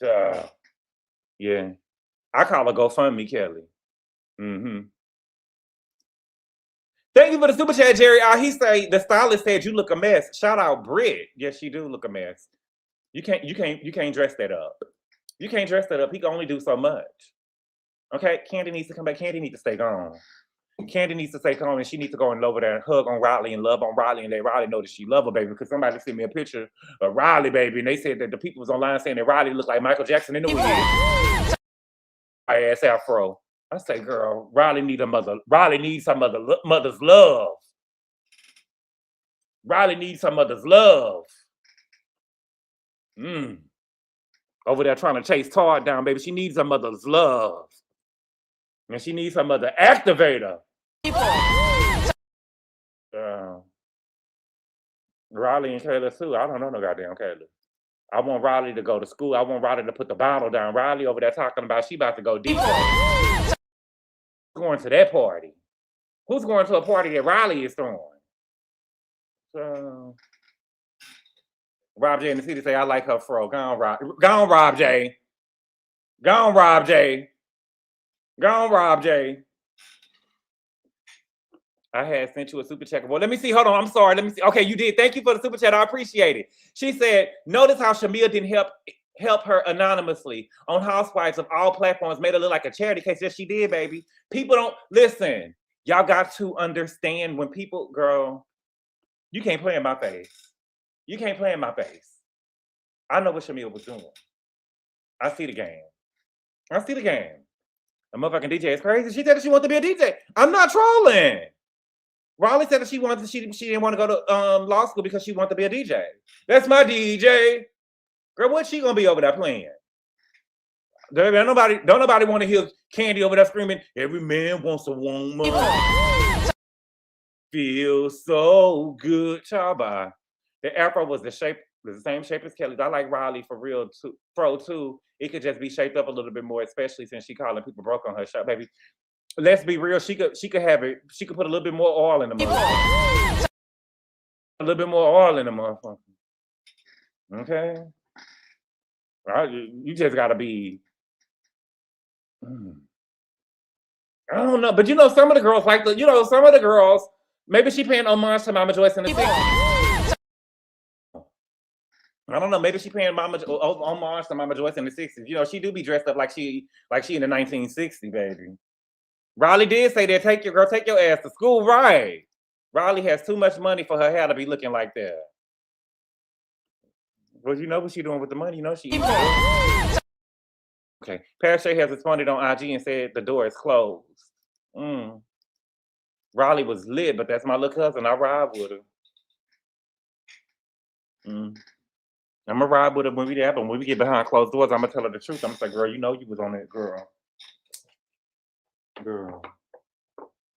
Yeah. I call her GoFundMe Kelly. Mm-hmm. Thank you for the super chat, Jerry. He say the stylist said you look a mess. Shout out Britt. Yes, she do look a mess. You can't dress that up. You can't dress that up. He can only do so much. Okay, Candy needs to come back. Candy needs to stay gone. Candy needs to stay home, and she needs to go and over there and hug on Riley and love on Riley, and let Riley know that she love her, baby. Because somebody sent me a picture of Riley, baby, and they said that the people was online saying that Riley looked like Michael Jackson in the wig. I ass afro. I say, girl, Riley needs a mother. Riley needs some mother's love. Riley needs some mother's love. Over there trying to chase Todd down, baby. She needs her mother's love. And she needs her mother activator. Riley and Kayla too. I don't know no goddamn Kayla. I want Riley to go to school. I want Riley to put the bottle down. Riley over there talking about she about to go deep. Going to that party. Who's going to a party that Riley is throwing? So Rob J in the city say I like her fro. Go on, Rob. Go on, Rob J. Go on, Rob J. Go on, Rob J. I had sent you a super chat. Well, let me see. Hold on. I'm sorry. Let me see. Okay, you did. Thank you for the super chat. I appreciate it. She said, notice how Shamia didn't help her anonymously on Housewives of all platforms. Made her look like a charity case. Yes, she did, baby. People don't listen. Y'all got to understand when people, girl, you can't play in my face. You can't play in my face. I know what Shamia was doing. I see the game. I see the game. A motherfucking DJ is crazy. She said that she wanted to be a DJ. I'm not trolling. Riley said that she didn't want to go to law school because she wanted to be a DJ. That's my DJ. Girl, what's she gonna be over there playing? Don't nobody want to hear Candy over there screaming, every man wants a woman. Feels so good. Ciao, bye. The afro was the same shape as Kelly's. I like Riley for real too. Fro too. It could just be shaped up a little bit more, especially since she calling people broke on her shot, baby. Let's be real. She could have it. She could put a little bit more oil in the motherfucker. A little bit more oil in the motherfucker. Okay. You just gotta be. I don't know, but you know, some of the girls like some of the girls. Maybe she paying homage to Mama Joyce in the 60s. I don't know. Maybe she paying homage to Mama Joyce in the 60s. You know, she do be dressed up like she in the 1960s, baby. Riley did say that take your ass to school, right? Riley has too much money for her hair to be looking like that. Well, you know what she doing with the money. You know she eating it. Okay. Parashay has responded on IG and said the door is closed. Riley was lit, but that's my little cousin. I ride with her. I'm gonna ride with her when we there, but when we get behind closed doors, I'm gonna tell her the truth. I'm gonna say, girl, you know you was on that, girl. Girl.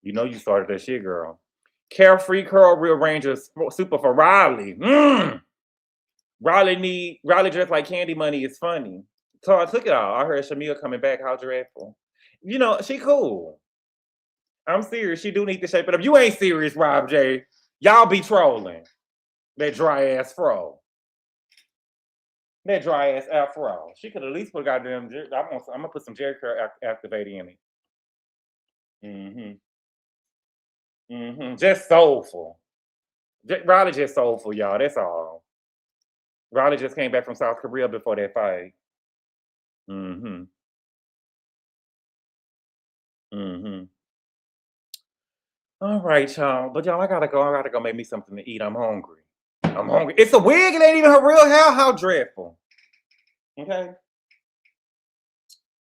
You know you started that shit, girl. Carefree Curl Rearranger Super for Riley. Riley dressed like Candy Money is funny. So I took it all. I heard Shamia coming back. How dreadful. You know, she cool. I'm serious. She do need to shape it up. You ain't serious, Rob J. Y'all be trolling. That dry ass fro. That dry ass afro. She could at least put goddamn. I'm gonna put some Jerry Curl activating in it. Just soulful. Riley just soulful, y'all. That's all. Riley just came back from South Korea before that fight. All right, y'all. But y'all, I gotta go make me something to eat. I'm hungry. It's a wig. It ain't even her real hair. How dreadful. Okay.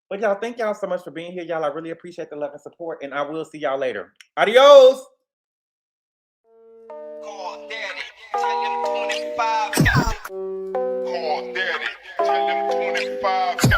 But y'all, thank y'all so much for being here. Y'all, I really appreciate the love and support. And I will see y'all later. Adios. Call Daddy, tell him 25. Call Daddy, tell him 25.